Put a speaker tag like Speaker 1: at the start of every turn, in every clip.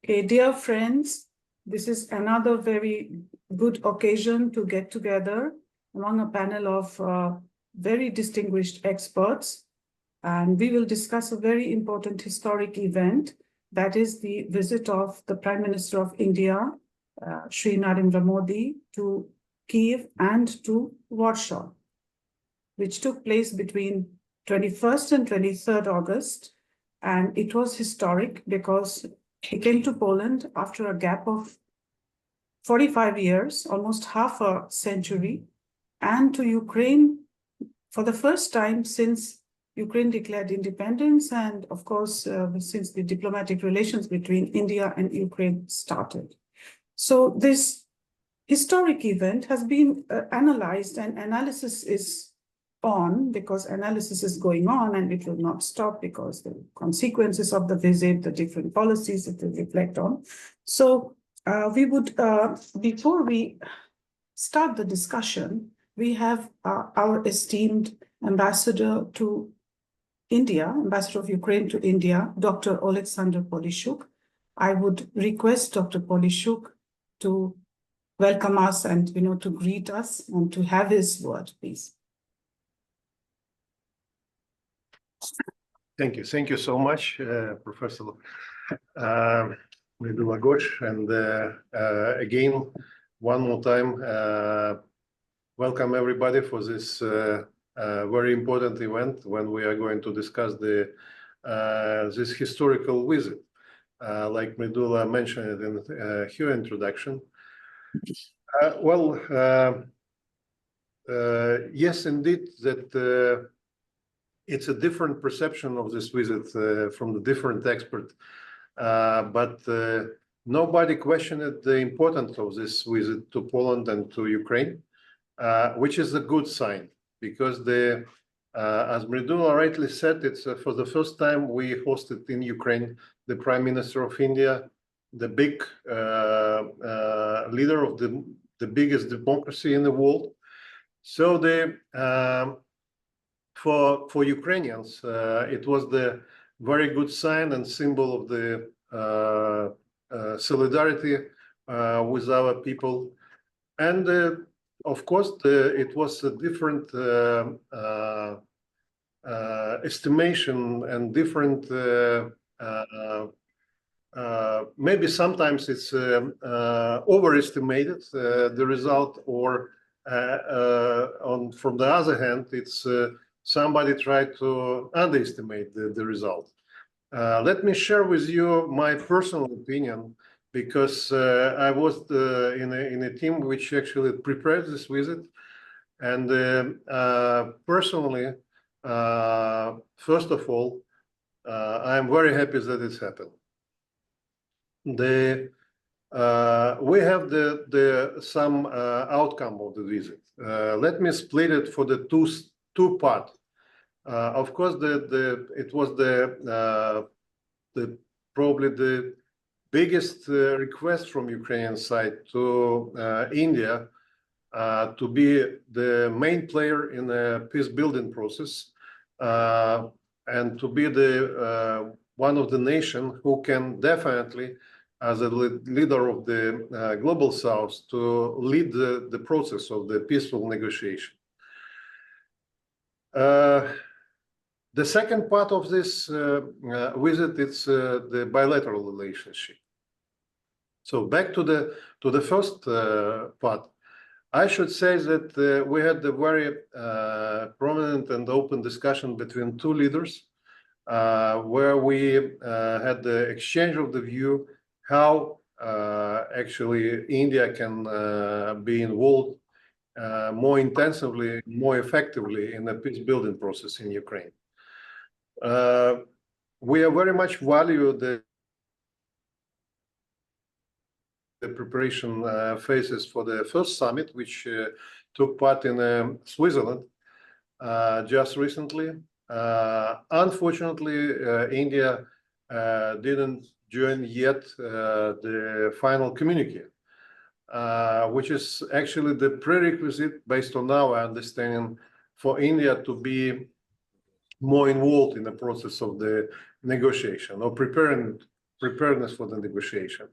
Speaker 1: Okay, dear friends, this is another very good occasion to get together among a panel of very distinguished experts. And we will discuss a very important historic event, that is the visit of the Prime Minister of India, Shri Narendra Modi, to Kiev and to Warsaw, which took place between 21st and 23rd August. And it was historic because he came to Poland after a gap of 45 years, almost half a century, and to Ukraine for the first time since Ukraine declared independence, and of course, since the diplomatic relations between India and Ukraine started. So this historic event has been analyzed, and analysis is on, because analysis is going on and it will not stop because the consequences of the visit, the different policies it will reflect on. So we would, before we start the discussion, we have our esteemed ambassador to India, ambassador of Ukraine to India, Dr. Alexander Polishuk. I would request Dr. Polishuk to welcome us and, to greet us and to have his word, please.
Speaker 2: Thank you. Thank you so much, Professor Medulagosh. And again, one more time, welcome everybody for this very important event when we are going to discuss this historical visit. Like Medula mentioned in her introduction. Yes, indeed, that it's a different perception of this visit from the different experts, but nobody questioned the importance of this visit to Poland and to Ukraine, which is a good sign, because as Medula rightly said, it's for the first time we hosted in Ukraine the Prime Minister of India, the big leader of the biggest democracy in the world. So for Ukrainians, it was the very good sign and symbol of the solidarity with our people. And of course, it was a different estimation and different, maybe sometimes it's overestimated, the result, or from the other hand, it's somebody tried to underestimate the result. Let me share with you my personal opinion, because I was in a team which actually prepared this visit. And personally, first of all, I'm very happy that it's happened. We have some outcome of the visit. Let me split it for the two parts. Of course, it was probably the biggest request from Ukrainian side to India to be the main player in the peace building process, and to be the one of the nation who can definitely, as a leader of the global South, to lead the process of the peaceful negotiation. The second part of this visit, it's the bilateral relationship. So back to the first part, I should say that we had a very prominent and open discussion between two leaders, where we had the exchange of the view how actually India can be involved more intensively, more effectively in the peace building process in Ukraine. We are very much value the preparation phases for the first summit, which took part in Switzerland just recently. Unfortunately, India didn't join yet the final communique, which is actually the prerequisite, based on our understanding, for India to be more involved in the process of the negotiation or preparing preparedness for the negotiation.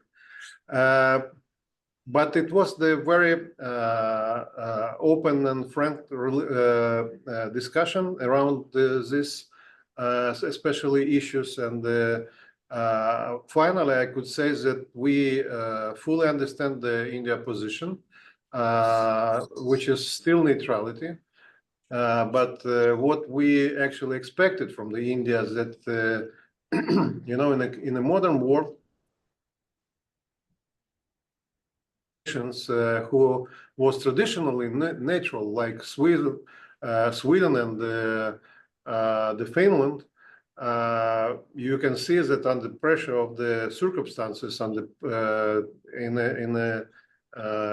Speaker 2: But it was the very open and frank discussion around this, especially issues. And finally, I could say that we fully understand the India position, which is still neutrality. But what we actually expected from the India is that, you know, in a modern world, who was traditionally neutral, like Sweden and the Finland, you can see that under pressure of the circumstances,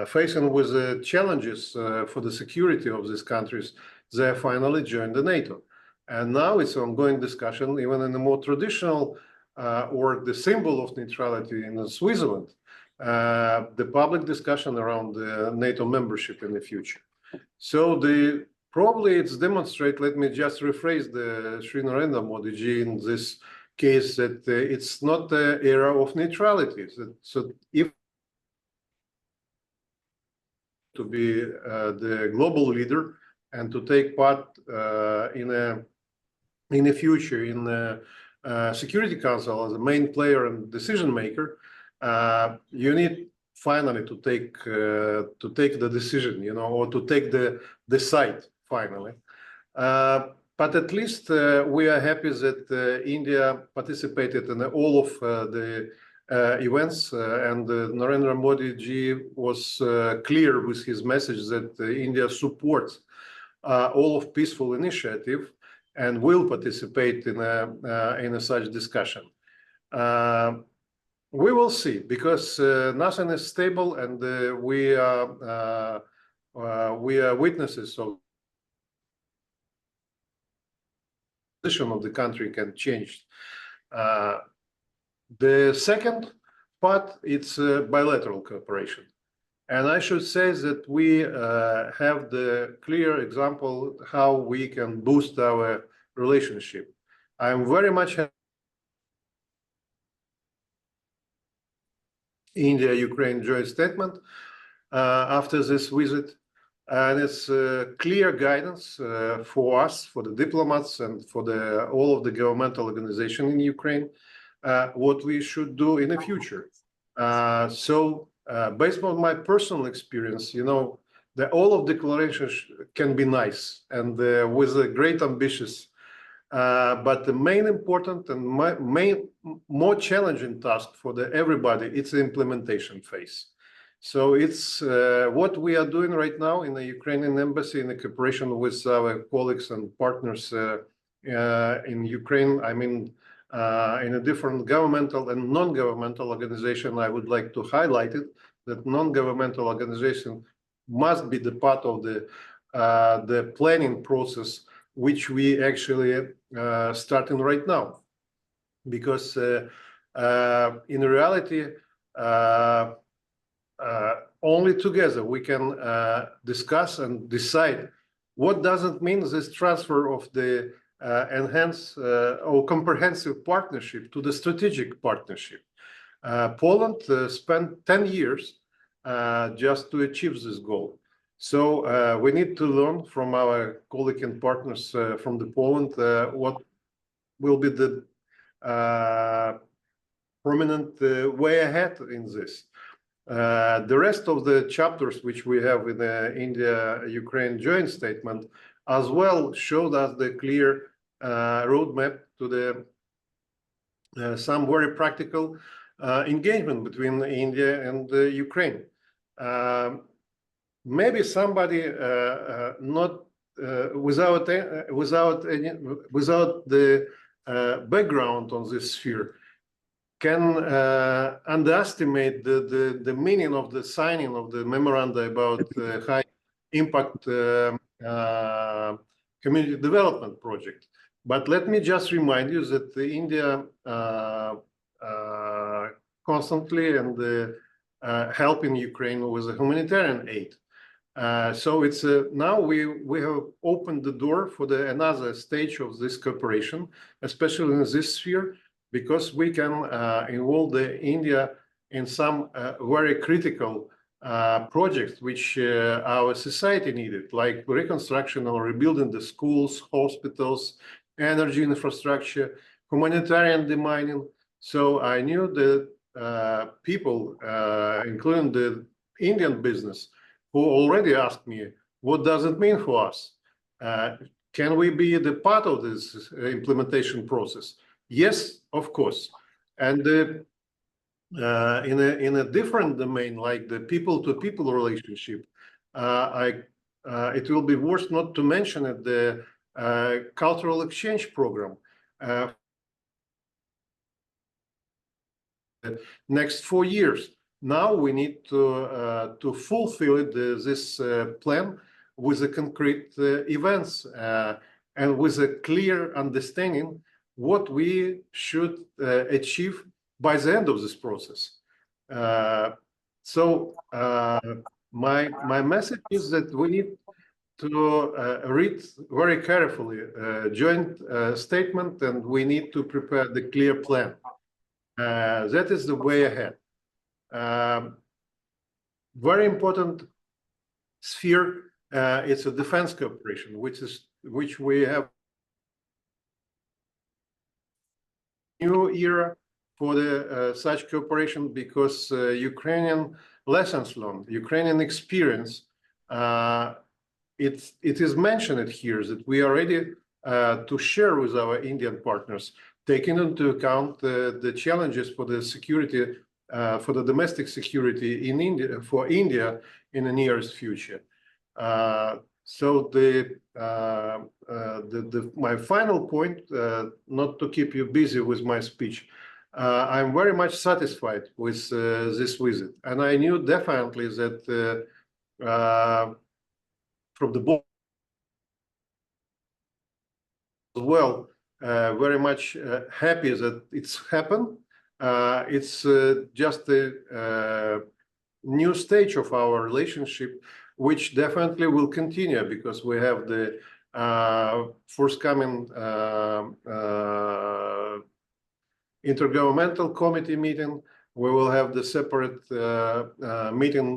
Speaker 2: facing with the challenges for the security of these countries, they finally joined the NATO. And now it's an ongoing discussion, even in the more traditional or the symbol of neutrality in Switzerland, the public discussion around the NATO membership in the future. So probably it's demonstrate, let me just rephrase the Shri Narendra Modi ji in this case, that it's not the era of neutrality. So if to be the global leader and to take part in the future in the Security Council as a main player and decision maker, you need finally to take the decision, you know, or to take the side finally. But at least we are happy that India participated in all of the events, and Narendra Modi ji was clear with his message that India supports all of peaceful initiative and will participate in a such discussion. We will see, because nothing is stable, and we are witnesses of the position of the country can change. The second part, it's bilateral cooperation. And I should say that we have the clear example how we can boost our relationship. I'm very much happy India-Ukraine joint statement after this visit. And it's clear guidance for us, for the diplomats, and for all of the governmental organizations in Ukraine, what we should do in the future. Based on my personal experience, you know, all of declarations can be nice and with a great ambitions, but the main important and more challenging task for everybody, it's the implementation phase. So it's what we are doing right now in the Ukrainian embassy in the cooperation with our colleagues and partners in Ukraine. I mean, in a different governmental and non-governmental organization, I would like to highlight it, that non-governmental organization must be the part of the planning process, which we actually starting right now. Because in reality, only together we can discuss and decide what does it mean, this transfer of the enhanced or comprehensive partnership to the strategic partnership. Poland spent 10 years just to achieve this goal. So we need to learn from our colleagues and partners from Poland what will be the prominent way ahead in this. The rest of the chapters which we have in the India-Ukraine joint statement as well showed us the clear roadmap to the some very practical engagement between India and Ukraine. Maybe somebody not without the background on this sphere can underestimate the meaning of the signing of the memoranda about high impact community development project. But let me just remind you that India constantly and helping Ukraine with the humanitarian aid. So it's now we have opened the door for another stage of this cooperation, especially in this sphere. because we can involve India in some very critical projects which our society needed, like reconstruction or rebuilding the schools, hospitals, energy infrastructure, humanitarian demining. So I knew that people, including the Indian business, who already asked me, what does it mean for us? Can we be the part of this implementation process? Yes, of course. And in a different domain, like the people-to-people relationship, it will be worth not to mention it, the cultural exchange program. Next 4 years. Now we need to fulfill it, this plan with a concrete events and with a clear understanding what we should achieve by the end of this process. So my message is that we need to read very carefully joint statement, and we need to prepare the clear plan. That is the way ahead. Very important sphere is a defense cooperation, which we have new era for the such cooperation, because Ukrainian lessons learned, Ukrainian experience, it is mentioned here that we are ready to share with our Indian partners, taking into account the challenges for the security, for the domestic security in India, for India in the nearest future. So my final point, not to keep you busy with my speech, I'm very much satisfied with this visit, and I knew definitely that from the board as well, very much happy that it's happened. It's just a new stage of our relationship, which definitely will continue, because we have the forthcoming intergovernmental committee meeting. We will have the separate meeting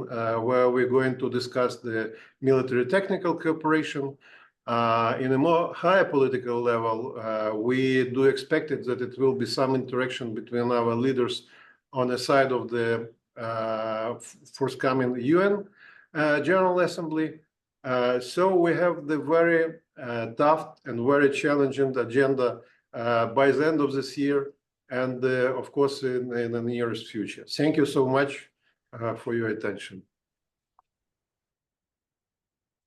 Speaker 2: where we're going to discuss the military technical cooperation. In a more higher political level, we do expect it that it will be some interaction between our leaders on the side of the forthcoming UN General Assembly. So we have the very tough and very challenging agenda by the end of this year, and of course in the nearest future. Thank you so much for your attention.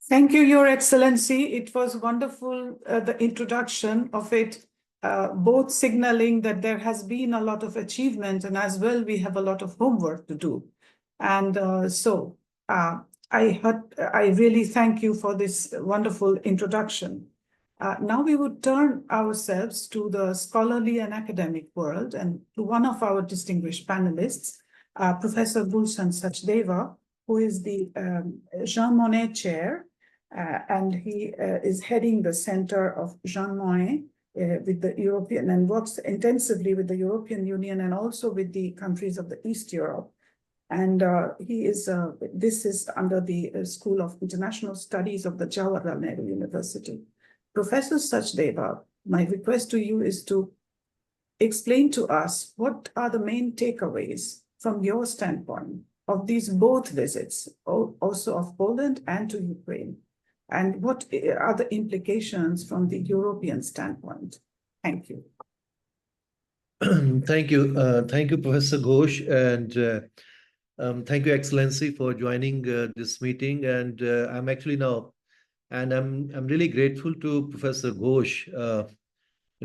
Speaker 1: Thank you, Your Excellency. It was wonderful, the introduction of it, both signaling that there has been a lot of achievement, and as well we have a lot of homework to do. And I really thank you for this wonderful introduction. Now we would turn ourselves to the scholarly and academic world, and to one of our distinguished panelists, Professor Gulshan Sachdeva, who is the Jean Monnet Chair, and he is heading the Center of Jean Monnet with the European, and works intensively with the European Union and also with the countries of the East Europe. And this is under the School of International Studies of the Jawaharlal Nehru University. Professor Sachdeva, my request to you is to explain to us what are the main takeaways from your standpoint of these both visits, also of Poland and to Ukraine, and what are the implications from the European standpoint? Thank you.
Speaker 3: Thank you. Thank you, Professor Ghosh, and thank you, Excellency, for joining this meeting. And I'm actually now, and I'm really grateful to Professor Ghosh,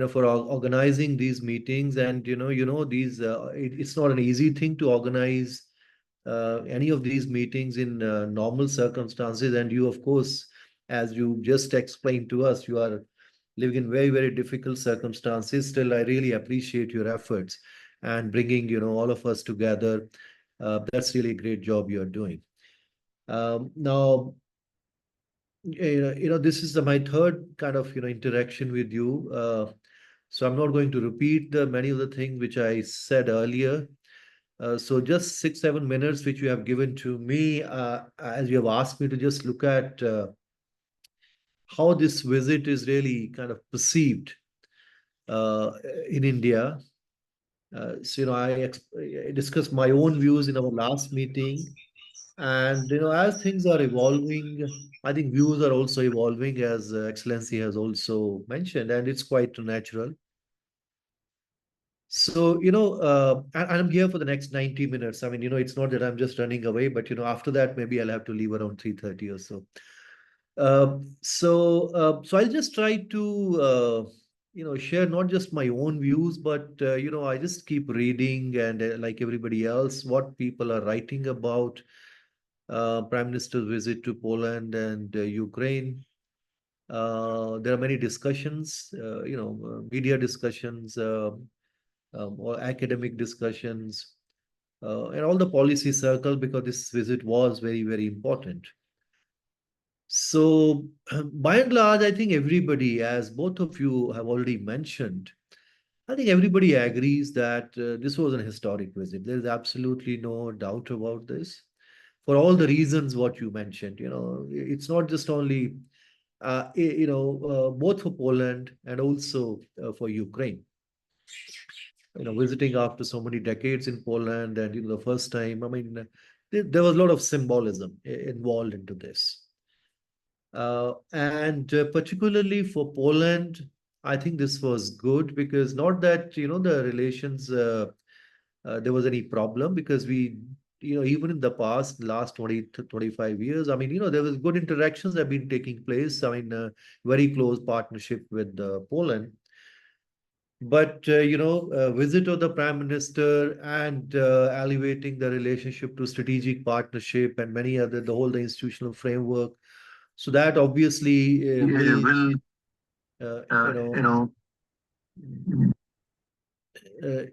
Speaker 3: for organizing these meetings. And these it's not an easy thing to organize any of these meetings in normal circumstances. And you, of course, as you just explained to us, you are living in very, very difficult circumstances. Still, I really appreciate your efforts and bringing all of us together. That's really a great job you are doing. Now, this is my third kind of interaction with you. So I'm not going to repeat many of the things which I said earlier. So just 6, 7 minutes, which you have given to me, as you have asked me to just look at how this visit is really kind of perceived in India. So, I discussed my own views in our last meeting. And, as things are evolving, I think views are also evolving, as Excellency has also mentioned, and it's quite natural. So, and I'm here for the next 90 minutes. I mean, it's not that I'm just running away, but, after that, maybe I'll have to leave around 3:30 or so. So I'll just try to, share not just my own views, but, I just keep reading and like everybody else, what people are writing about Prime Minister's visit to Poland and Ukraine. There are many discussions, media discussions, or academic discussions, and all the policy circle, because this visit was very, very important. So, by and large, I think everybody, as both of you have already mentioned, I think everybody agrees that this was an historic visit. There is absolutely no doubt about this. For all the reasons what you mentioned, it's not just only, both for Poland and also for Ukraine. Visiting after so many decades in Poland, and the first time, I mean, there was a lot of symbolism involved into this. And particularly for Poland, I think this was good, because not that, the relations, there was any problem, because we, even in the past, last 20 to 25 years, I mean, there was good interactions that have been taking place. I mean, very close partnership with Poland. But, visit of the Prime Minister and elevating the relationship to strategic partnership and many other, the institutional framework. So that obviously will, uh,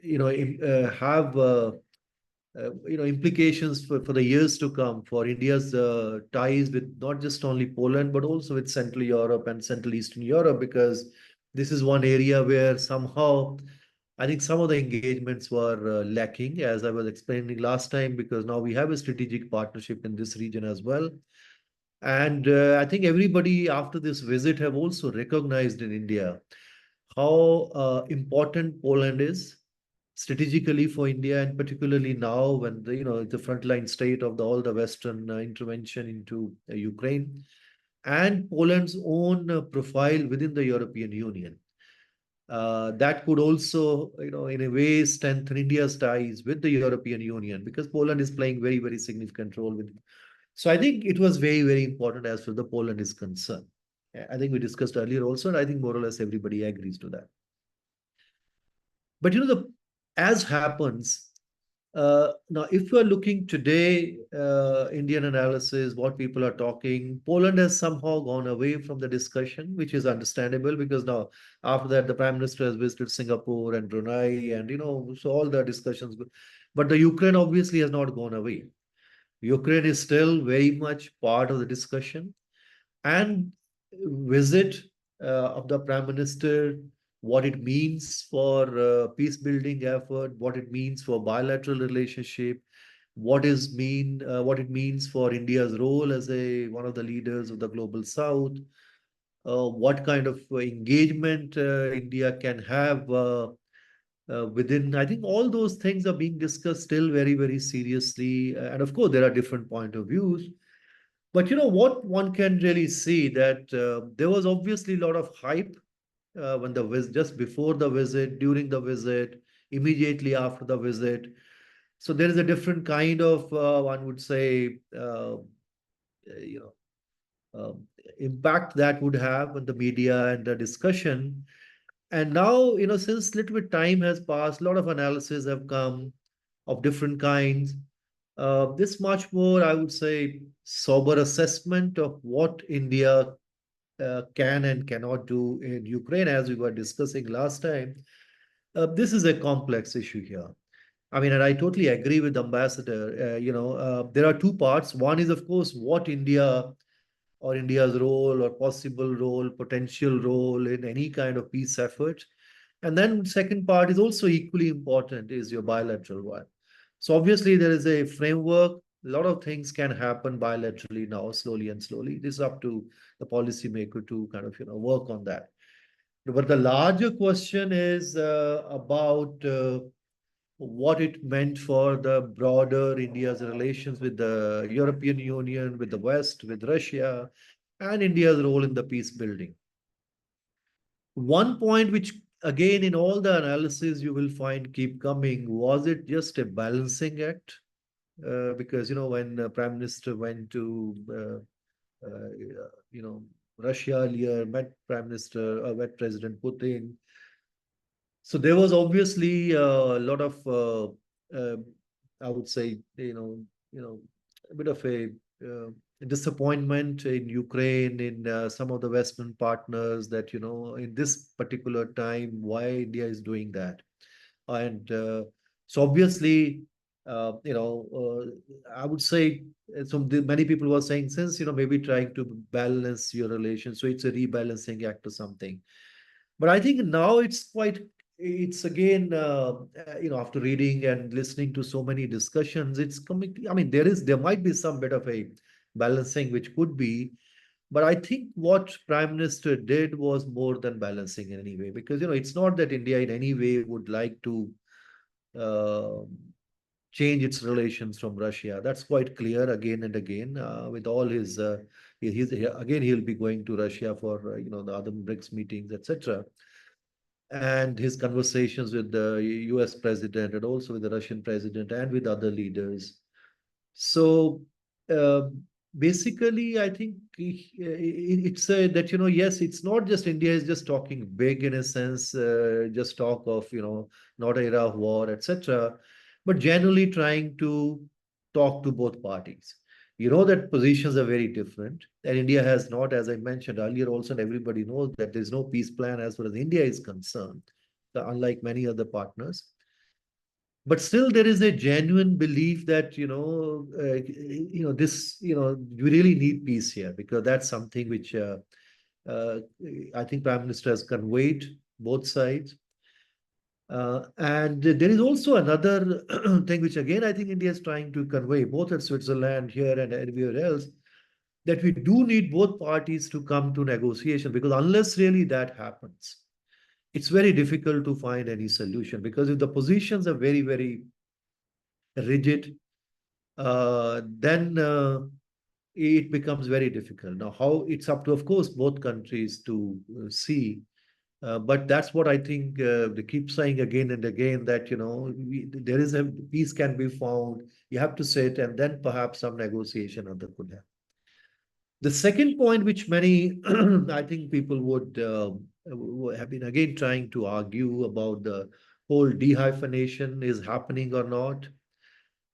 Speaker 3: you know, have implications for the years to come for India's ties with not just only Poland, but also with Central Europe and Central Eastern Europe, because this is one area where somehow I think some of the engagements were lacking, as I was explaining last time, because now we have a strategic partnership in this region as well. And I think everybody after this visit have also recognized in India how important Poland is strategically for India, and particularly now when the frontline state of all the Western intervention into Ukraine, and Poland's own profile within the European Union. That could also, in a way, strengthen India's ties with the European Union, because Poland is playing very, very significant role with. So I think it was very, very important as far as the Poland is concerned. I think we discussed earlier also, and I think more or less everybody agrees to that. But as happens, now if you are looking today, Indian analysis, what people are talking, Poland has somehow gone away from the discussion, which is understandable, because now after that the Prime Minister has visited Singapore and Brunei, and so all the discussions. But the Ukraine obviously has not gone away. Ukraine is still very much part of the discussion, and visit of the Prime Minister, what it means for peace building effort, what it means for bilateral relationship, what it means for India's role as one of the leaders of the global South, what kind of engagement India can have within. I think all those things are being discussed still very, very seriously. And of course, there are different point of views. But what one can really see, that there was obviously a lot of hype when the visit, just before the visit, during the visit, immediately after the visit. So there is a different kind of, one would say, you know, impact that would have on the media and the discussion. And now, since little bit time has passed, a lot of analysis have come of different kinds. This much more, I would say, sober assessment of what India can and cannot do in Ukraine, as we were discussing last time. This is a complex issue here. I mean, and I totally agree with the ambassador. There are two parts. One is, of course, what India or India's role or possible role, potential role in any kind of peace effort. And then second part is also equally important is your bilateral one. So obviously there is a framework. A lot of things can happen bilaterally now, slowly and slowly. It is up to the policymaker to kind of work on that. But the larger question is about what it meant for the broader India's relations with the European Union, with the West, with Russia, and India's role in the peace building. One point which, again, in all the analysis you will find keep coming, was it just a balancing act? Because, when Prime Minister went to, Russia earlier, met President Putin. So there was obviously a lot of, I would say, a bit of a disappointment in Ukraine, in some of the Western partners that, in this particular time, why India is doing that. And so obviously, I would say, many people were saying since, maybe trying to balance your relations. So it's a rebalancing act or something. But I think now it's again, after reading and listening to so many discussions, it's coming. I mean, there might be some bit of a balancing which could be, but I think what Prime Minister did was more than balancing in any way, because it's not that India in any way would like to uh, change its relations from Russia. That's quite clear again and again with all his. Again, he'll be going to Russia for the other BRICS meetings, etc. And his conversations with the US president and also with the Russian president and with other leaders. So uh, basically, I think it's that, yes, it's not just India is just talking big in a sense, just talk of, not era of war, etc., but generally trying to talk to both parties. You know that positions are very different. And India has not, as I mentioned earlier, also, and everybody knows that there's no peace plan as far as India is concerned, unlike many other partners. But still, there is a genuine belief that, we really need peace here, because that's something which I think Prime Minister has conveyed both sides. And there is also another thing which, again, I think India is trying to convey, both at Switzerland, here, and everywhere else, that we do need both parties to come to negotiation, because unless really that happens, it's very difficult to find any solution. Because if the positions are very, very rigid, then it becomes very difficult. Now, how it's up to, of course, both countries to see. But that's what I think they keep saying again and again, that, there is a peace can be found. You have to sit, and then perhaps some negotiation other could happen. The second point, which many, I think people would have been again trying to argue about, the whole dehyphenation is happening or not,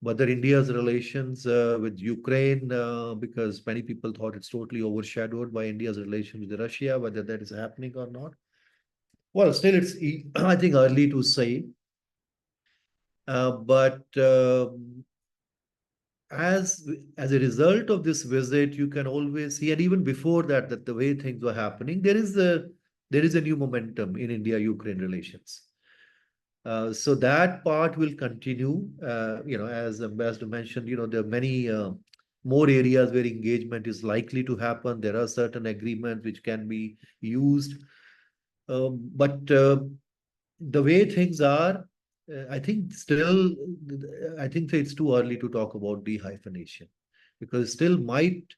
Speaker 3: whether India's relations with Ukraine, because many people thought it's totally overshadowed by India's relations with Russia, whether that is happening or not. Well, still, it's, I think, early to say. But as a result of this visit, you can always see, and even before that, that the way things were happening, there is a new momentum in India-Ukraine relations. So that part will continue. As Ambassador mentioned, there are many more areas where engagement is likely to happen. There are certain agreements which can be used. But the way things are, I think it's too early to talk about dehyphenation, because it still might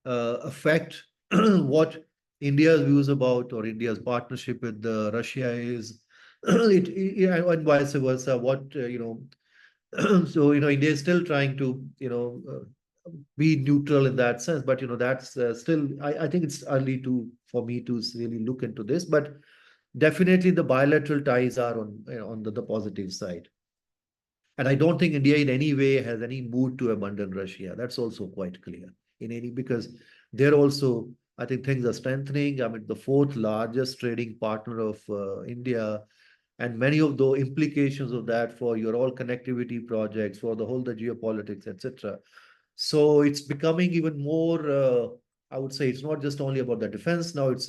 Speaker 3: affect what India's views about, or India's partnership with Russia is, and vice versa. So India is still trying to be neutral in that sense, but that's still, I think it's early for me to really look into this, but definitely the bilateral ties are on the positive side. And I don't think India in any way has any mood to abandon Russia. That's also quite clear because they're also, I think things are strengthening. I mean, the fourth largest trading partner of India, and many of the implications of that for your all connectivity projects, for the geopolitics, etc. So it's becoming even more. I would say it's not just only about the defense now. It's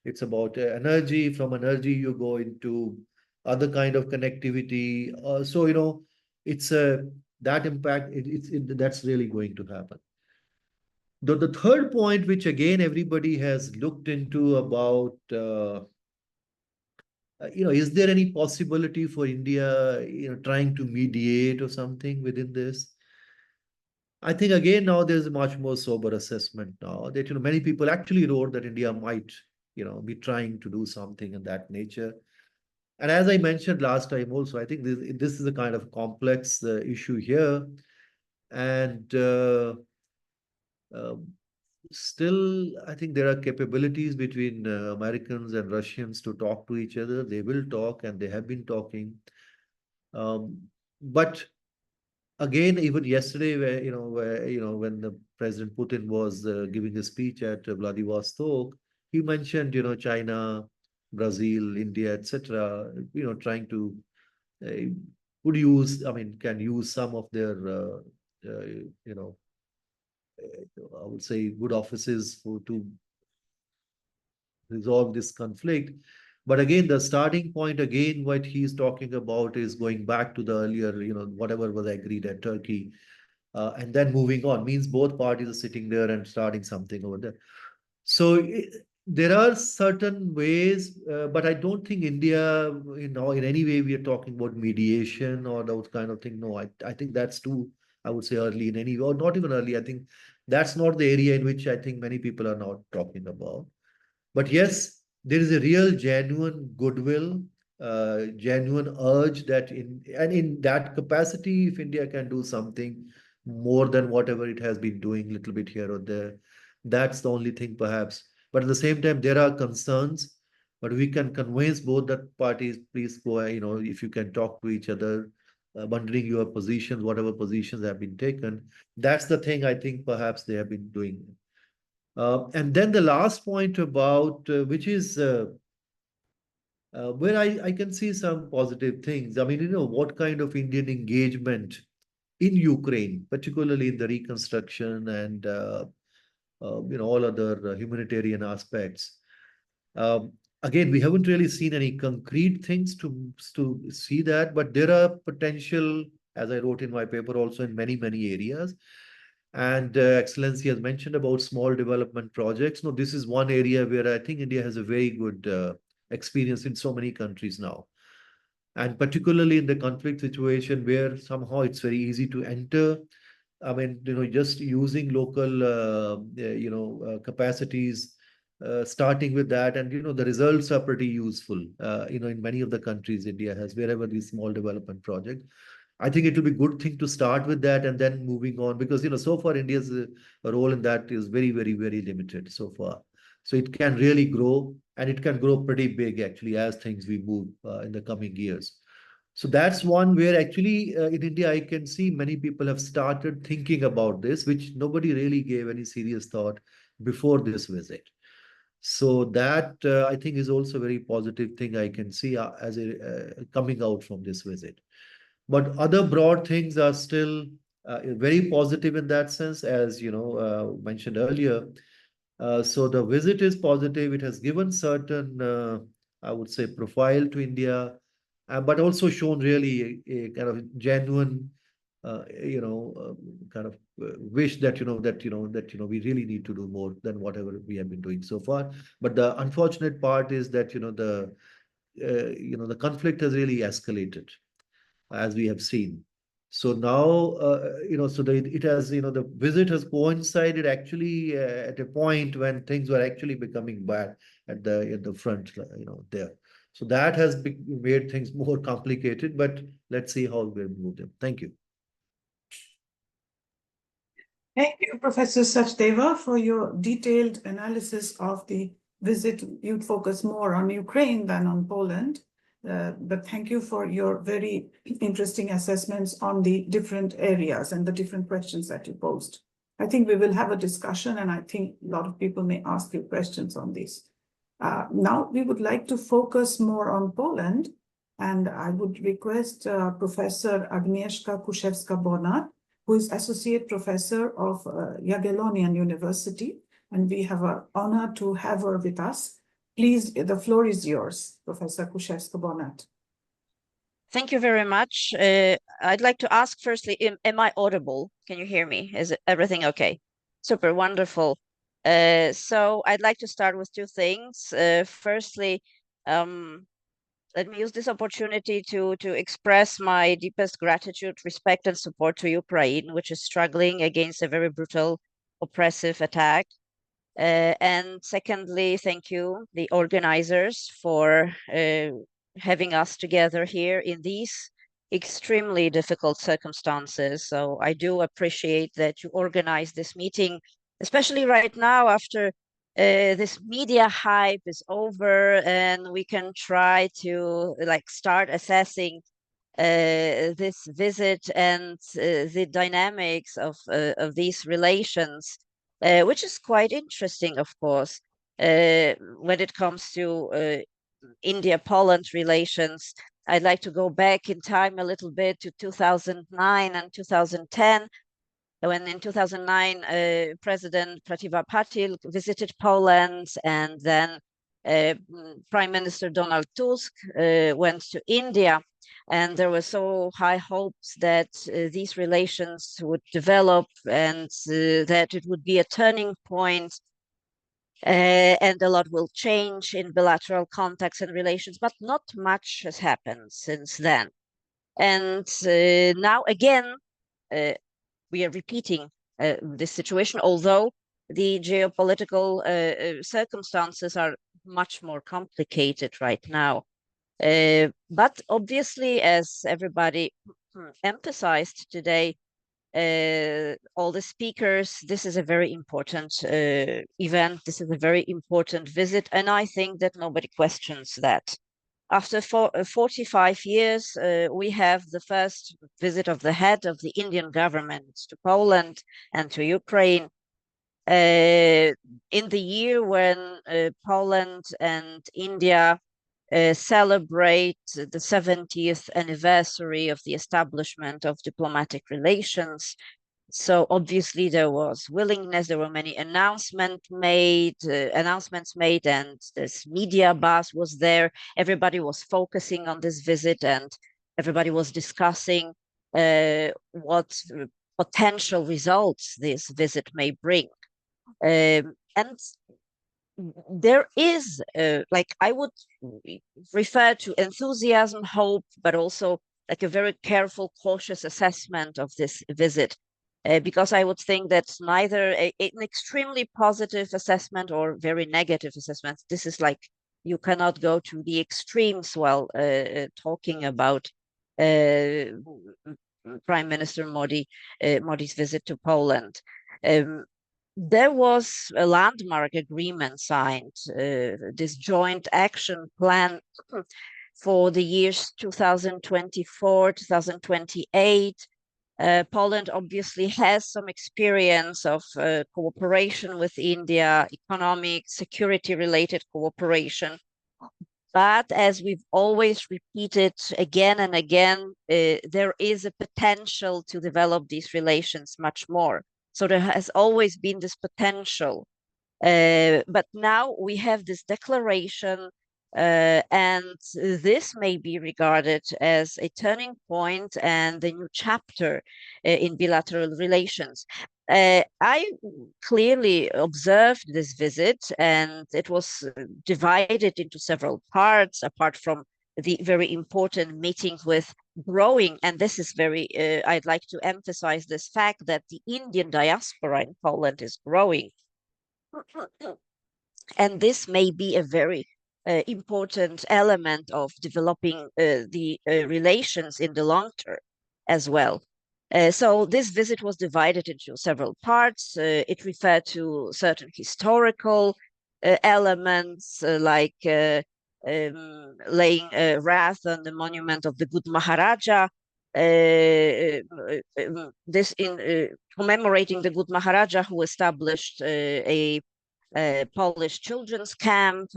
Speaker 3: It's about energy. From energy, you go into other kind of connectivity. So, it's that impact, that's really going to happen. The third point, which again everybody has looked into about, is there any possibility for India, trying to mediate or something within this? I think again now there's a much more sober assessment now that many people actually wrote that India might be trying to do something in that nature. And as I mentioned last time also, I think this is a kind of complex issue here, and um, still I think there are capabilities between Americans and Russians to talk to each other. They will talk, and they have been talking. But again, even yesterday, when the President Putin was giving a speech at Vladivostok, he mentioned, China, Brazil, India, etc. Trying to can use some of their, I would say, good offices to resolve this conflict. But again, the starting point, again, what he's talking about is going back to the earlier, whatever was agreed at Turkey, and then moving on. Means both parties are sitting there and starting something over there. So there are certain ways, but I don't think India, in any way we are talking about mediation or those kind of thing. No, I think that's too, I would say, early in any, or not even early. I think that's not the area in which I think many people are not talking about. But yes, there is a real genuine goodwill, genuine urge that in that capacity, if India can do something more than whatever it has been doing, little bit here or there, that's the only thing perhaps. But at the same time, there are concerns, but we can convince both the parties, please go, if you can talk to each other, bundling your positions, whatever positions have been taken. That's the thing I think perhaps they have been doing. And then the last point about which is where I can see some positive things. I mean, what kind of Indian engagement in Ukraine, particularly in the reconstruction and all other humanitarian aspects. Again, we haven't really seen any concrete things to see that, but there are potential, as I wrote in my paper, also in many, many areas. And Excellency has mentioned about small development projects. No, this is one area where I think India has a very good experience in so many countries now. And particularly in the conflict situation where somehow it's very easy to enter. I mean, just using local, capacities, starting with that. And, the results are pretty useful, in many of the countries India has, wherever these small development projects. I think it will be a good thing to start with that and then moving on, because so far India's role in that is very, very, very limited so far. So it can really grow, and it can grow pretty big actually as things we move in the coming years. So that's one where actually in India I can see many people have started thinking about this, which nobody really gave any serious thought before this visit. So that I think is also a very positive thing I can see as a coming out from this visit. But other broad things are still very positive in that sense, as mentioned earlier. So the visit is positive. It has given certain, I would say, profile to India, but also shown really a kind of genuine, kind of wish that we really need to do more than whatever we have been doing so far. But the unfortunate part is that the conflict has really escalated, as we have seen. So now, it has, the visit has coincided actually at a point when things were actually becoming bad at the front, there. So that has made things more complicated, but let's see how we'll move them. Thank you.
Speaker 1: Thank you, Professor Sachdeva, for your detailed analysis of the visit. You'd focus more on Ukraine than on Poland. But thank you for your very interesting assessments on the different areas and the different questions that you posed. I think we will have a discussion, and I think a lot of people may ask you questions on this. Now, we would like to focus more on Poland, and I would request Professor Agnieszka Kuszewska-Bonat, who is Associate Professor of Jagiellonian University, and we have an honor to have her with us. Please, the floor is yours, Professor Kuszewska-Bonnet.
Speaker 4: Thank you very much. I'd like to ask firstly, am I audible? Can you hear me? Is everything okay? Super, wonderful. So I'd like to start with two things. Firstly, let me use this opportunity to express my deepest gratitude, respect, and support to Ukraine, which is struggling against a very brutal, oppressive attack. And secondly, thank you, the organizers, for having us together here in these extremely difficult circumstances. So I do appreciate that you organized this meeting, especially right now after this media hype is over and we can try to start assessing this visit and the dynamics of these relations, which is quite interesting, of course, when it comes to India-Poland relations. I'd like to go back in time a little bit to 2009 and 2010, when in 2009, President Prativa Patil visited Poland, and then Prime Minister Donald Tusk went to India. And there were so high hopes that these relations would develop and that it would be a turning point and a lot will change in bilateral contacts and relations, but not much has happened since then. And now again, we are repeating this situation, although the geopolitical circumstances are much more complicated right now. But obviously, as everybody emphasized today, all the speakers, this is a very important event. This is a very important visit, and I think that nobody questions that. After 45 years, we have the first visit of the head of the Indian government to Poland and to Ukraine in the year when Poland and India celebrate the 70th anniversary of the establishment of diplomatic relations. So obviously there was willingness, there were many announcements made, and this media buzz was there. Everybody was focusing on this visit and everybody was discussing what potential results this visit may bring. And there is, I would refer to enthusiasm, hope, but also like a very careful, cautious assessment of this visit. Because I would think that neither an extremely positive assessment or very negative assessment, this is like, you cannot go to the extremes while talking about Prime Minister Modi's visit to Poland. There was a landmark agreement signed, this joint action plan for the years 2024, 2028. Poland obviously has some experience of cooperation with India, economic, security-related cooperation. But as we've always repeated again and again, there is a potential to develop these relations much more. So there has always been this potential. But now we have this declaration, and this may be regarded as a turning point and a new chapter in bilateral relations. I clearly observed this visit, and it was divided into several parts, apart from the very important meeting with growing, and this is very, I'd like to emphasize this fact that the Indian diaspora in Poland is growing. And this may be a very important element of developing the relations in the long term as well. So this visit was divided into several parts. It referred to certain historical elements, like laying wreath on the monument of the good Maharaja, this in commemorating the good Maharaja who established a Polish children's camp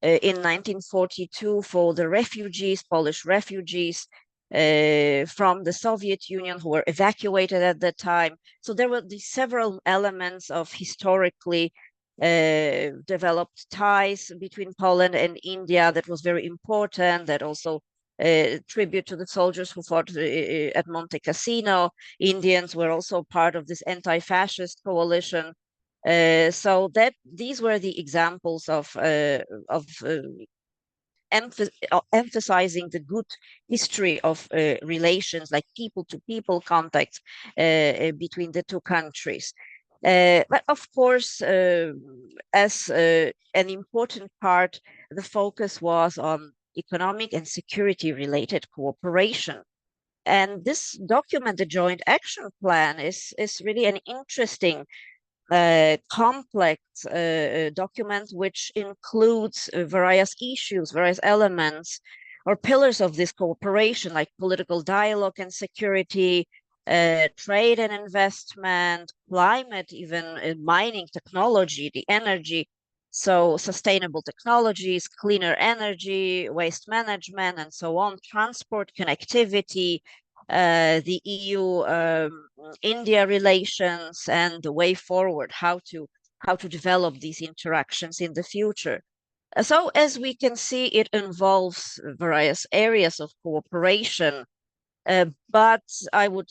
Speaker 4: in 1942 for the refugees, Polish refugees from the Soviet Union who were evacuated at that time. So there were these several elements of historically developed ties between Poland and India that was very important, that also tribute to the soldiers who fought at Monte Cassino. Indians were also part of this anti-fascist coalition. So that these were the examples of emphasizing the good history of relations, like people-to-people contacts between the two countries. But of course, as an important part, the focus was on economic and security-related cooperation. And this document, the Joint Action Plan, is really an interesting complex document which includes various issues, various elements or pillars of this cooperation, like political dialogue and security, trade and investment, climate, even mining technology, the energy. So sustainable technologies, cleaner energy, waste management, and so on, transport, connectivity, the EU-India relations, and the way forward, how to develop these interactions in the future. So as we can see, it involves various areas of cooperation, but I would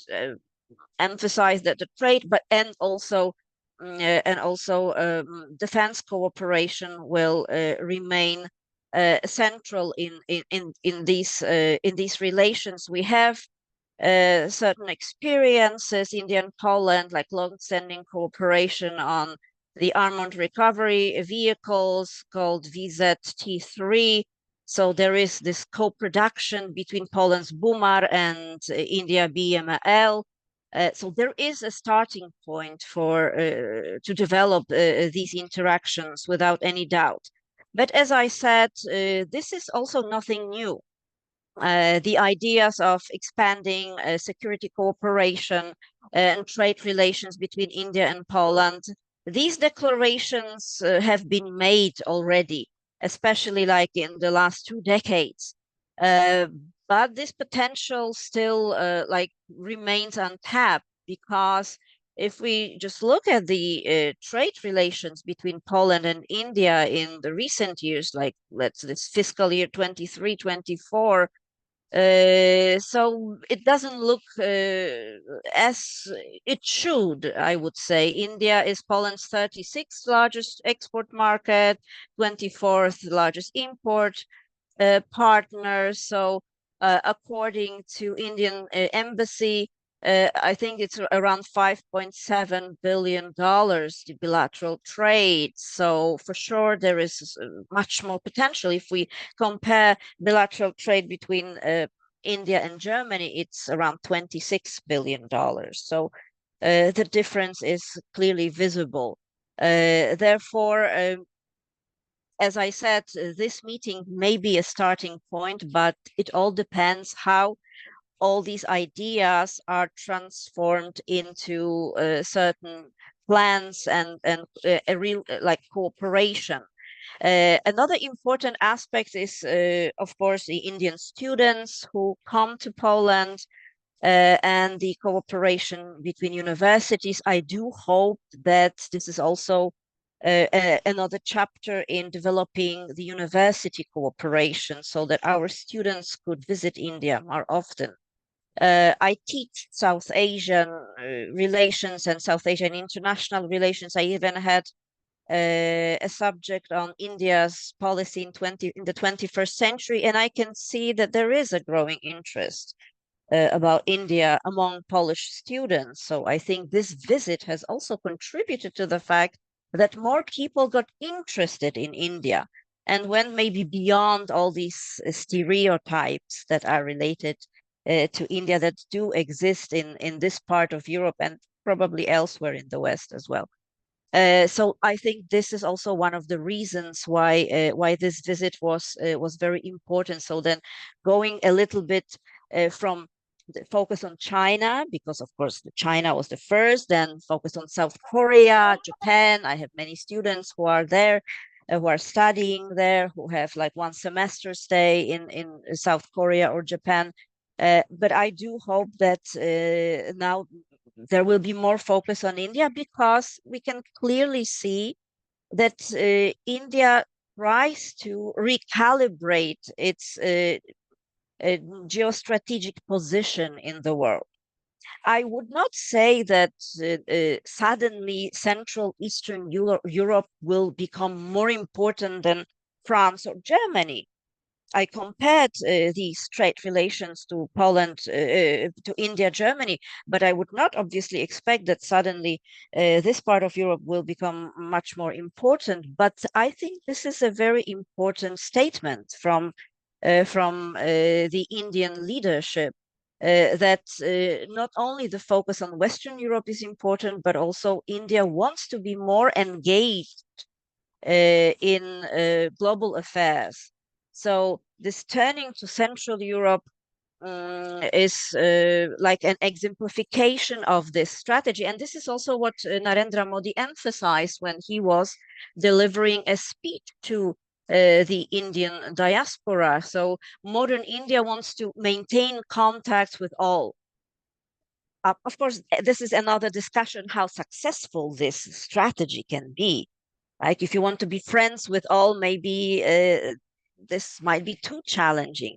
Speaker 4: emphasize that the trade, and also defense cooperation will remain central in these relations. We have certain experiences, India and Poland, like long-standing cooperation on the armament recovery vehicles called VZT3. So there is this co-production between Poland's BUMAR and India BML. So there is a starting point for to develop these interactions without any doubt. But as I said, this is also nothing new. The ideas of expanding security cooperation and trade relations between India and Poland, these declarations have been made already, especially like in the last 2 decades. But this potential still like remains untapped, because if we just look at the trade relations between Poland and India in the recent years, like this fiscal year 23-24, so it doesn't look as it should, I would say. India is Poland's 36th largest export market, 24th largest import partner. So according to Indian embassy, I think it's around $5.7 billion, the bilateral trade. So for sure, there is much more potential. If we compare bilateral trade between India and Germany, it's around $26 billion. So the difference is clearly visible. Therefore, as I said, this meeting may be a starting point, but it all depends how all these ideas are transformed into certain plans and a real like cooperation. Another important aspect is, of course, the Indian students who come to Poland and the cooperation between universities. I do hope that this is also another chapter in developing the university cooperation, so that our students could visit India more often. I teach South Asian relations and South Asian international relations. I even had a subject on India's policy in the 21st century, and I can see that there is a growing interest about India among Polish students. So I think this visit has also contributed to the fact that more people got interested in India and went maybe beyond all these stereotypes that are related to India that do exist in this part of Europe and probably elsewhere in the West as well. So I think this is also one of the reasons why this visit was very important. So then, going a little bit from the focus on China, because of course China was the first, then focus on South Korea, Japan. I have many students who are there, who are studying there, who have like 1 semester stay in South Korea or Japan. But I do hope that now there will be more focus on India, because we can clearly see that India tries to recalibrate its geostrategic position in the world. I would not say that suddenly Central Eastern Europe will become more important than France or Germany. I compared these trade relations to Poland, to India, Germany, but I would not obviously expect that suddenly this part of Europe will become much more important. But I think this is a very important statement from the Indian leadership. That not only the focus on Western Europe is important, but also India wants to be more engaged in global affairs. So this turning to Central Europe is like an exemplification of this strategy. And this is also what Narendra Modi emphasized when he was delivering a speech to the Indian diaspora. So modern India wants to maintain contacts with all. Of course, this is another discussion how successful this strategy can be. Like if you want to be friends with all, maybe this might be too challenging.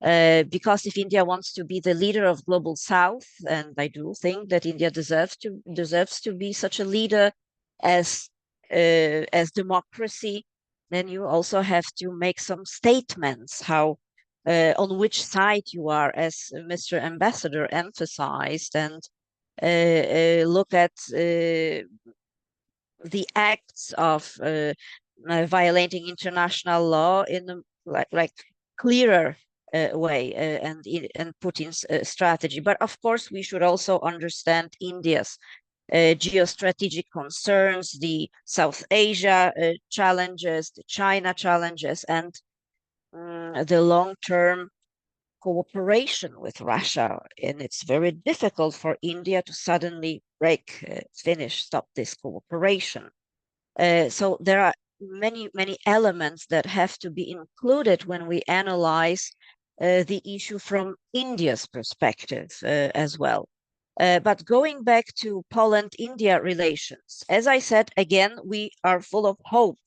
Speaker 4: Because if India wants to be the leader of global South, and I do think that India deserves to be such a leader as democracy, then you also have to make some statements how on which side you are, as Mr. Ambassador emphasized, and look at the acts of violating international law in a like clearer way and Putin's strategy. But of course, we should also understand India's geostrategic concerns, the South Asia challenges, the China challenges, and the long-term cooperation with Russia. And it's very difficult for India to suddenly stop this cooperation. So there are many elements that have to be included when we analyze the issue from India's perspective as well. But going back to Poland-India relations, as I said, again, we are full of hope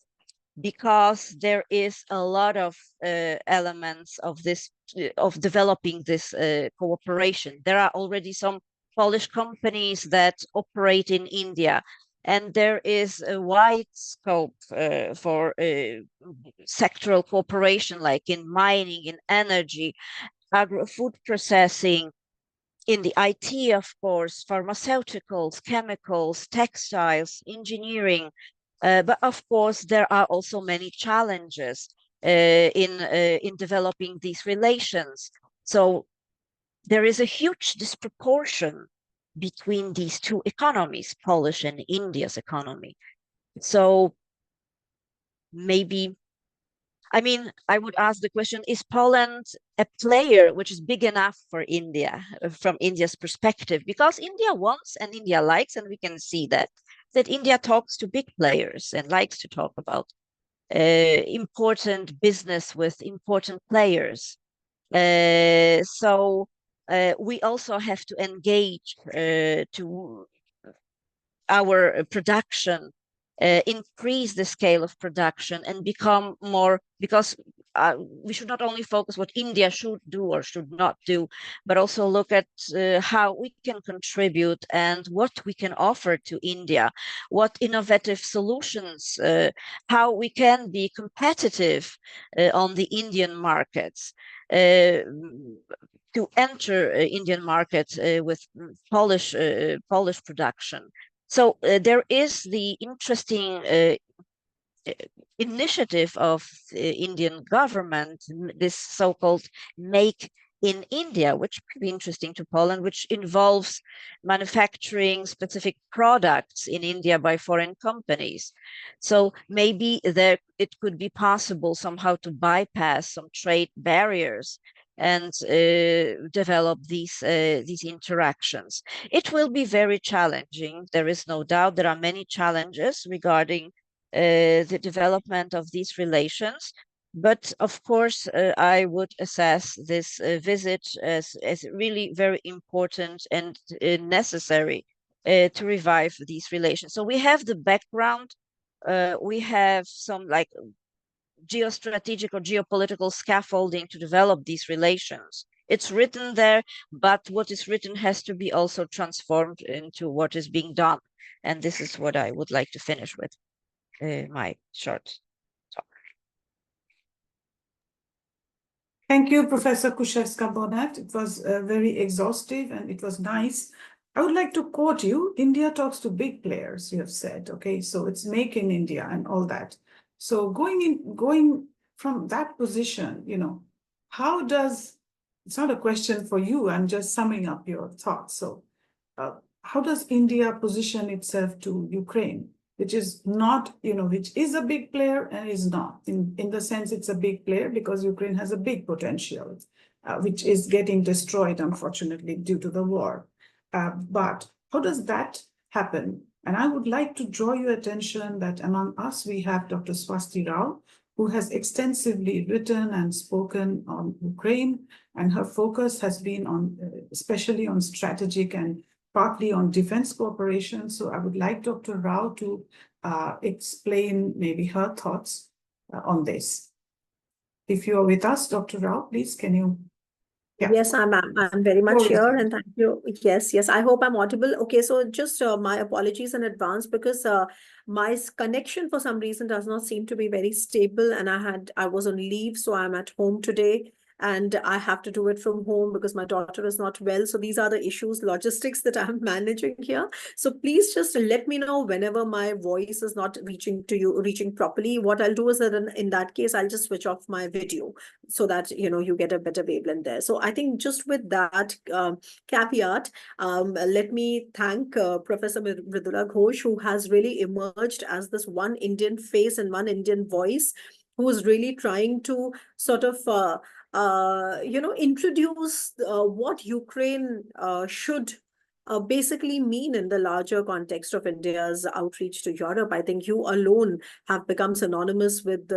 Speaker 4: because there is a lot of elements of this of developing this cooperation. There are already some Polish companies that operate in India, and there is a wide scope for sectoral cooperation, like in mining, in energy, agro-food processing, in the IT, of course, pharmaceuticals, chemicals, textiles, engineering. But of course, there are also many challenges in developing these relations. So there is a huge disproportion between these two economies, Polish and India's economy. So maybe, I mean, I would ask the question, is Poland a player which is big enough for India from India's perspective? Because India wants and India likes, and we can see that India talks to big players and likes to talk about important business with important players. So we also have to engage to our production, increase the scale of production and become more, because we should not only focus what India should do or should not do, but also look at how we can contribute and what we can offer to India, what innovative solutions, how we can be competitive on the Indian markets. To enter Indian market with Polish production. So there is the interesting initiative of the Indian government, this so-called Make in India, which could be interesting to Poland, which involves manufacturing specific products in India by foreign companies. So maybe it could be possible somehow to bypass some trade barriers and develop these interactions. It will be very challenging. There is no doubt. There are many challenges regarding the development of these relations. But of course, I would assess this visit as really very important and necessary to revive these relations. So we have the background we have some like geostrategic or geopolitical scaffolding to develop these relations. It's written there, but what is written has to be also transformed into what is being done. And this is what I would like to finish with my short talk.
Speaker 1: Thank you, Professor Kuszewska-Bonnet. It was very exhaustive and it was nice. I would like to quote you. India talks to big players, you have said. Okay, so it's make in India and all that. So going from that position, how does, it's not a question for you, I'm just summing up your thoughts. So how does India position itself to Ukraine, which is not, which is a big player and is not, in the sense it's a big player because Ukraine has a big potential, which is getting destroyed, unfortunately, due to the war. But how does that happen? And I would like to draw your attention that among us, we have Dr. Swasti Rao, who has extensively written and spoken on Ukraine, and her focus has been on, especially on strategic and partly on defense cooperation. So I would like Dr. Rao to explain maybe her thoughts on this. If you are with us, Dr. Rao, please, can you?
Speaker 5: Yeah. Yes, I'm very much here, and thank you. Yes, I hope I'm audible. Okay, so just my apologies in advance because my connection for some reason does not seem to be very stable, and I was on leave, so I'm at home today. And I have to do it from home because my daughter is not well. So these are the issues, logistics that I'm managing here. So please just let me know whenever my voice is not reaching properly. What I'll do is that in that case, I'll just switch off my video so that, you get a better wavelength there. So I think just with that caveat, let me thank Professor Mridula Ghosh, who has really emerged as this one Indian face and one Indian voice, who is really trying to sort of introduce what Ukraine should basically mean in the larger context of India's outreach to Europe. I think you alone have become synonymous with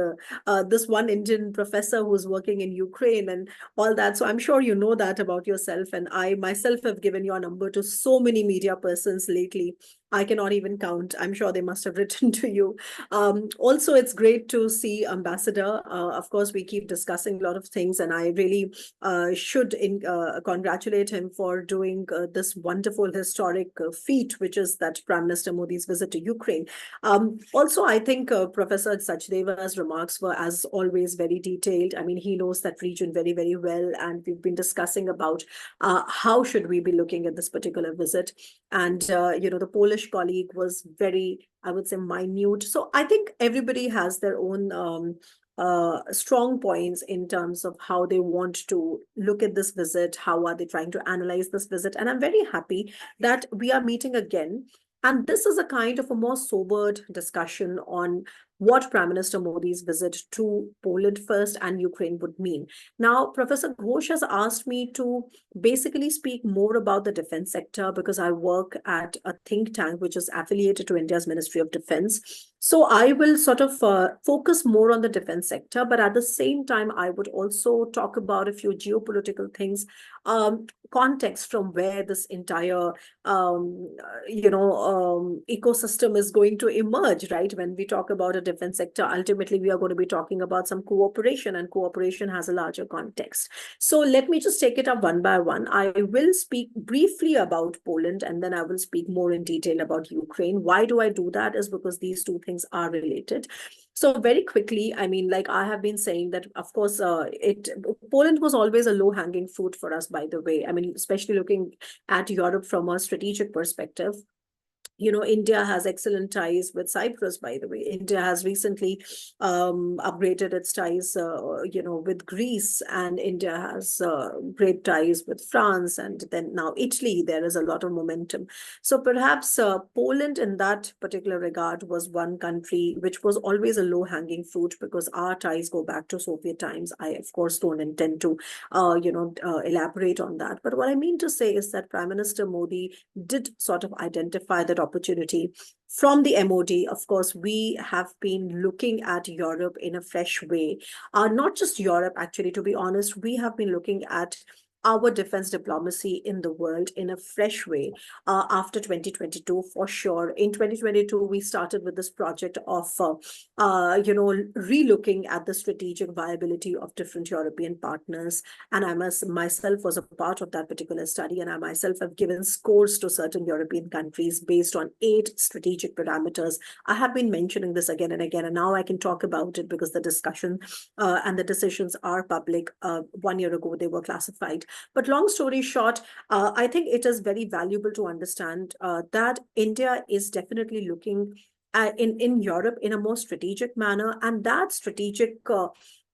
Speaker 5: this one Indian professor who's working in Ukraine and all that. So I'm sure you know that about yourself. And I myself have given your number to so many media persons lately. I cannot even count. I'm sure they must have written to you. Also, it's great to see Ambassador. Of course, we keep discussing a lot of things, and I really should congratulate him for doing this wonderful historic feat, which is that Prime Minister Modi's visit to Ukraine. Also, I think Professor Sachdeva's remarks were, as always, very detailed. I mean, he knows that region very, very well, and we've been discussing about how should we be looking at this particular visit. And, the Polish colleague was very, I would say, minute. So I think everybody has their own strong points in terms of how they want to look at this visit, how are they trying to analyze this visit. And I'm very happy that we are meeting again. And this is a kind of a more sobered discussion on what Prime Minister Modi's visit to Poland first and Ukraine would mean. Now, Professor Ghosh has asked me to basically speak more about the defense sector because I work at a think tank which is affiliated to India's Ministry of Defense. So I will sort of focus more on the defense sector, but at the same time, I would also talk about a few geopolitical things, context from where this entire, ecosystem is going to emerge, right? When we talk about a defense sector, ultimately, we are going to be talking about some cooperation, and cooperation has a larger context. So let me just take it up one by one. I will speak briefly about Poland, and then I will speak more in detail about Ukraine. Why do I do that? Is because these two things are related. So very quickly, I mean, like I have been saying that, of course, Poland was always a low-hanging fruit for us, by the way. I mean, especially looking at Europe from a strategic perspective. India has excellent ties with Cyprus, by the way. India has recently upgraded its ties, with Greece, and India has great ties with France, and then now Italy. There is a lot of momentum. So perhaps Poland in that particular regard was one country which was always a low-hanging fruit because our ties go back to Soviet times. I, of course, don't intend to, elaborate on that. But what I mean to say is that Prime Minister Modi did sort of identify that opportunity. From the MOD, of course, we have been looking at Europe in a fresh way. Not just Europe, actually, to be honest, we have been looking at our defense diplomacy in the world in a fresh way after 2022, for sure. In 2022, we started with this project of, relooking at the strategic viability of different European partners. And I myself was a part of that particular study, and I myself have given scores to certain European countries based on 8 strategic parameters. I have been mentioning this again and again, and now I can talk about it because the discussion and the decisions are public. 1 year ago, they were classified. But long story short, I think it is very valuable to understand that India is definitely looking in Europe in a more strategic manner, and that strategic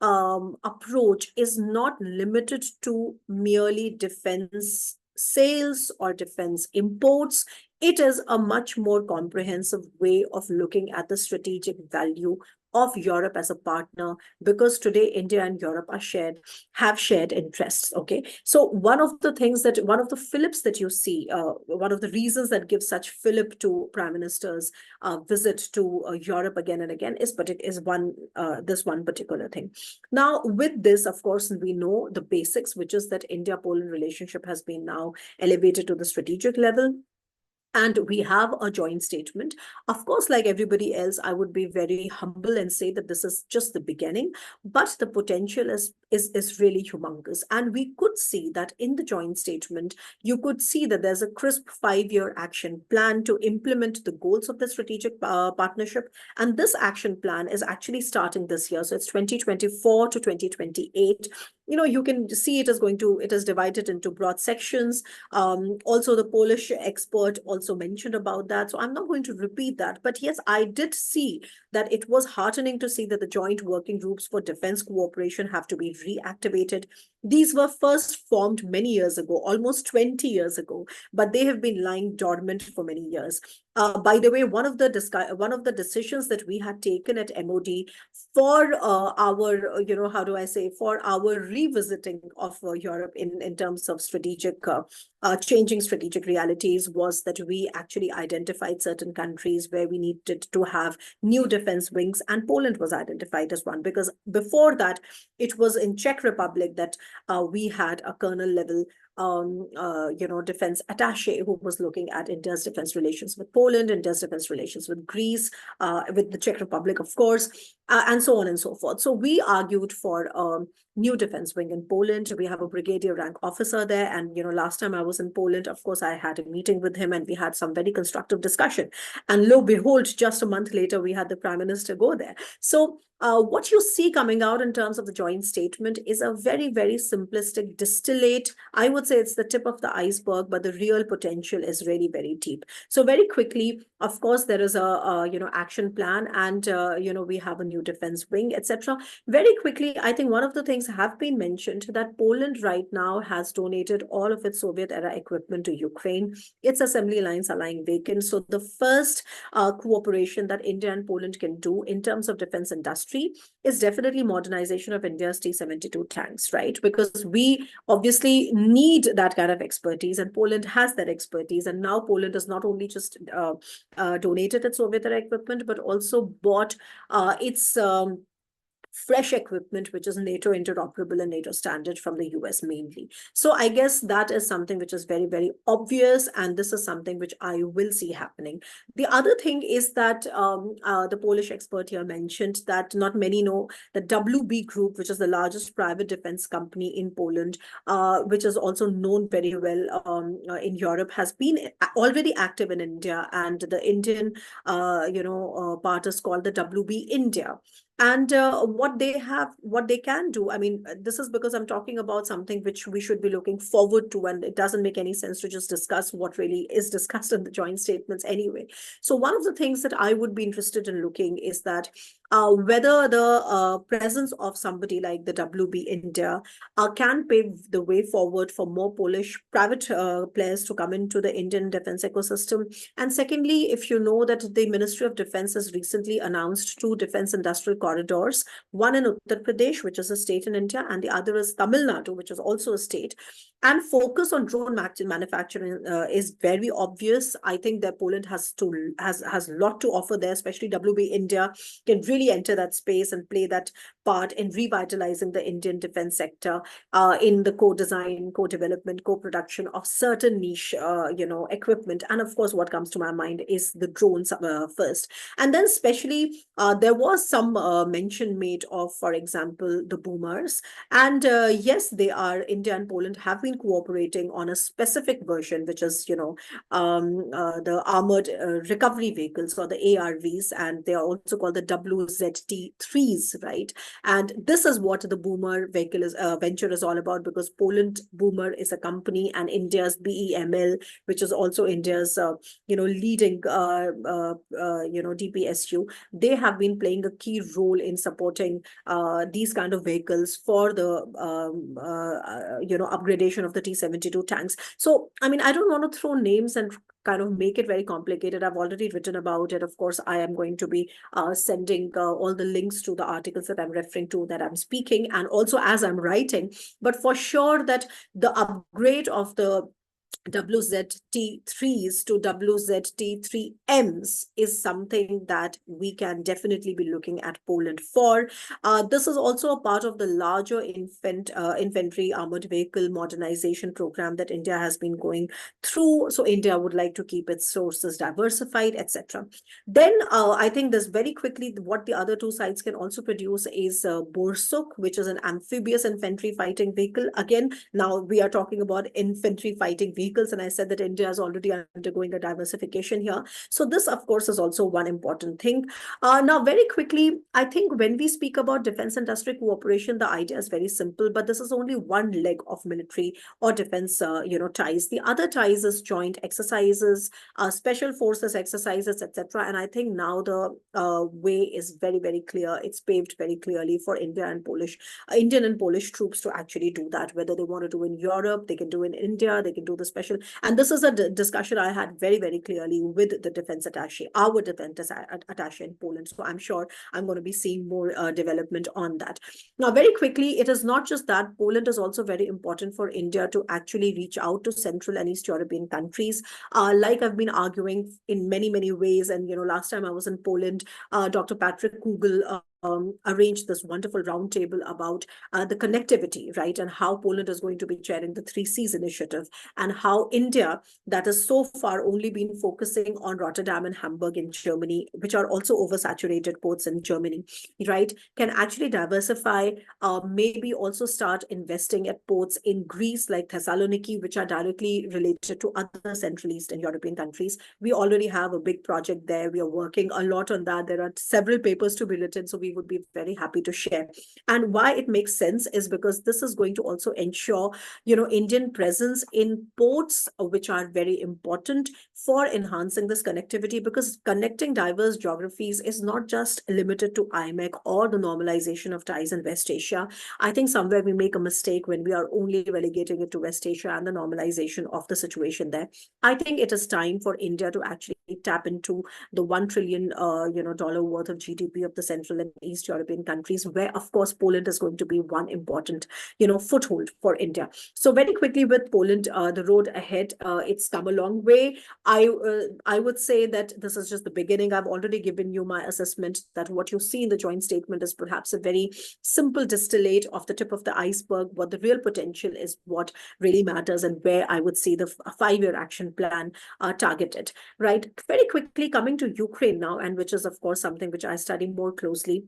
Speaker 5: approach is not limited to merely defense sales or defense imports. It is a much more comprehensive way of looking at the strategic value of Europe as a partner, because today India and Europe have shared interests. Okay, so one of the Philips that you see, one of the reasons that gives such fillip to Prime Minister's visit to Europe again and again is this one particular thing. Now, with this, of course, we know the basics, which is that India-Poland relationship has been now elevated to the strategic level. And we have a joint statement. Of course, like everybody else, I would be very humble and say that this is just the beginning, but the potential is really humongous. And we could see that in the joint statement, you could see that there's a crisp 5-year action plan to implement the goals of the strategic partnership. And this action plan is actually starting this year. So it's 2024 to 2028. You can see it is divided into broad sections. Also, the Polish expert also mentioned about that. So I'm not going to repeat that. But yes, I did see that it was heartening to see that the joint working groups for defense cooperation have to be reactivated. These were first formed many years ago, almost 20 years ago, but they have been lying dormant for many years. By the way, one of the decisions that we had taken at MOD for for our revisiting of Europe in terms of strategic changing strategic realities was that we actually identified certain countries where we needed to have new defense wings, and Poland was identified as one, because before that it was in Czech Republic that we had a colonel level defense attaché who was looking at India's defense relations with Poland, India's defense relations with Greece, with the Czech Republic, of course, and so on and so forth. So we argued for new defense wing in Poland. We have a brigadier rank officer there. And, last time I was in Poland, of course, I had a meeting with him and we had some very constructive discussion. And lo behold, just a month later, we had the Prime Minister go there. So what you see coming out in terms of the joint statement is a very, very simplistic distillate. I would say it's the tip of the iceberg, but the real potential is really very deep. So very quickly, of course, there is a action plan, and we have a new defense wing, etc. Very quickly, I think one of the things have been mentioned that Poland right now has donated all of its Soviet era equipment to Ukraine. Its assembly lines are lying vacant. So the first cooperation that India and Poland can do in terms of defense industry is definitely modernization of India's T-72 tanks, right? Because we obviously need that kind of expertise, and Poland has that expertise. And now Poland has not only just donated its Soviet era equipment, but also bought its fresh equipment, which is NATO interoperable and NATO standard from the US mainly. So I guess that is something which is very, very obvious. And this is something which I will see happening. The other thing is that the Polish expert here mentioned that not many know the WB Group, which is the largest private defense company in Poland, which is also known very well in Europe, has been already active in India. And the Indian, part is called the WB India. And what they can do, I mean, this is because I'm talking about something which we should be looking forward to, and it doesn't make any sense to just discuss what really is discussed in the joint statements anyway. So one of the things that I would be interested in looking is that whether the presence of somebody like the WB India can pave the way forward for more Polish private players to come into the Indian defense ecosystem. And secondly, if you know that the Ministry of Defense has recently announced 2 defense industrial corridors, one in Uttar Pradesh, which is a state in India, and the other is Tamil Nadu, which is also a state. And focus on drone manufacturing is very obvious. I think that Poland has a lot to offer there, especially WB India can really enter that space and play that part in revitalizing the Indian defense sector in the co-design, co-development, co-production of certain niche, equipment. And of course, what comes to my mind is the drones first. And then especially, there was some mention made of, for example, the boomers. And yes, India and Poland have been cooperating on a specific version, which is, the armored recovery vehicles, or the ARVs, and they are also called the WZT-3s, right? And this is what the boomer vehicle venture is all about, because Poland Boomer is a company, and India's BEML, which is also India's leading DPSU, they have been playing a key role in supporting these kind of vehicles for the upgradation of the T-72 tanks. So I mean, I don't want to throw names and kind of make it very complicated. I've already written about it. Of course, I am going to be sending all the links to the articles that I'm referring to, that I'm speaking, and also as I'm writing. But for sure that the upgrade of the WZT-3s to WZT-3Ms is something that we can definitely be looking at Poland for. This is also a part of the larger infantry armored vehicle modernization program that India has been going through. So India would like to keep its sources diversified, etc. Then I think this very quickly, what the other two sides can also produce is Borsuk, which is an amphibious infantry fighting vehicle. Again, now we are talking about infantry fighting vehicles, and I said that India is already undergoing a diversification here. So this, of course, is also one important thing. Now, very quickly, I think when we speak about defense industry cooperation, the idea is very simple, but this is only one leg of military or defense, ties. The other ties is joint exercises, special forces exercises, etc. And I think now the way is very, very clear. It's paved very clearly for Indian and Polish troops to actually do that. Whether they want to do in Europe, they can do in India, they can do the special. And this is a discussion I had very, very clearly with the defense attaché, our defense attaché in Poland. So I'm sure I'm going to be seeing more development on that. Now, very quickly, it is not just that. Poland is also very important for India to actually reach out to Central and East European countries. Like I've been arguing in many, many ways. And, last time I was in Poland, Dr. Patrick Kugel arranged this wonderful roundtable about the connectivity, right? And how Poland is going to be chairing the 3Cs initiative, and how India, that has so far only been focusing on Rotterdam and Hamburg in Germany, which are also oversaturated ports in Germany, right, can actually diversify, maybe also start investing at ports in Greece like Thessaloniki, which are directly related to other Central Eastern European countries. We already have a big project there. We are working a lot on that. There are several papers to be written, so we would be very happy to share. And why it makes sense is because this is going to also ensure, Indian presence in ports, which are very important for enhancing this connectivity, because connecting diverse geographies is not just limited to IMEC or the normalization of ties in West Asia. I think somewhere we make a mistake when we are only relegating it to West Asia and the normalization of the situation there. I think it is time for India to actually tap into the $1 trillion dollar worth of GDP of the Central and East European countries, where of course Poland is going to be one important foothold for India. So very quickly with Poland, the road ahead, it's come a long way. I would say that this is just the beginning. I've already given you my assessment that what you see in the joint statement is perhaps a very simple distillate of the tip of the iceberg. What the real potential is, what really matters, and where I would see the 5-year action plan targeted, right? Very quickly coming to Ukraine now, and which is of course something which I study more closely.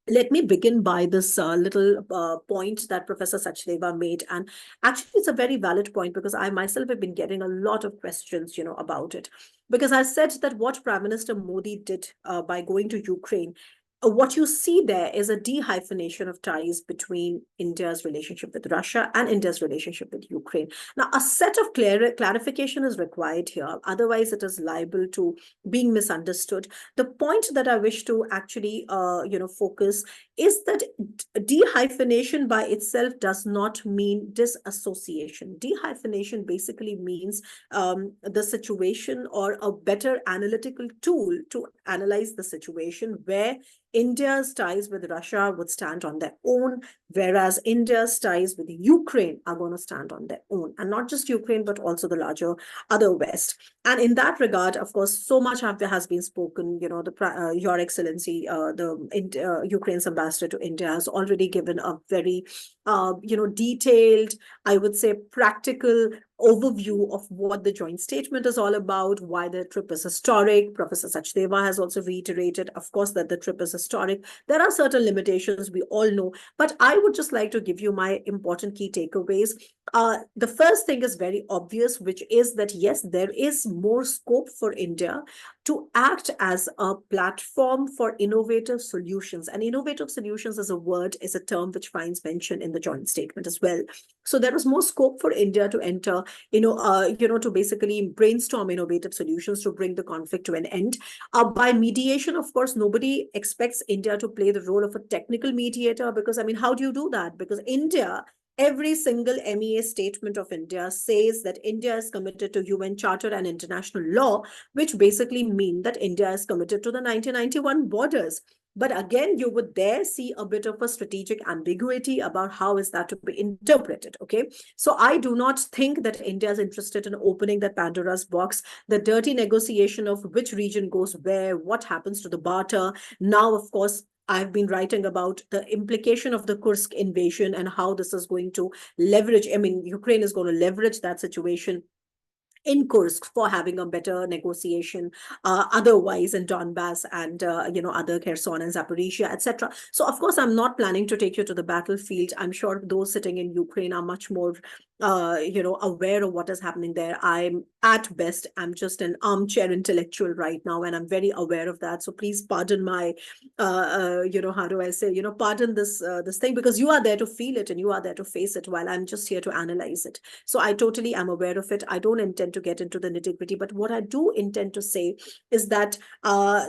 Speaker 5: Let me begin by this little point that Professor Sachdeva made. And actually, it's a very valid point, because I myself have been getting a lot of questions, about it. Because I said that what Prime Minister Modi did by going to Ukraine, what you see there is a dehyphenation of ties between India's relationship with Russia and India's relationship with Ukraine. Now, a set of clarification is required here. Otherwise, it is liable to being misunderstood. The point that I wish to actually, focus is that dehyphenation by itself does not mean disassociation. Dehyphenation basically means the situation, or a better analytical tool to analyze the situation, where India's ties with Russia would stand on their own, whereas India's ties with Ukraine are going to stand on their own. And not just Ukraine, but also the larger other West. And in that regard, of course, so much has been spoken. Your Excellency, Ukraine's ambassador to India has already given a very, detailed, I would say, practical overview of what the joint statement is all about, why the trip is historic. Professor Sachdeva has also reiterated, of course, that the trip is historic. There are certain limitations, we all know, but I would just like to give you my important key takeaways. The first thing is very obvious, which is that, yes, there is more scope for India to act as a platform for innovative solutions. And innovative solutions is a term which finds mention in the joint statement as well. So there is more scope for India to enter, to basically brainstorm innovative solutions to bring the conflict to an end. By mediation, of course, nobody expects India to play the role of a technical mediator, because, I mean, how do you do that? Because every single MEA statement of India says that India is committed to UN Charter and international law, which basically mean that India is committed to the 1991 borders. But again, you would there see a bit of a strategic ambiguity about how is that to be interpreted, okay? So I do not think that India is interested in opening that Pandora's box, the dirty negotiation of which region goes where, what happens to the barter. Now, of course, I've been writing about the implication of the Kursk invasion and how this is going to leverage, I mean, Ukraine is going to leverage that situation in Kursk for having a better negotiation otherwise in Donbass and, other Kherson and Zaporizhia, etc. So, of course, I'm not planning to take you to the battlefield. I'm sure those sitting in Ukraine are much more, aware of what is happening there. At best, I'm just an armchair intellectual right now, and I'm very aware of that. So please pardon my, how do I say, pardon this thing, because you are there to feel it and you are there to face it, while I'm just here to analyze it. So I totally am aware of it. I don't intend to get into the nitty-gritty, but what I do intend to say is that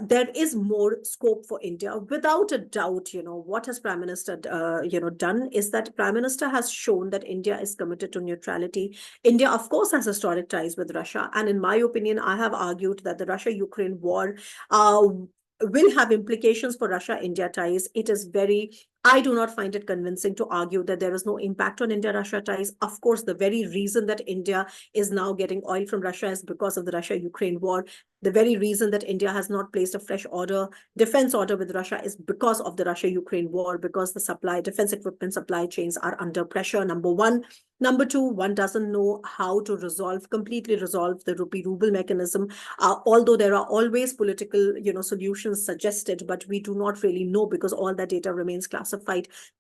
Speaker 5: there is more scope for India. Without a doubt, what has Prime Minister, done is that Prime Minister has shown that India is committed to neutrality. India, of course, has historic ties with Russia. And in my opinion, I have argued that the Russia-Ukraine war will have implications for Russia-India ties. I do not find it convincing to argue that there is no impact on India-Russia ties. Of course, the very reason that India is now getting oil from Russia is because of the Russia-Ukraine war. The very reason that India has not placed a fresh defense order with Russia is because of the Russia-Ukraine war, because the defense equipment supply chains are under pressure, number one. Number two, one doesn't know how to completely resolve the rupee-ruble mechanism, although there are always political, solutions suggested, but we do not really know because all that data remains classified.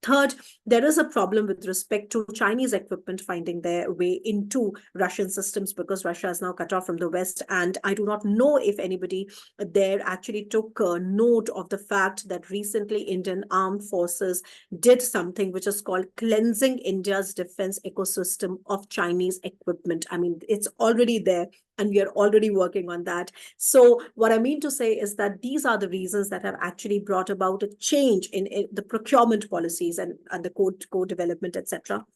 Speaker 5: Third, there is a problem with respect to Chinese equipment finding their way into Russian systems, because Russia is now cut off from the West. And I do not know if anybody there actually took note of the fact that recently Indian armed forces did something which is called cleansing India's defense ecosystem of Chinese equipment. I mean, it's already there, and we are already working on that. So what I mean to say is that these are the reasons that have actually brought about a change in the procurement policies and the code development, etc.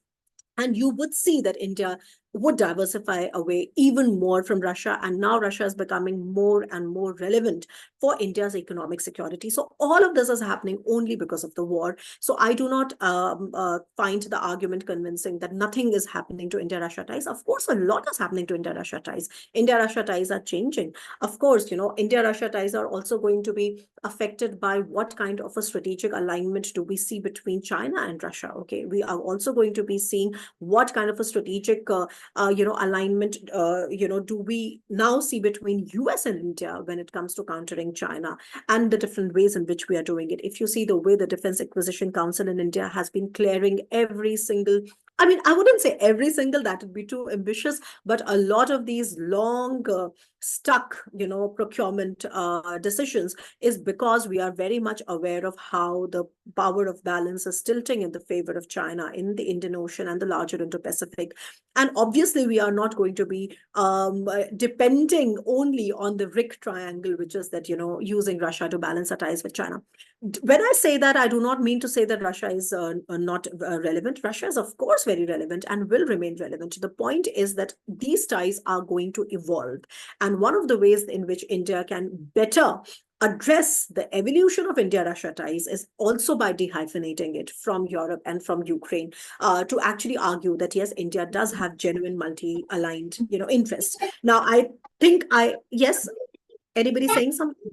Speaker 5: And you would see that India would diversify away even more from Russia. And now Russia is becoming more and more relevant for India's economic security. So all of this is happening only because of the war. So I do not find the argument convincing that nothing is happening to India-Russia ties. Of course, a lot is happening to India-Russia ties. India-Russia ties are changing. Of course, India-Russia ties are also going to be affected by what kind of a strategic alignment do we see between China and Russia. Okay, we are also going to be seeing what kind of a strategic alignment, do we now see between US and India when it comes to countering China, and the different ways in which we are doing it. If you see the way the Defense Acquisition Council in India has been clearing every single, I mean, I wouldn't say every single, that would be too ambitious, but a lot of these long stuck, procurement decisions is because we are very much aware of how the power of balance is tilting in the favor of China in the Indian Ocean and the larger Indo-Pacific. And obviously, we are not going to be depending only on the RIC triangle, which is that, using Russia to balance our ties with China. When I say that, I do not mean to say that Russia is not relevant. Russia is, of course, very relevant and will remain relevant. The point is that these ties are going to evolve. And one of the ways in which India can better address the evolution of India-Russia ties is also by dehyphenating it from Europe and from Ukraine, to actually argue that yes, India does have genuine multi-aligned, interests. Now, I think yes, anybody saying something?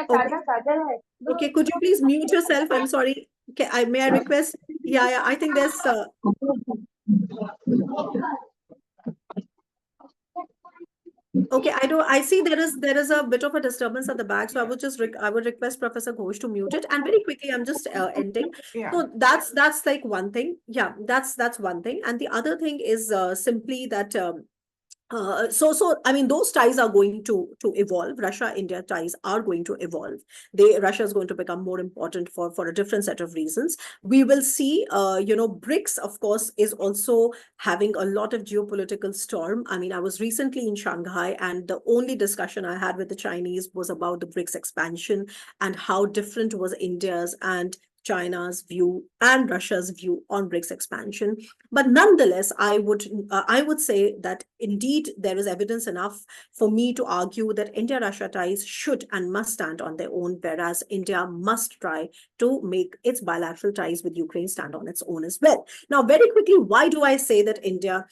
Speaker 5: Okay. Okay, could you please mute yourself? I'm sorry. Okay, may I request? Yeah, I think there's okay, I see there is a bit of a disturbance at the back, so I would just I would request Professor Ghosh to mute it. And very quickly, I'm just ending.
Speaker 1: Yeah.
Speaker 5: So that's like one thing. Yeah, that's one thing. And the other thing is simply that so I mean, those ties are going to evolve. Russia-India ties are going to evolve. Russia is going to become more important for a different set of reasons. We will see, BRICS, of course, is also having a lot of geopolitical storm. I mean, I was recently in Shanghai, and the only discussion I had with the Chinese was about the BRICS expansion and how different was India's and China's view and Russia's view on BRICS expansion. But nonetheless, I would say that indeed there is evidence enough for me to argue that India-Russia ties should and must stand on their own, whereas India must try to make its bilateral ties with Ukraine stand on its own as well. Now, very quickly, why do I say that India,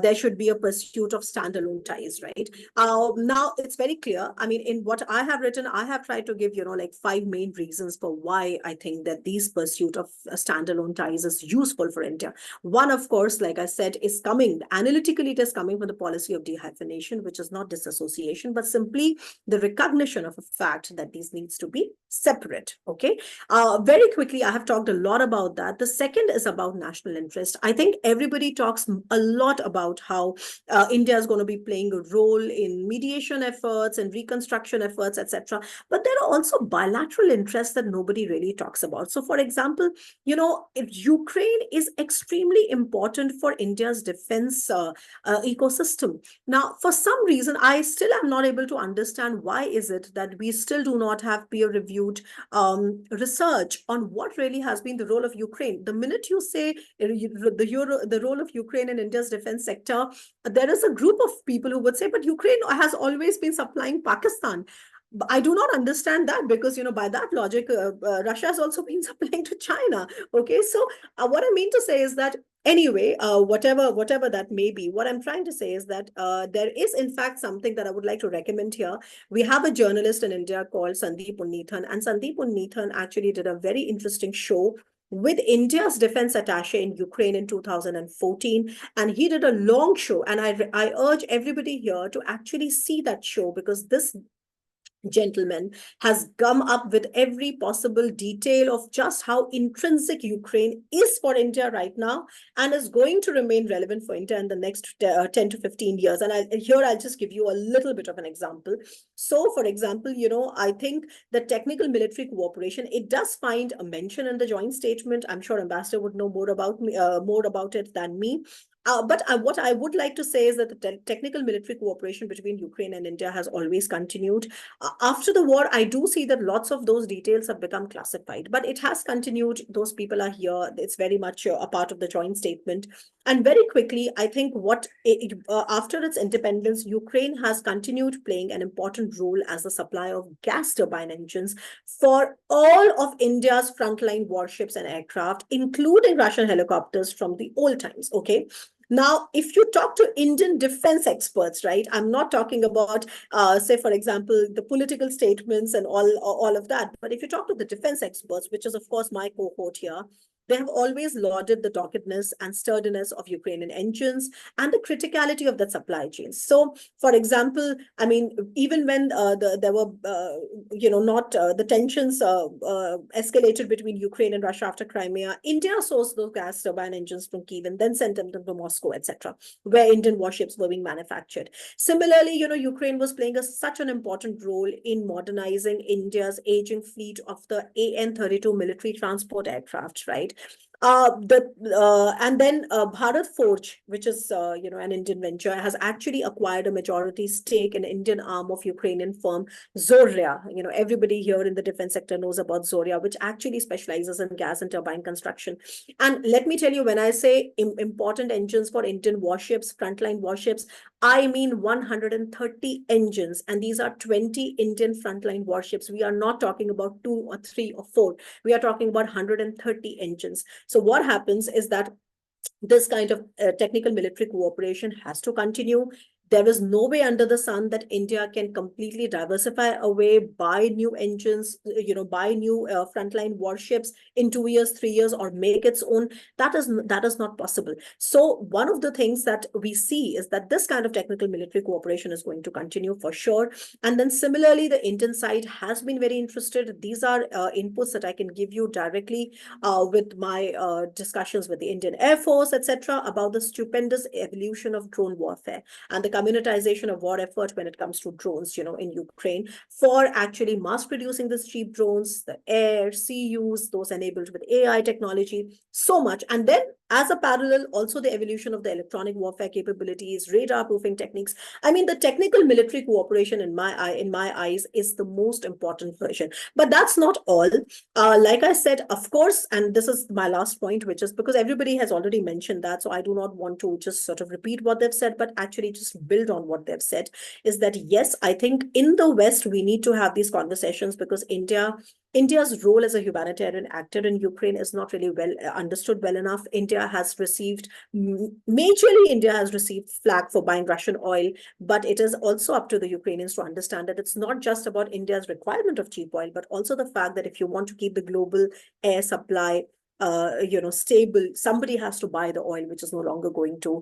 Speaker 5: there should be a pursuit of standalone ties, right? Now, it's very clear. I mean, in what I have written, I have tried to give, like 5 main reasons for why I think that these pursuit of standalone ties is useful for India. One, of course, like I said, is coming, analytically, it is coming from the policy of dehyphenation, which is not disassociation, but simply the recognition of a fact that these needs to be separate, okay? Very quickly, I have talked a lot about that. The second is about national interest. I think everybody talks a lot about how India is going to be playing a role in mediation efforts and reconstruction efforts, etc. But there are also bilateral interests that nobody really talks about. So, for example, if Ukraine is extremely important for India's defense ecosystem. Now, for some reason, I still am not able to understand why is it that we still do not have peer-reviewed research on what really has been the role of Ukraine. The minute you say the role of Ukraine in India's defense sector, there is a group of people who would say, but Ukraine has always been supplying Pakistan. I do not understand that because, by that logic, Russia has also been supplying to China. Okay, so what I mean to say is that anyway, whatever that may be, what I'm trying to say is that there is, in fact, something that I would like to recommend here. We have a journalist in India called Sandeep Unnithan, and Sandeep Unnithan actually did a very interesting show with India's defense attaché in Ukraine in 2014. And he did a long show. And I urge everybody here to actually see that show, because this gentleman has come up with every possible detail of just how intrinsic Ukraine is for India right now and is going to remain relevant for India in the next 10 to 15 years. And I'll just give you a little bit of an example. So, for example, I think the technical military cooperation, it does find a mention in the joint statement. I'm sure Ambassador would know more about it than me. But what I would like to say is that the technical military cooperation between Ukraine and India has always continued. After the war, I do see that lots of those details have become classified, but it has continued. Those people are here. It's very much a part of the joint statement. And very quickly, I think after its independence, Ukraine has continued playing an important role as the supplier of gas turbine engines for all of India's frontline warships and aircraft, including Russian helicopters from the old times, okay? Now, if you talk to Indian defense experts, right, I'm not talking about, say, for example, the political statements and all of that. But if you talk to the defense experts, which is, of course, my cohort here, they have always lauded the doggedness and sturdiness of Ukrainian engines and the criticality of that supply chain. So, for example, I mean, even when there were, the tensions escalated between Ukraine and Russia after Crimea, India sourced those gas turbine engines from Kyiv and then sent them to Moscow, etc., where Indian warships were being manufactured. Similarly, Ukraine was playing such an important role in modernizing India's aging fleet of the AN-32 military transport aircraft, right? And then Bharat Forge, which is an Indian venture, has actually acquired a majority stake in Indian arm of Ukrainian firm Zorya. Everybody here in the defense sector knows about Zorya, which actually specializes in gas and turbine construction. And let me tell you, when I say important engines for Indian warships, frontline warships, I mean 130 engines, and these are 20 Indian frontline warships. We are not talking about 2 or 3 or 4. We are talking about 130 engines. So what happens is that this kind of technical military cooperation has to continue. There is no way under the sun that India can completely diversify away, buy new engines, buy new frontline warships in 2 years, 3 years, or make its own. That is not possible. So one of the things that we see is that this kind of technical military cooperation is going to continue for sure. And then similarly, the Indian side has been very interested. These are inputs that I can give you directly with my discussions with the Indian Air Force, etc., about the stupendous evolution of drone warfare and the communitization of war effort when it comes to drones, in Ukraine, for actually mass producing these cheap drones, the air, sea use, those enabled with AI technology, so much. And then as a parallel, also the evolution of the electronic warfare capabilities, radar proofing techniques. I mean, the technical military cooperation in my eyes is the most important version. But that's not all. Like I said, of course, and this is my last point, which is because everybody has already mentioned that, so I do not want to just sort of repeat what they've said, but actually just build on what they've said, is that yes, I think in the West, we need to have these conversations because India's role as a humanitarian actor in Ukraine is not really well understood well enough. India has received flack for buying Russian oil, but it is also up to the Ukrainians to understand that it's not just about India's requirement of cheap oil, but also the fact that if you want to keep the global air supply stable, somebody has to buy the oil, which is no longer going to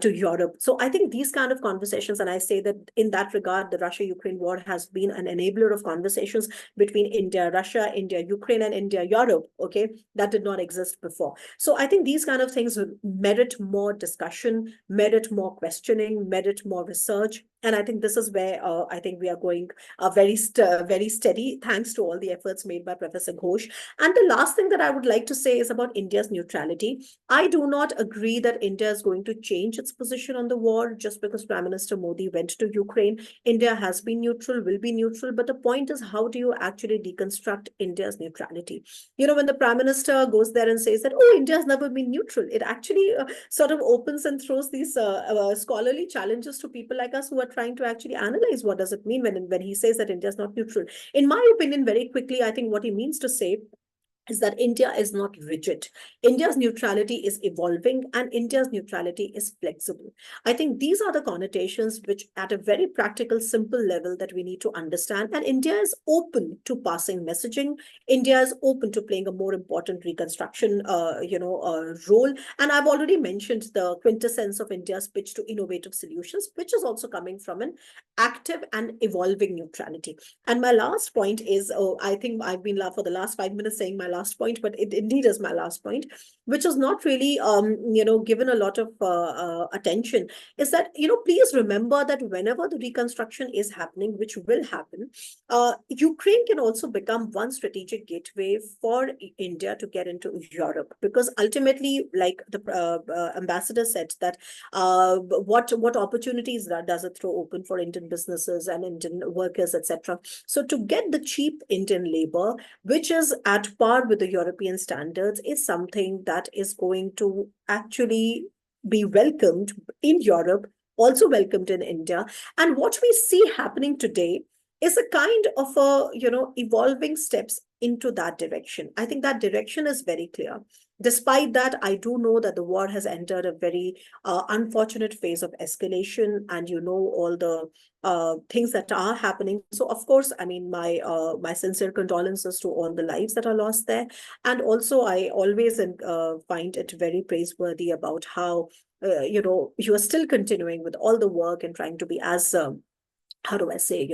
Speaker 5: Europe. So I think these kind of conversations, and I say that in that regard, the Russia-Ukraine war has been an enabler of conversations between India, Russia, India, Ukraine, and India, Europe, okay, that did not exist before. So I think these kind of things merit more discussion, merit more questioning, merit more research. And I think this is where I think we are going very steady, thanks to all the efforts made by Professor Ghosh. And the last thing that I would like to say is about India's neutrality. I do not agree that India is going to change its position on the war just because Prime Minister Modi went to Ukraine. India has been neutral, will be neutral. But the point is, how do you actually deconstruct India's neutrality? When the Prime Minister goes there and says that, oh, India has never been neutral, it actually sort of opens and throws these scholarly challenges to people like us who are trying to actually analyze what does it mean when he says that India is not neutral. In my opinion, very quickly, I think what he means to say is that India is not rigid. India's neutrality is evolving and India's neutrality is flexible. I think these are the connotations which at a very practical, simple level that we need to understand. And India is open to passing messaging. India is open to playing a more important reconstruction role. And I've already mentioned the quintessence of India's pitch to innovative solutions, which is also coming from an active and evolving neutrality. And my last point is, I think I've been for the last 5 minutes saying my last point, but it indeed is my last point, which is not really, given a lot of attention, is that, please remember that whenever the reconstruction is happening, which will happen, Ukraine can also become one strategic gateway for India to get into Europe, because ultimately, like the ambassador said, that what opportunities does it throw open for Indian businesses and Indian workers, etc. So to get the cheap Indian labor, which is at par with the European standards, is something that is going to actually be welcomed in Europe, also welcomed in India. And what we see happening today is a kind of evolving steps into that direction. I think that direction is very clear. Despite that, I do know that the war has entered a very unfortunate phase of escalation, and all the things that are happening. So, of course, I mean, my sincere condolences to all the lives that are lost there. And also, I always find it very praiseworthy about how, you are still continuing with all the work and trying to be as how do I say,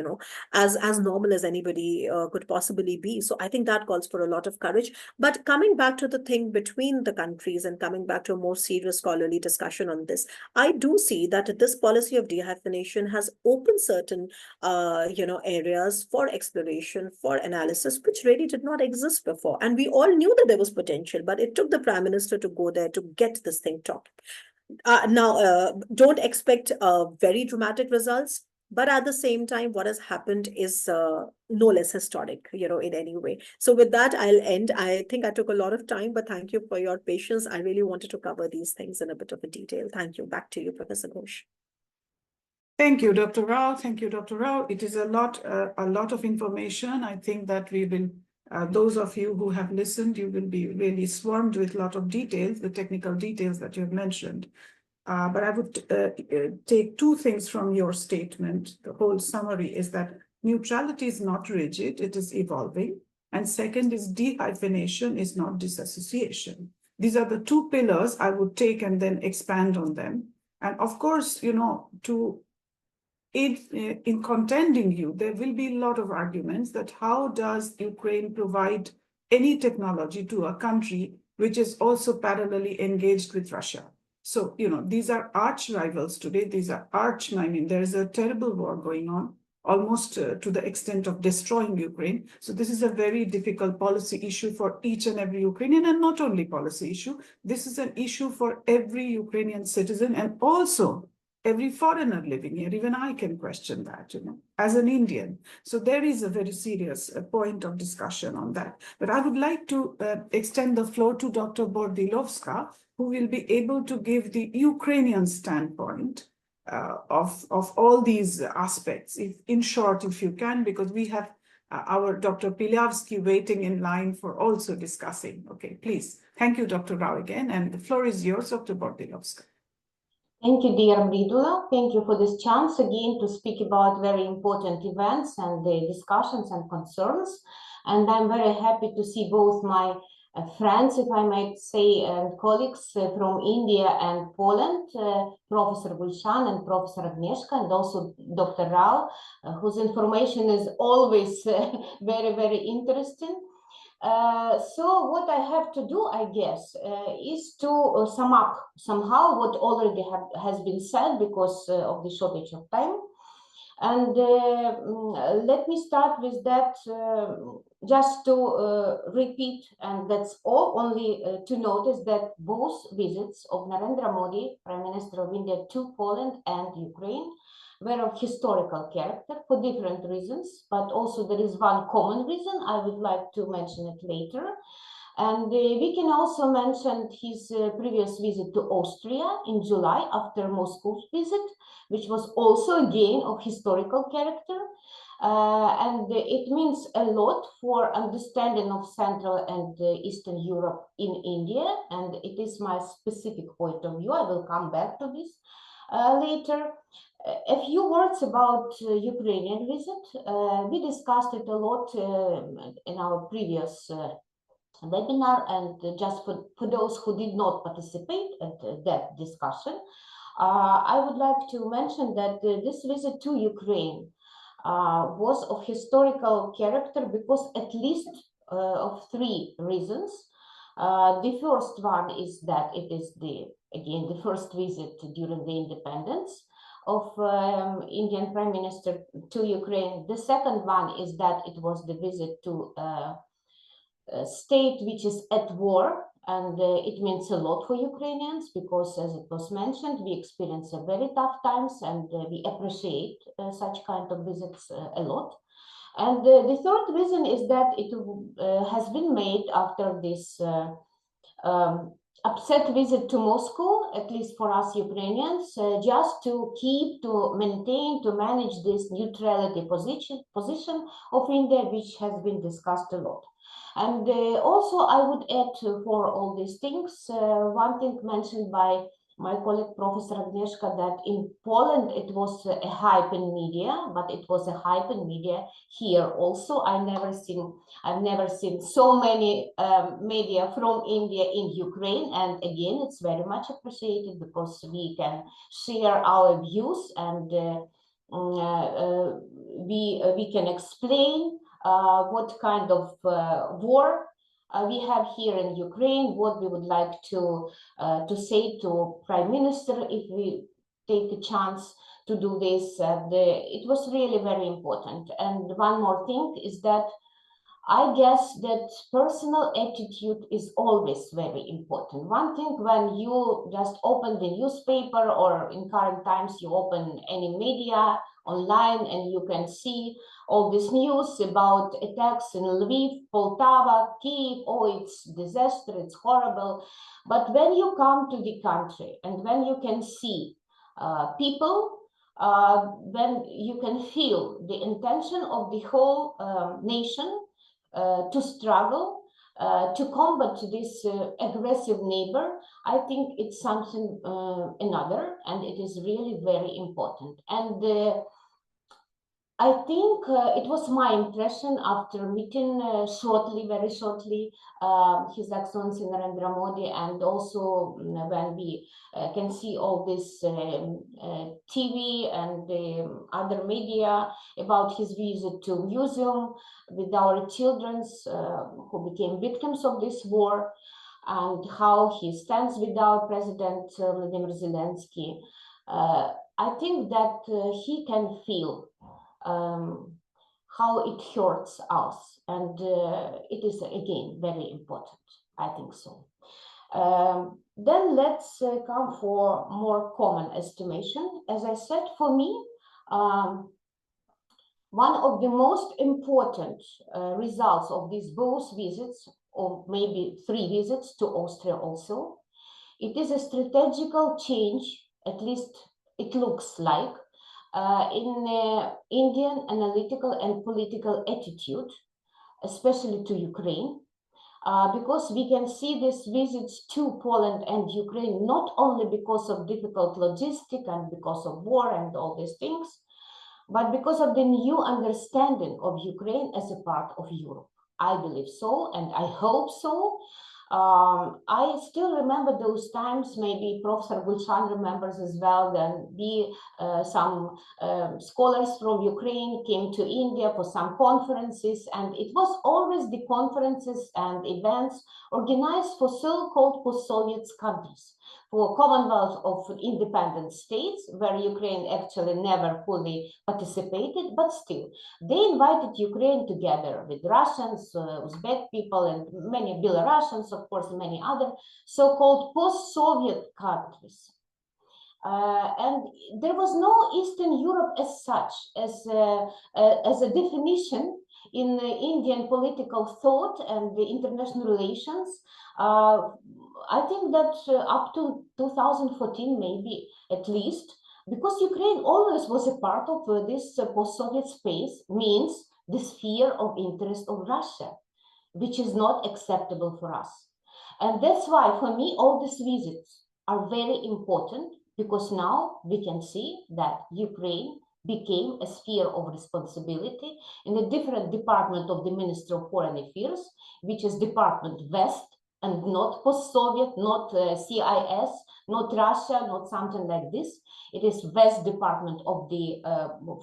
Speaker 5: as normal as anybody could possibly be. So I think that calls for a lot of courage. But coming back to the thing between the countries and coming back to a more serious scholarly discussion on this, I do see that this policy of dehyphenation has opened certain, areas for exploration, for analysis, which really did not exist before. And we all knew that there was potential, but it took the Prime Minister to go there to get this thing talked. Now, don't expect very dramatic results, but at the same time, what has happened is no less historic, in any way. So with that, I'll end. I think I took a lot of time, but thank you for your patience. I really wanted to cover these things in a bit of a detail. Thank you. Back to you, Professor Ghosh.
Speaker 1: Thank you, Dr. Rao. Thank you, Dr. Rao. It is a lot of information. I think that we will, those of you who have listened, you will be really swarmed with a lot of details, the technical details that you have mentioned. But I would take two things from your statement. The whole summary is that neutrality is not rigid, it is evolving. And second is dehyphenation is not disassociation. These are the two pillars I would take and then expand on them. And of course, to aid in contending you, there will be a lot of arguments that how does Ukraine provide any technology to a country which is also parallelly engaged with Russia? So, these are arch rivals today. These are there is a terrible war going on, almost to the extent of destroying Ukraine. So this is a very difficult policy issue for each and every Ukrainian, and not only policy issue. This is an issue for every Ukrainian citizen and also every foreigner living here. Even I can question that, as an Indian. So there is a very serious point of discussion on that. But I would like to extend the floor to Dr. Bordilovska, who will be able to give the Ukrainian standpoint of all these aspects. In short, if you can, because we have our Dr. Pilavsky waiting in line for also discussing. Okay, please. Thank you, Dr. Rao, again. And the floor is yours, Dr. Bordilovska.
Speaker 6: Thank you, dear Mridula. Thank you for this chance again to speak about very important events and the discussions and concerns. And I'm very happy to see both my friends, if I might say, and colleagues from India and Poland, Professor Gulshan and Professor Agnieszka, and also Dr. Rao, whose information is always very, very interesting. So what I have to do, I guess, is to sum up somehow what already has been said because of the shortage of time. And let me start with that, just to repeat, and that's all, only to notice that both visits of Narendra Modi, Prime Minister of India, to Poland and Ukraine were of historical character for different reasons, but also there is one common reason. I would like to mention it later. And we can also mention his previous visit to Austria in July after Moscow's visit, which was also again of historical character. And it means a lot for understanding of Central and Eastern Europe in India. And it is my specific point of view. I will come back to this later. A few words about Ukrainian visit. We discussed it a lot in our previous webinar, and just for those who did not participate at that discussion, I would like to mention that this visit to Ukraine was of historical character because at least of three reasons. The first one is that it is again the first visit during the independence of Indian Prime Minister to Ukraine. The second one is that it was the visit to a state which is at war, and it means a lot for Ukrainians because, as it was mentioned, we experience a very tough times, and we appreciate such kind of visits a lot. And the third reason is that it has been made after this upset visit to Moscow, at least for us Ukrainians, just to maintain, to manage this neutrality position of India, which has been discussed a lot. And also I would add for all these things, one thing mentioned by my colleague Professor Agnieszka, that in Poland it was a hype in media, but it was a hype in media here also. I've never seen so many media from India in Ukraine, and again it's very much appreciated because we can share our views and we can explain what kind of war we have here in Ukraine, what we would like to say to Prime Minister if we take a chance to do this. It was really very important. And one more thing is that I guess that personal attitude is always very important. One thing when you just open the newspaper, or in current times you open any media online and you can see all this news about attacks in Lviv, Poltava, Kyiv, oh, it's disaster, it's horrible. But when you come to the country and when you can see people, when you can feel the intention of the whole nation to struggle, to combat this aggressive neighbor, I think it's something another, and it is really very important. And I think it was my impression after meeting very shortly, His Excellency Narendra Modi, and also when we can see all this TV and other media about his visit to museum with our children who became victims of this war, and how he stands with our President Vladimir Zelensky. I think that he can feel how it hurts us, and it is again very important. I think so. Then let's come for more common estimation. As I said, for me, one of the most important results of these both visits, or maybe 3 visits to Austria also, it is a strategical change, at least it looks like, in Indian analytical and political attitude, especially to Ukraine, because we can see these visits to Poland and Ukraine not only because of difficult logistics and because of war and all these things, but because of the new understanding of Ukraine as a part of Europe. I believe so, and I hope so. I still remember those times, maybe Professor Gulshan remembers as well, then some scholars from Ukraine came to India for some conferences, and it was always the conferences and events organized for so-called post-Soviet countries, for Commonwealth of Independent States, where Ukraine actually never fully participated, but still, they invited Ukraine together with Russians, Uzbek people, and many Belarusians, of course, many other so-called post-Soviet countries. And there was no Eastern Europe as such, as a definition in Indian political thought and the international relations. I think that up to 2014, maybe at least, because Ukraine always was a part of this post-Soviet space, means the sphere of interest of Russia, which is not acceptable for us. And that's why, for me, all these visits are very important, because now we can see that Ukraine became a sphere of responsibility in a different department of the Ministry of Foreign Affairs, which is Department West, and not post-Soviet, not CIS, not Russia, not something like this. It is West Department of the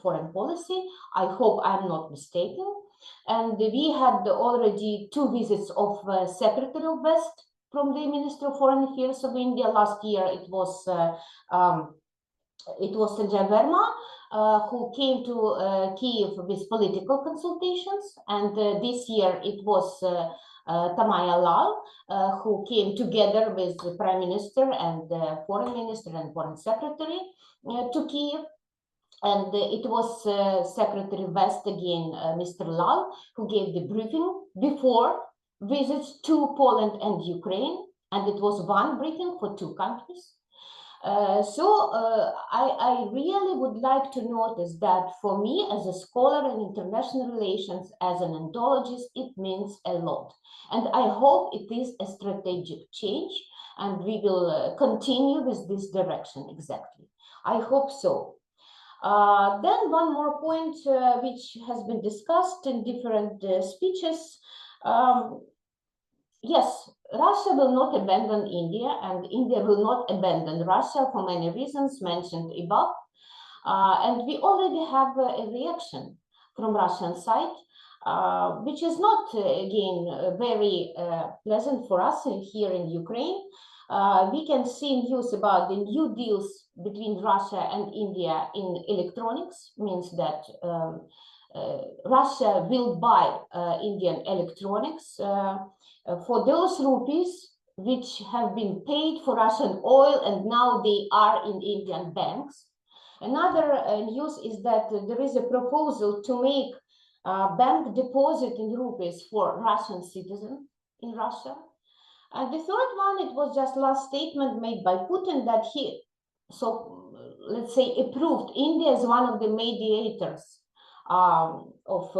Speaker 6: Foreign Policy. I hope I'm not mistaken. And we had already 2 visits of Secretary of West from the Ministry of Foreign Affairs of India. Last year it was Sanjay Verma, who came to Kiev with political consultations, and this year it was Tamaya Lal, who came together with the Prime Minister and the Foreign Minister and Foreign Secretary to Kiev. And it was Secretary West again, Mr. Lal, who gave the briefing before visits to Poland and Ukraine, and it was one briefing for 2 countries. I really would like to notice that for me as a scholar in international relations, as an Indologist, it means a lot. And I hope it is a strategic change, and we will continue with this direction exactly. I hope so. Then one more point which has been discussed in different speeches. Yes, Russia will not abandon India, and India will not abandon Russia for many reasons mentioned above. And we already have a reaction from Russian side, which is not, again, very pleasant for us here in Ukraine. We can see news about the new deals between Russia and India in electronics, means that Russia will buy Indian electronics for those rupees which have been paid for Russian oil and now they are in Indian banks. Another news is that there is a proposal to make bank deposit in rupees for Russian citizens in Russia. And the third one, it was just last statement made by Putin that he, so let's say, approved India as one of the mediators of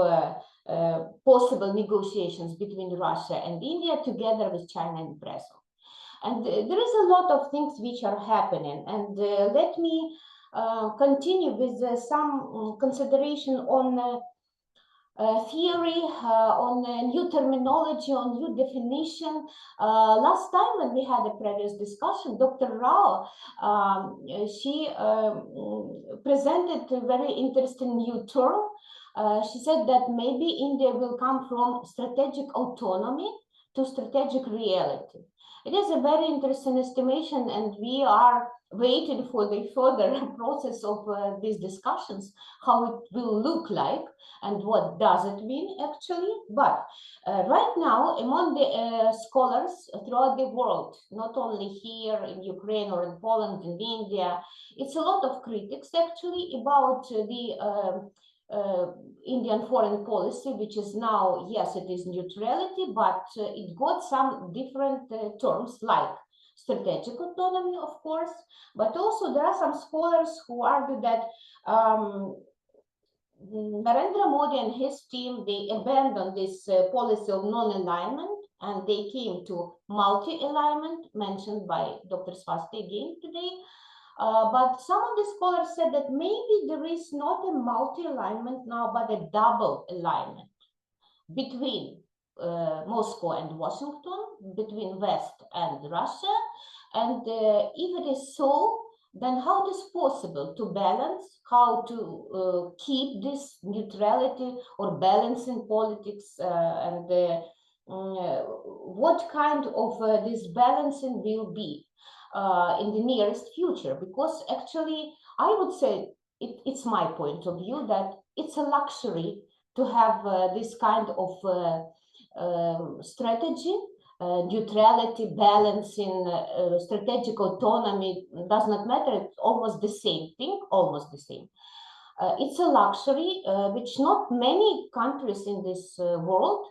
Speaker 6: possible negotiations between Russia and India together with China and Brazil. And there is a lot of things which are happening. And let me continue with some consideration on theory, on new terminology, on new definition. Last time when we had a previous discussion, Dr. Rao, she presented a very interesting new term. She said that maybe India will come from strategic autonomy to strategic reality. It is a very interesting estimation, and we are waiting for the further process of these discussions, how it will look like and what does it mean actually. But right now, among the scholars throughout the world, not only here in Ukraine or in Poland, in India, it's a lot of critics actually about the Indian foreign policy, which is now, yes, it is neutrality, but it got some different terms like strategic autonomy, of course, but also there are some scholars who argue that Narendra Modi and his team, they abandoned this policy of non-alignment and they came to multi-alignment, mentioned by Dr. Swasti again today. But some of the scholars said that maybe there is not a multi-alignment now, but a double alignment between Moscow and Washington, between West and Russia. And if it is so, then how it is possible to balance, how to keep this neutrality or balance in politics, and what kind of this balancing will be in the nearest future? Because actually, I would say, it's my point of view, that it's a luxury to have this kind of strategy, neutrality, balancing, strategic autonomy, does not matter, it's almost the same thing, almost the same. It's a luxury which not many countries in this world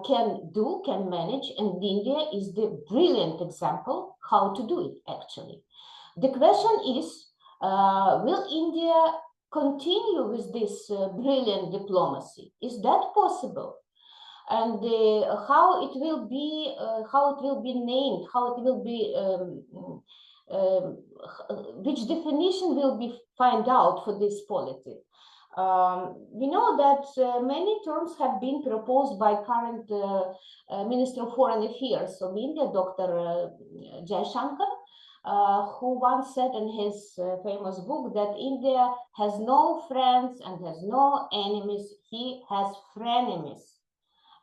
Speaker 6: can manage, and India is the brilliant example how to do it actually. The question is, will India continue with this brilliant diplomacy? Is that possible? And how it will be named, how it will be, which definition will be found out for this policy. We know that many terms have been proposed by current Minister of Foreign Affairs of India, Dr. Jaishankar, who once said in his famous book that India has no friends and has no enemies, he has frenemies.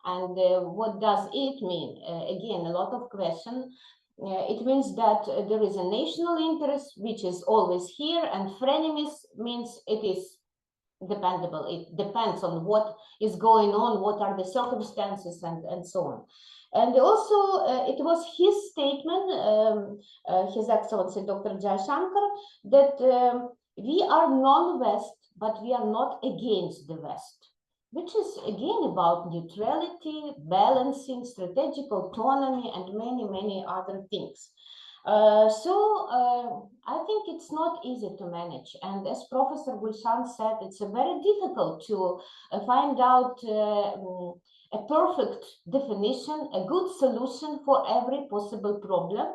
Speaker 6: And what does it mean? Again, a lot of questions. It means that there is a national interest, which is always here, and frenemies means it is dependable. It depends on what is going on, what are the circumstances, and so on. And also, it was his statement, His Excellency Dr. Jaishankar, that we are non-West, but we are not against the West, which is again about neutrality, balancing, strategic autonomy, and many, many other things. So I think it's not easy to manage. And as Professor Gulshan said, it's very difficult to find out a perfect definition, a good solution for every possible problem,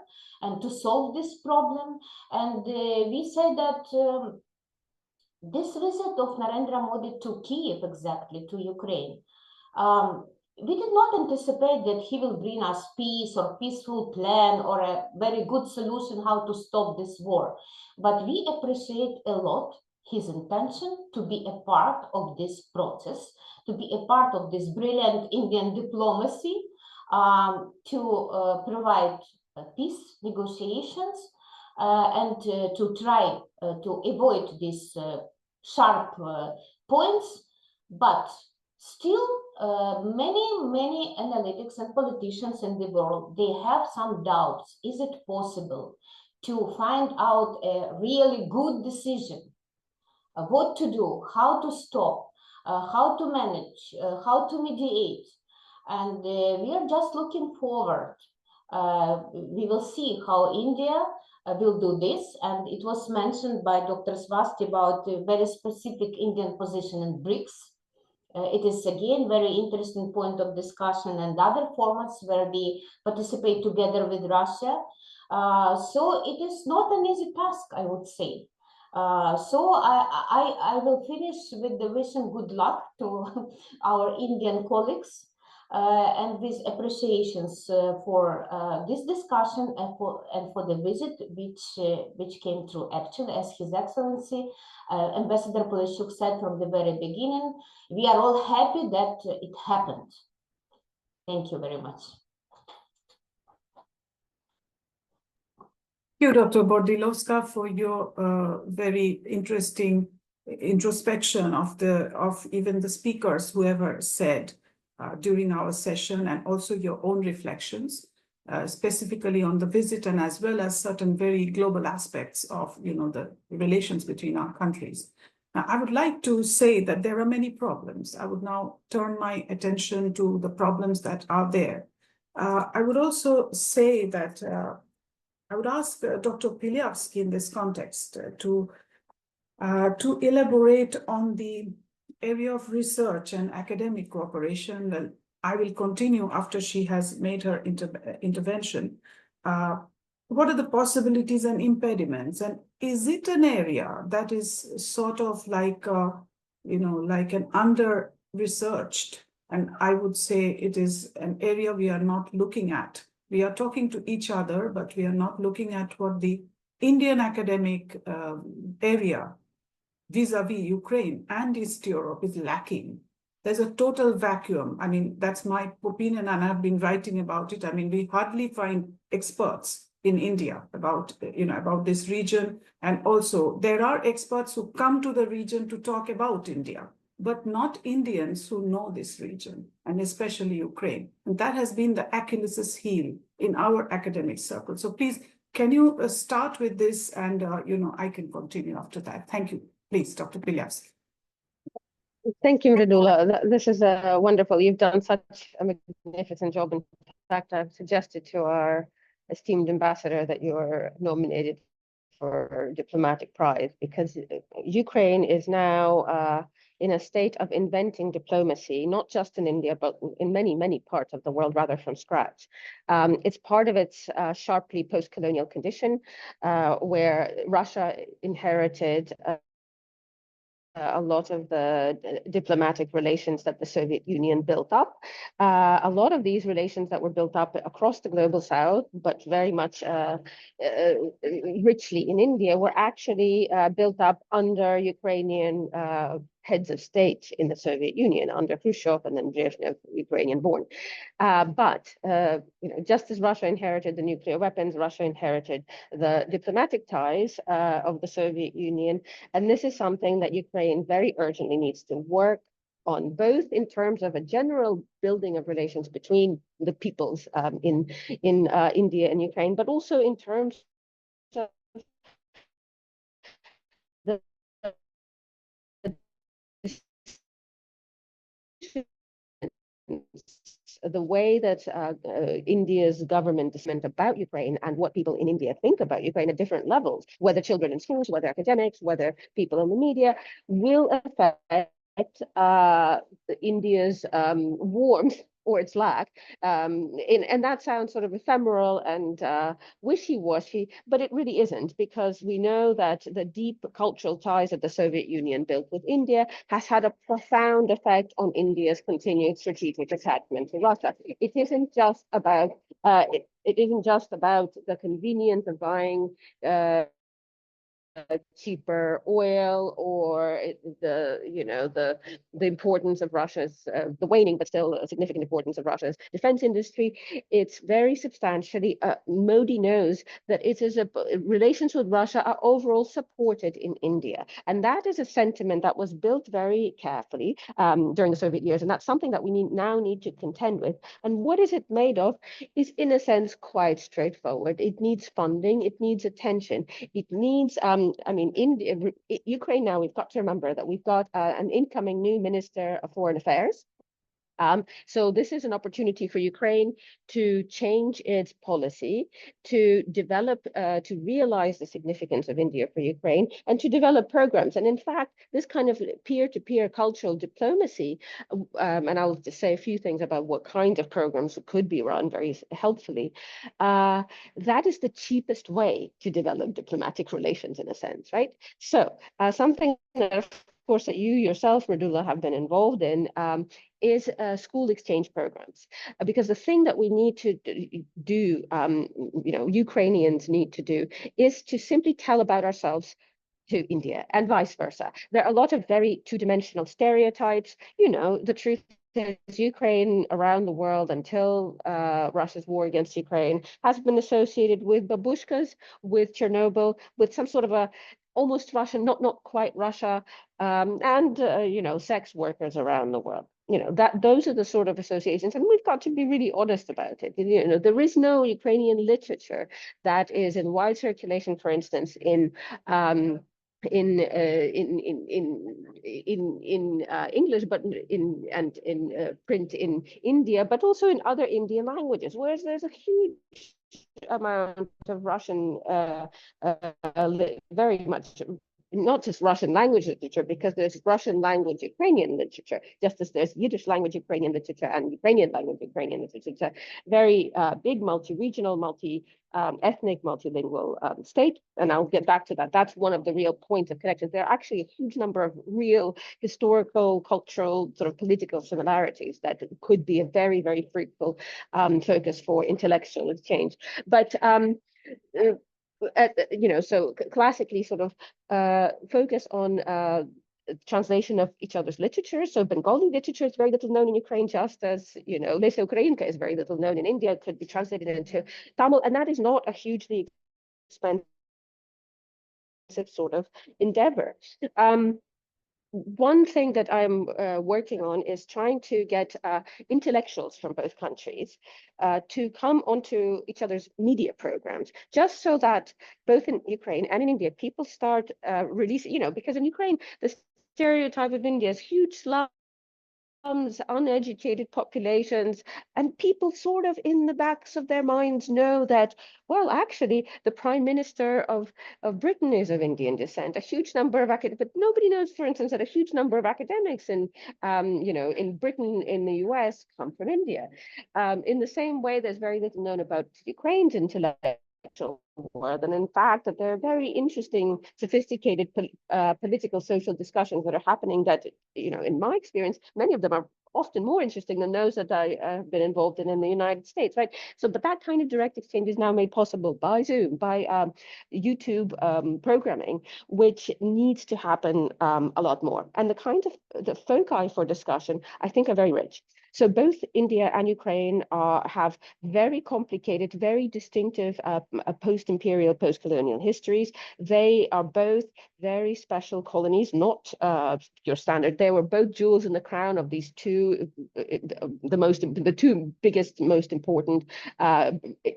Speaker 6: and to solve this problem. And we say that this visit of Narendra Modi to Kiev, exactly, to Ukraine, we did not anticipate that he will bring us peace or peaceful plan or a very good solution how to stop this war. But we appreciate a lot his intention to be a part of this process, to be a part of this brilliant Indian diplomacy, to provide peace negotiations and to try to avoid these sharp points. But still, many analytics and politicians in the world, they have some doubts. Is it possible to find out a really good decision? What to do, how to stop, how to manage, how to mediate. And we are just looking forward. We will see how India will do this. And it was mentioned by Dr. Swasti about a very specific Indian position in BRICS. It is again very interesting point of discussion and other formats where we participate together with Russia. So it is not an easy task, I would say. So I will finish with the wishing good luck to our Indian colleagues and with appreciations for this discussion and for the visit which came through actually, as His Excellency Ambassador Polishchuk said from the very beginning. We are all happy that it happened. Thank you very much.
Speaker 1: Thank you, Dr. Bordilovska, for your very interesting introspection of even the speakers, whoever said during our session, and also your own reflections, specifically on the visit and as well as certain very global aspects of the relations between our countries. Now, I would like to say that there are many problems. I would now turn my attention to the problems that are there. I would also say that I would ask Dr. Pilyavsky in this context to elaborate on the area of research and academic cooperation. Well, I will continue after she has made her intervention. What are the possibilities and impediments? And is it an area that is sort of like, like an under-researched? And I would say it is an area we are not looking at. We are talking to each other, but we are not looking at what the Indian academic area vis-a-vis Ukraine and East Europe is lacking. There's a total vacuum. I mean, that's my opinion, and I've been writing about it. I mean, we hardly find experts in India about this region. And also, there are experts who come to the region to talk about India, but not Indians who know this region, and especially Ukraine. And that has been the Achilles' heel in our academic circle. So please, can you start with this, and I can continue after that. Thank you. Please, Dr. Pilyavsky.
Speaker 7: Thank you, Mridula. This is wonderful. You've done such a magnificent job. In fact, I've suggested to our esteemed ambassador that you're nominated for diplomatic prize, because Ukraine is now in a state of inventing diplomacy, not just in India, but in many, many parts of the world, rather from scratch. It's part of its sharply post-colonial condition, where Russia inherited a lot of the diplomatic relations that the Soviet Union built up. A lot of these relations that were built up across the global south, but very much richly in India, were actually built up under Ukrainian heads of state in the Soviet Union, under Khrushchev and then Brezhnev, Ukrainian-born. But just as Russia inherited the nuclear weapons, Russia inherited the diplomatic ties of the Soviet Union. And this is something that Ukraine very urgently needs to work on, both in terms of a general building of relations between the peoples in India and Ukraine, but also in terms of the way that India's government is meant about Ukraine and what people in India think about Ukraine at different levels, whether children in schools, whether academics, whether people in the media, will affect India's warmth or its lack. And that sounds sort of ephemeral and wishy-washy, but it really isn't, because we know that the deep cultural ties that the Soviet Union built with India has had a profound effect on India's continued strategic attachment to Russia. It isn't just about the convenience of buying cheaper oil or the importance of Russia's the waning but still a significant importance of Russia's defense industry. It's very substantially Modi knows that it is relations with Russia are overall supported in India, and that is a sentiment that was built very carefully during the Soviet years, and that's something that we now need to contend with. And what is it made of is in a sense quite straightforward. It needs funding, it needs attention, it needs India, Ukraine now, we've got to remember that we've got an incoming new Minister of Foreign Affairs. So this is an opportunity for Ukraine to change its policy, to develop, to realize the significance of India for Ukraine, and to develop programs. And in fact, this kind of peer-to-peer cultural diplomacy, and I'll just say a few things about what kind of programs could be run very helpfully, that is the cheapest way to develop diplomatic relations in a sense, right? So something that, of course, that you yourself, Mridula, have been involved in is school exchange programs, because the thing that we need to do, Ukrainians need to do, is to simply tell about ourselves to India and vice versa. There are a lot of very two-dimensional stereotypes. The truth is Ukraine around the world until Russia's war against Ukraine has been associated with babushkas, with Chernobyl, with some sort of a almost Russian, not quite Russia, and sex workers around the world. Those are the sort of associations, and we've got to be really honest about it. There is no Ukrainian literature that is in wide circulation, for instance, in English, but in print in India, but also in other Indian languages. Whereas there's a huge amount of Russian, very much. Not just Russian language literature, because there's Russian language Ukrainian literature, just as there's Yiddish language Ukrainian literature and Ukrainian language Ukrainian literature. It's a very big multi-regional, ethnic, multilingual state, and I'll get back to that. That's one of the real points of connections. There are actually a huge number of real historical, cultural, sort of political similarities that could be a very, very fruitful focus for intellectual exchange. But so classically sort of focus on translation of each other's literature. So Bengali literature is very little known in Ukraine, just as, Lesa Ukrainka is very little known in India. It could be translated into Tamil, and that is not a hugely expensive sort of endeavor. One thing that I'm working on is trying to get intellectuals from both countries to come onto each other's media programs, just so that both in Ukraine and in India, people start releasing, because in Ukraine, the stereotype of India is huge slums, uneducated populations, and people sort of in the backs of their minds know that, well, actually, the Prime Minister of Britain is of Indian descent. A huge number of academics, but nobody knows, for instance, that a huge number of academics in Britain, in the US, come from India. In the same way, there's very little known about Ukraine's intellectual world, and in fact that there are very interesting, sophisticated political, social discussions that are happening that, in my experience, many of them are often more interesting than those that I have been involved in the United States, right? So, but that kind of direct exchange is now made possible by Zoom, by YouTube programming, which needs to happen a lot more. And the kind of the foci for discussion, I think, are very rich. So both India and Ukraine have very complicated, very distinctive post-imperial, post-colonial histories. They are both very special colonies, not your standard. They were both jewels in the crown of these two, the two biggest, most important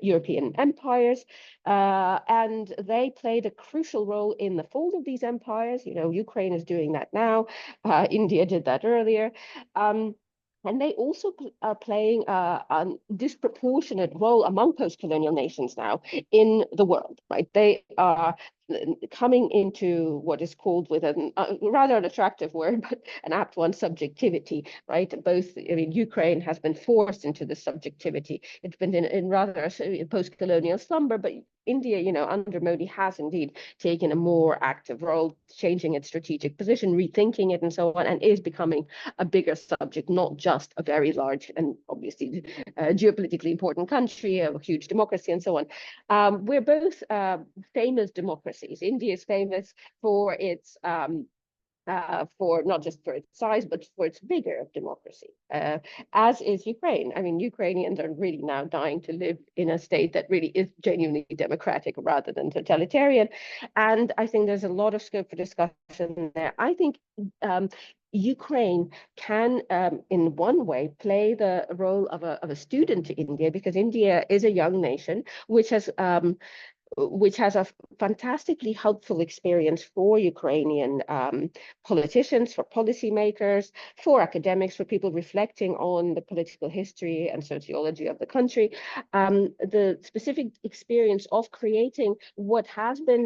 Speaker 7: European empires, and they played a crucial role in the fall of these empires. Ukraine is doing that now. India did that earlier. And they also are playing a disproportionate role among post-colonial nations now in the world, right? They are coming into what is called, with a rather an attractive word, but an apt one, subjectivity, right? Ukraine has been forced into the subjectivity. It's been in rather a post-colonial slumber, but India, under Modi has indeed taken a more active role, changing its strategic position, rethinking it and so on, and is becoming a bigger subject, not just a very large and obviously geopolitically important country, a huge democracy and so on. We're both famous democracies democracies. India is famous for its for not just for its size, but for its vigor of democracy, as is Ukraine. I mean, Ukrainians are really now dying to live in a state that really is genuinely democratic rather than totalitarian. And I think there's a lot of scope for discussion there. I think Ukraine can, in one way, play the role of a student to India, because India is a young nation which has a fantastically helpful experience for Ukrainian politicians, for policymakers, for academics, for people reflecting on the political history and sociology of the country. The specific experience of creating what has been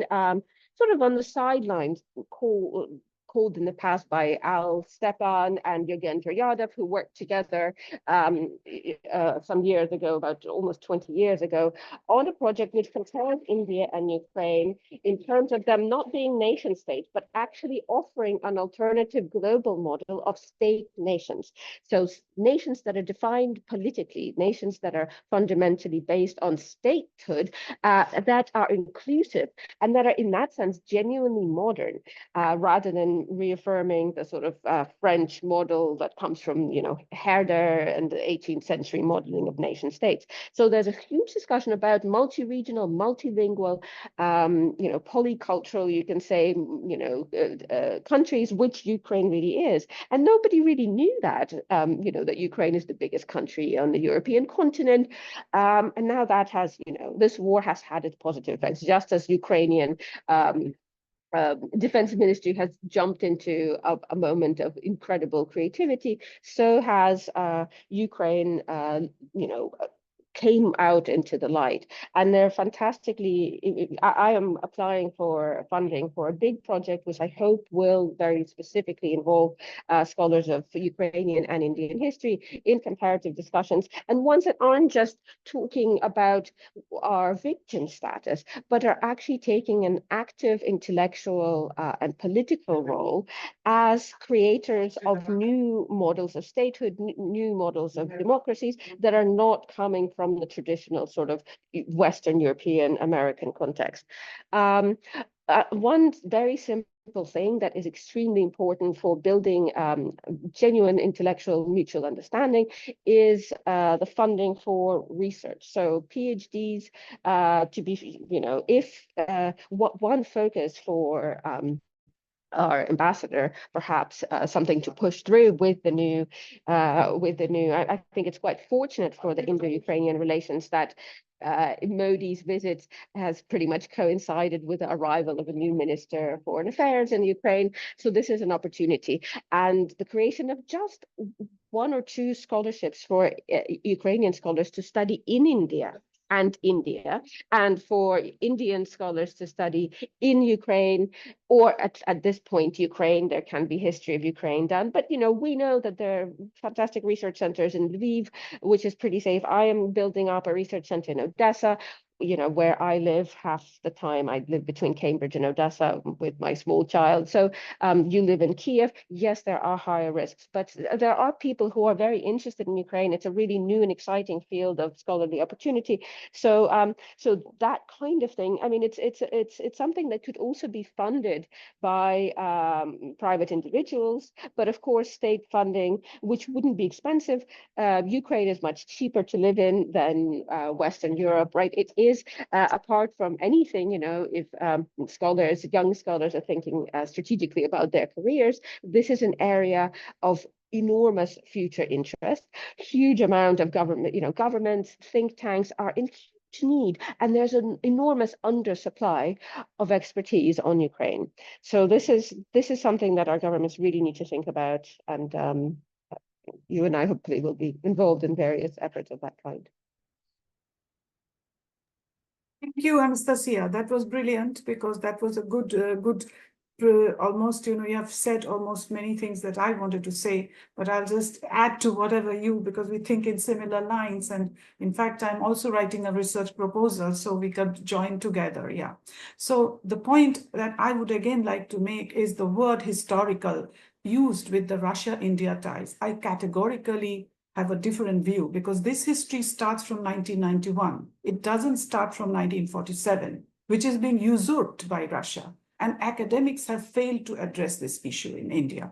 Speaker 7: sort of on the sidelines called in the past by Al Stepan and Yogendra Yadav, who worked together some years ago, about almost 20 years ago, on a project which compares India and Ukraine in terms of them not being nation states, but actually offering an alternative global model of state nations. So nations that are defined politically, nations that are fundamentally based on statehood, that are inclusive and that are in that sense genuinely modern, rather than reaffirming the sort of French model that comes from, Herder and the 18th century modeling of nation states. So there's a huge discussion about multi-regional, multilingual, polycultural, you can say, countries, which Ukraine really is. And nobody really knew that, that Ukraine is the biggest country on the European continent. And now that has, this war has had its positive effects, just as Ukrainian Defense Ministry has jumped into a moment of incredible creativity. So has Ukraine, came out into the light, and they're fantastically. I am applying for funding for a big project, which I hope will very specifically involve scholars of Ukrainian and Indian history in comparative discussions, and ones that aren't just talking about our victim status, but are actually taking an active intellectual and political role as creators of new models of statehood, new models of democracies that are not coming from the traditional sort of Western European American context. One very simple thing that is extremely important for building genuine intellectual mutual understanding is the funding for research. So PhDs to be, if one focus for our ambassador, perhaps something to push through with the new, I think it's quite fortunate for the Indo-Ukrainian relations that Modi's visit has pretty much coincided with the arrival of a new Minister of Foreign Affairs in Ukraine. So this is an opportunity. And the creation of just one or two scholarships for Ukrainian scholars to study in India and for Indian scholars to study in Ukraine, or at this point, Ukraine, there can be history of Ukraine done. But, we know that there are fantastic research centers in Lviv, which is pretty safe. I am building up a research center in Odessa, where I live half the time. I live between Cambridge and Odessa with my small child. So you live in Kiev. Yes, there are higher risks, but there are people who are very interested in Ukraine. It's a really new and exciting field of scholarly opportunity. So so that kind of thing. I mean, it's something that could also be funded by private individuals, but of course, state funding, which wouldn't be expensive. Ukraine is much cheaper to live in than Western Europe, right? It is apart from anything, if young scholars are thinking strategically about their careers, this is an area of enormous future interest. Huge amount of governments, think tanks are in huge need, and there's an enormous undersupply of expertise on Ukraine. So this is something that our governments really need to think about, and you and I hopefully will be involved in various efforts of that kind.
Speaker 1: Thank you, Anastasia. That was brilliant, because that was a good, almost, you have said almost many things that I wanted to say, but I'll just add to whatever because we think in similar lines. And in fact, I'm also writing a research proposal, so we could join together. Yeah. So the point that I would again like to make is the word historical used with the Russia-India ties. I categorically have a different view, because this history starts from 1991. It doesn't start from 1947. which is being usurped by Russia. And academics have failed to address this issue in India.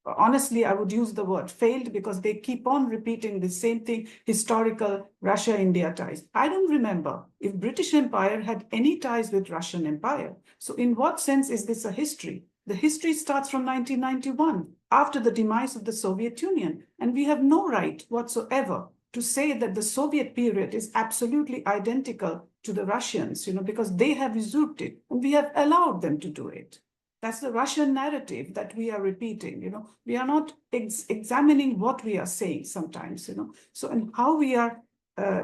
Speaker 1: Honestly, I would use the word failed because they keep on repeating the same thing, historical Russia-India ties. I don't remember if British Empire had any ties with Russian Empire. So in what sense is this a history? The history starts from 1991, after the demise of the Soviet Union. And we have no right whatsoever to say that the Soviet period is absolutely identical to the Russians, because they have usurped it and we have allowed them to do it. That's the Russian narrative that we are repeating, We are not examining what we are saying sometimes, So, and how we are,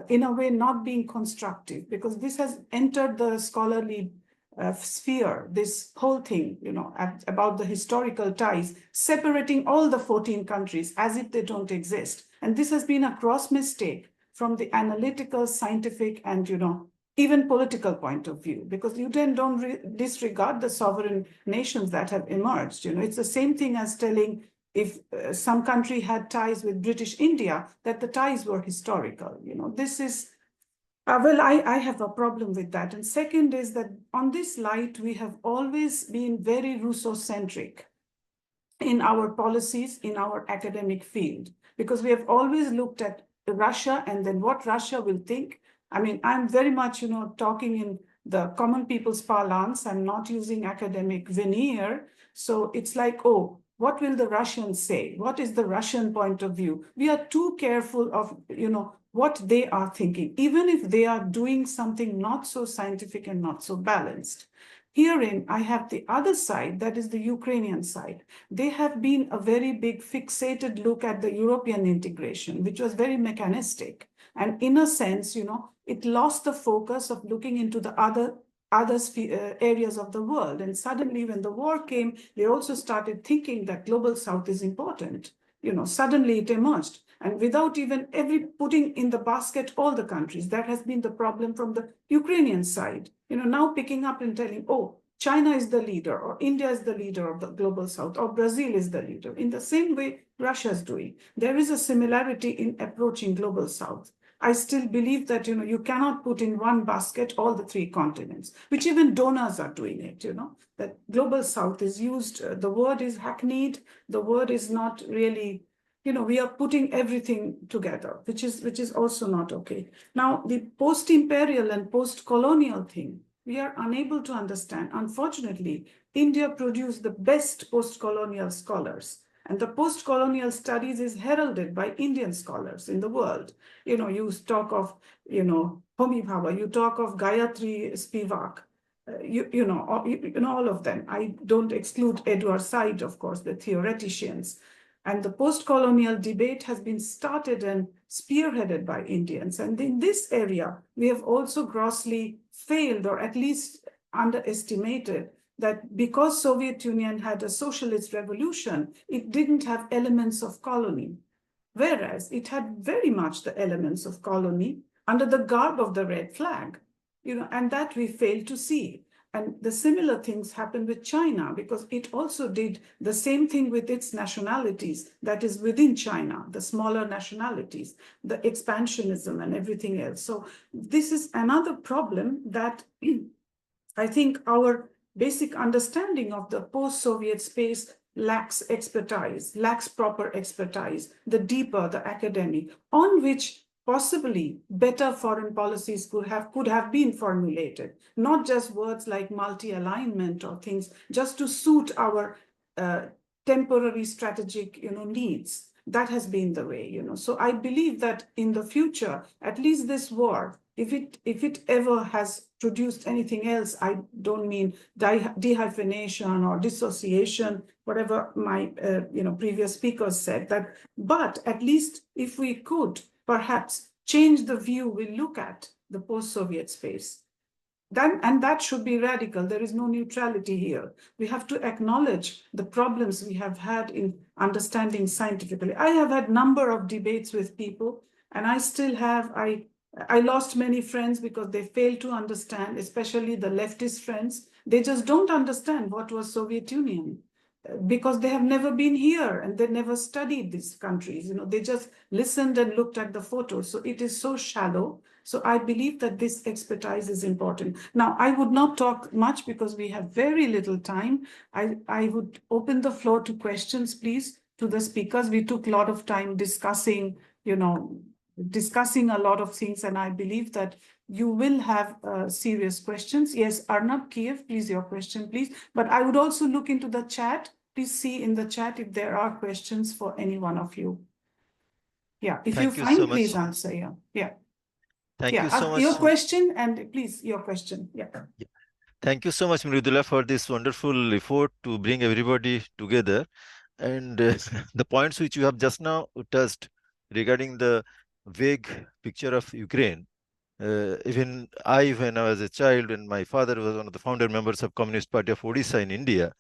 Speaker 1: in a way, not being constructive, because this has entered the scholarly sphere, this whole thing, about the historical ties, separating all the 14 countries as if they don't exist. And this has been a gross mistake from the analytical, scientific, and, even political point of view, because you then don't disregard the sovereign nations that have emerged. It's the same thing as telling if some country had ties with British India, that the ties were historical. This is, well, I have a problem with that. And second is that on this light, we have always been very Russo-centric in our policies, in our academic field, because we have always looked at Russia and then what Russia will think. I mean, I'm very much, talking in the common people's parlance. I'm not using academic veneer. So it's like, oh, what will the Russians say? What is the Russian point of view? We are too careful of, what they are thinking, even if they are doing something not so scientific and not so balanced. Herein, I have the other side, that is the Ukrainian side. They have been a very big fixated look at the European integration, which was very mechanistic. And in a sense, it lost the focus of looking into the other areas of the world. And suddenly when the war came, they also started thinking that global south is important. Suddenly it emerged. And without even putting in the basket all the countries, that has been the problem from the Ukrainian side. Now picking up and telling, oh, China is the leader, or India is the leader of the global south, or Brazil is the leader. In the same way Russia is doing. There is a similarity in approaching global south. I still believe that, you cannot put in one basket all the 3 continents, which even donors are doing it, that global south is used, the word is hackneyed, the word is not really, we are putting everything together, which is also not okay. Now, the post-imperial and post-colonial thing, we are unable to understand. Unfortunately, India produced the best post-colonial scholars. And the post-colonial studies is heralded by Indian scholars in the world. You talk of, Homi Bhabha, you talk of Gayatri Spivak, all of them. I don't exclude Edward Said, of course, the theoreticians. And the post-colonial debate has been started and spearheaded by Indians. And in this area, we have also grossly failed, or at least underestimated, that because Soviet Union had a socialist revolution, it didn't have elements of colony, whereas it had very much the elements of colony under the garb of the red flag, and that we failed to see. And the similar things happened with China, because it also did the same thing with its nationalities, that is within China, the smaller nationalities, the expansionism and everything else. So this is another problem that I think our basic understanding of the post-Soviet space lacks expertise, lacks proper expertise, the deeper, the academic, on which possibly better foreign policies could have been formulated, not just words like multi-alignment or things just to suit our temporary strategic needs. That has been the way, So I believe that in the future, at least this war, if it ever has produced anything else, I don't mean dehyphenation or dissociation, whatever my previous speakers said, but at least if we could perhaps change the view we look at the post-Soviet space, and that should be radical. There is no neutrality here. We have to acknowledge the problems we have had in understanding scientifically. I have had a number of debates with people, and I still have, I lost many friends because they failed to understand, especially the leftist friends. They just don't understand what was Soviet Union because they have never been here and they never studied these countries. They just listened and looked at the photos. So it is so shallow. So I believe that this expertise is important. Now, I would not talk much because we have very little time. I would open the floor to questions, please, to the speakers. We took a lot of time discussing, discussing a lot of things, and I believe that you will have serious questions. Yes, Arnab, Kiev, please, your question, please. But I would also look into the chat. Please see in the chat if there are questions for any one of you. Yeah, if you
Speaker 8: Thank you so
Speaker 1: find, please
Speaker 8: much.
Speaker 1: answer. Yeah, yeah.
Speaker 8: Thank you so
Speaker 1: Your
Speaker 8: much.
Speaker 1: question, and please, your question. Yeah.
Speaker 8: Thank you so much, Mridula, for this wonderful effort to bring everybody together. And the points which you have just now touched regarding the vague picture of Ukraine. Even when I was a child, and my father was one of the founder members of Communist Party of Odisha in India,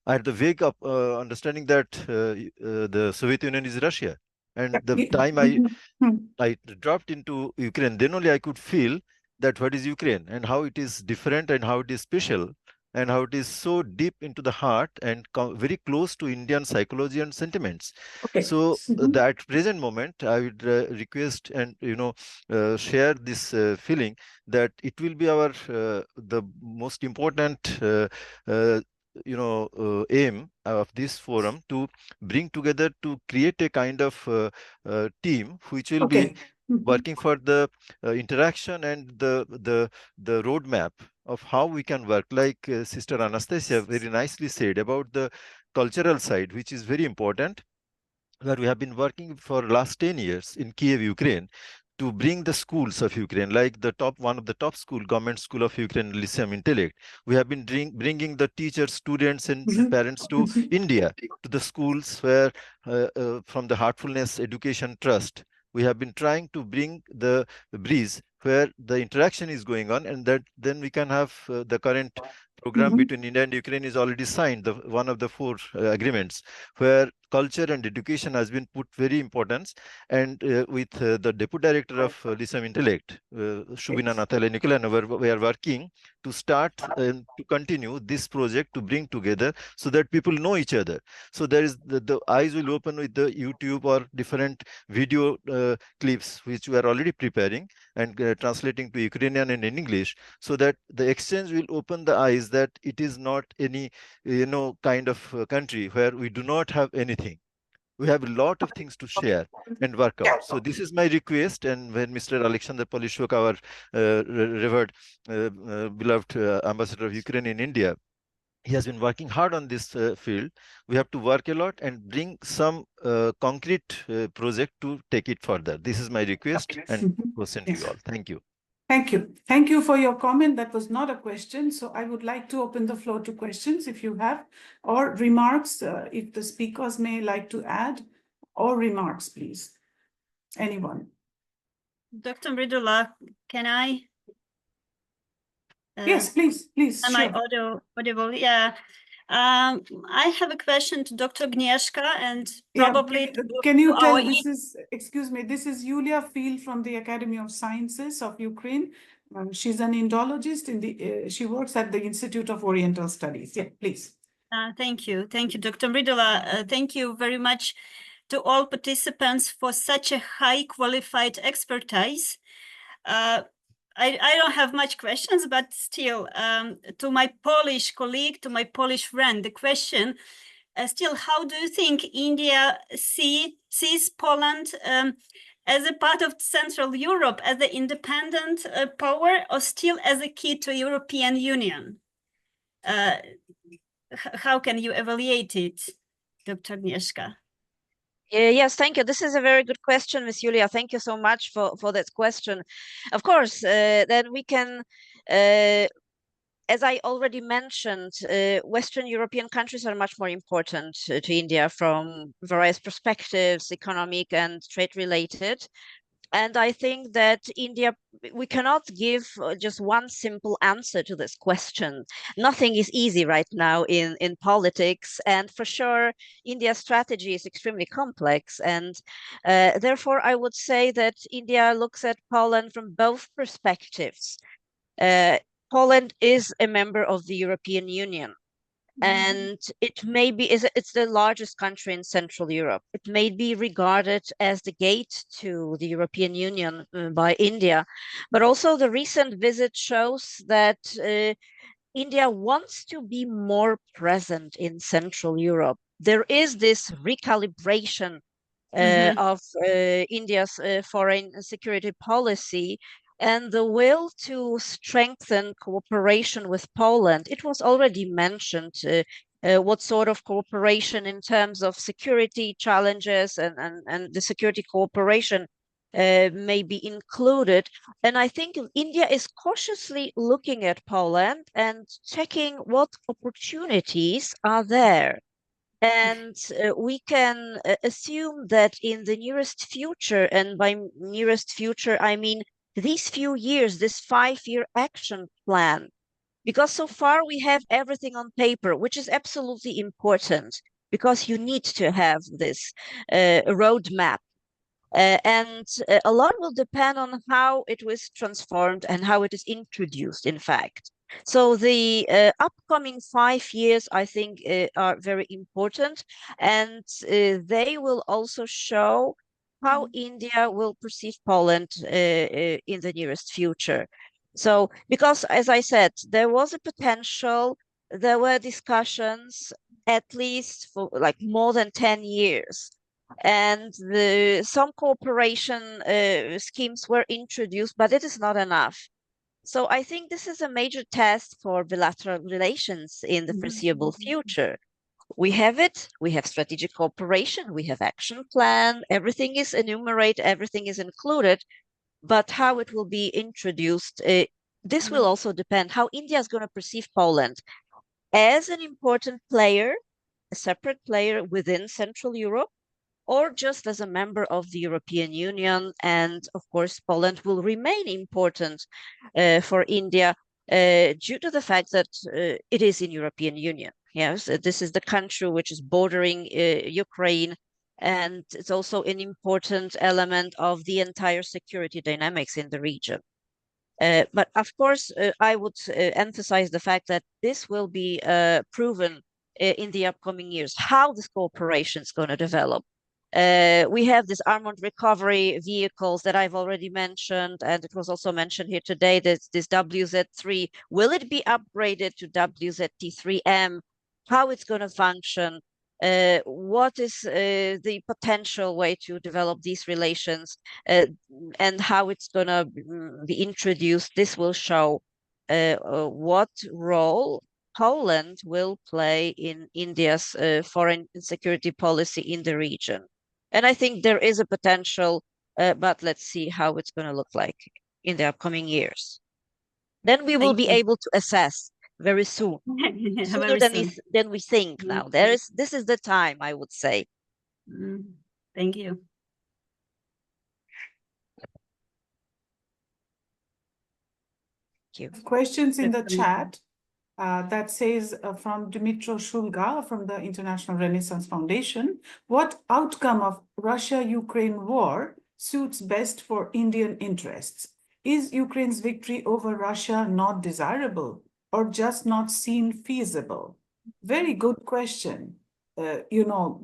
Speaker 8: I had the vague understanding that the Soviet Union is Russia. And the time I dropped into Ukraine, then only I could feel that what is Ukraine and how it is different and how it is special and how it is so deep into the heart and very close to Indian psychology and sentiments.
Speaker 1: Okay.
Speaker 8: So that present moment, I would request and share this feeling that it will be our the most important aim of this forum to bring together to create a kind of team which will be working for the interaction and the roadmap of how we can work, like Sister Anastasia very nicely said about the cultural side, which is very important, where we have been working for last 10 years in Kiev, Ukraine, to bring the schools of Ukraine, like one of the top school, government school of Ukraine, Lyceum Intellect. We have been bringing the teachers, students, and parents to India, to the schools where, from the Heartfulness Education Trust, we have been trying to bring the breeze where the interaction is going on, and that then we can have the current program between India and Ukraine is already signed, one of the 4 agreements, where culture and education has been put very importance. And with the deputy director of Lyceum Intellect, Shubina Natale Nikolana, we are working to start and to continue this project to bring together so that people know each other. So there is the eyes will open with the YouTube or different video clips, which we are already preparing and translating to Ukrainian and in English, so that the exchange will open the eyes that it is not any kind of country where we do not have anything. We have a lot of things to share and work out. So this is my request. And when Mr. Alexander Polishuk, our revered, beloved ambassador of Ukraine in India, he has been working hard on this field. We have to work a lot and bring some concrete project to take it further. This is my request and question to you all. Thank you.
Speaker 1: Thank you. Thank you for your comment. That was not a question. So I would like to open the floor to questions if you have, or remarks, if the speakers may like to add, or remarks, please. Anyone?
Speaker 9: Dr. Mridula, can I?
Speaker 1: Yes, please.
Speaker 9: Am I audible? Yeah. I have a question to Dr. Agnieszka and probably
Speaker 1: can you tell excuse me, this is Yulia Field from the Academy of Sciences of Ukraine. She's an Indologist she works at the Institute of Oriental Studies. Yeah, please.
Speaker 9: Thank you. Thank you, Dr. Mridula. Thank you very much to all participants for such a high qualified expertise. I don't have much questions, but still, to my Polish colleague, to my Polish friend, the question, still, how do you think India sees Poland as a part of Central Europe, as an independent power, or still as a key to European Union? How can you evaluate it, Dr. Agnieszka?
Speaker 4: Yes, thank you. This is a very good question, Ms. Julia. Thank you so much for that question. Of course, then we can, as I already mentioned, Western European countries are much more important to India from various perspectives, economic and trade related. And I think that India, we cannot give just one simple answer to this question. Nothing is easy right now in politics. And for sure, India's strategy is extremely complex. And therefore, I would say that India looks at Poland from both perspectives. Poland is a member of the European Union. and it may be it's the largest country in Central Europe. It may be regarded as the gate to the European Union by India, but also the recent visit shows that India wants to be more present in Central Europe. There is this recalibration of India's foreign security policy and the will to strengthen cooperation with Poland. It was already mentioned what sort of cooperation in terms of security challenges and the security cooperation may be included. And I think India is cautiously looking at Poland and checking what opportunities are there. And we can assume that in the nearest future, and by nearest future, I mean these few years, this 5-year action plan, because so far we have everything on paper, which is absolutely important because you need to have this roadmap. And a lot will depend on how it was transformed and how it is introduced, in fact. So the upcoming 5 years, I think, are very important, and they will also show how India will perceive Poland in the nearest future. So, because as I said, there was a potential, there were discussions at least for like more than 10 years. And some cooperation schemes were introduced, but it is not enough. So I think this is a major test for bilateral relations in the foreseeable future. We have it, we have strategic cooperation, we have action plan, everything is enumerated, everything is included, but how it will be introduced, this will also depend how India is going to perceive Poland as an important player, a separate player within Central Europe, or just as a member of the European Union. And of course, Poland will remain important for India due to the fact that it is in European Union. Yes, this is the country which is bordering Ukraine, and it's also an important element of the entire security dynamics in the region. But of course, I would emphasize the fact that this will be proven in the upcoming years, how this cooperation is going to develop. We have this armored recovery vehicles that I've already mentioned, and it was also mentioned here today, this WZ3. Will it be upgraded to WZT3M? How it's going to function? What is the potential way to develop these relations, and how it's going to be introduced? This will show what role Poland will play in India's foreign and security policy in the region. And I think there is a potential, but let's see how it's going to look like in the upcoming years. Then we will be able to assess very soon, sooner than we think now. This is the time, I would say.
Speaker 9: Thank you.
Speaker 4: Thank you.
Speaker 1: Questions in the chat that says from Dmitro Shulga from the International Renaissance Foundation, what outcome of Russia-Ukraine war suits best for Indian interests? Is Ukraine's victory over Russia not desirable or just not seen feasible? Very good question.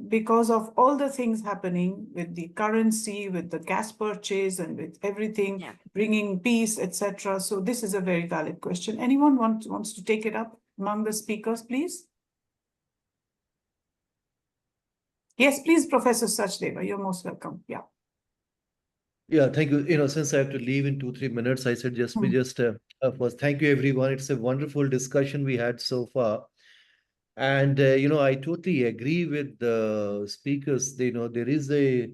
Speaker 1: Because of all the things happening with the currency, with the gas purchase, and with everything, bringing peace, etc. So this is a very valid question. Anyone wants to take it up among the speakers, please? Yes, please, Professor Sachdeva, you're most welcome. Yeah.
Speaker 3: Yeah, thank you. Since I have to leave in 2-3 minutes, I said just first, thank you, everyone. It's a wonderful discussion we had so far. And, I totally agree with the speakers. There is a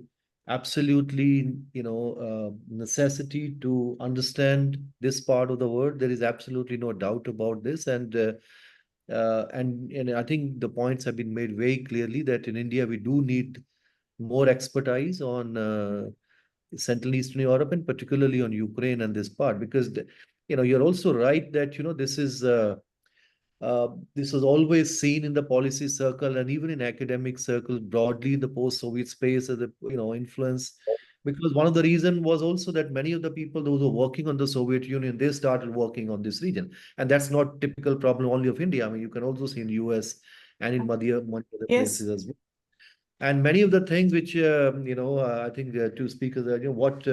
Speaker 3: absolutely, necessity to understand this part of the world. There is absolutely no doubt about this. And I think the points have been made very clearly that in India, we do need more expertise on Central and Eastern Europe, and particularly on Ukraine and this part, because, you're also right that, this was always seen in the policy circle and even in academic circles broadly in the post-Soviet space as influence Because one of the reason was also that many of the people, those who were working on the Soviet Union, they started working on this region. And that's not typical problem only of India. I mean, you can also see in the US and in many other
Speaker 1: Yes.
Speaker 3: places as well. And many of the things which, I think two speakers, what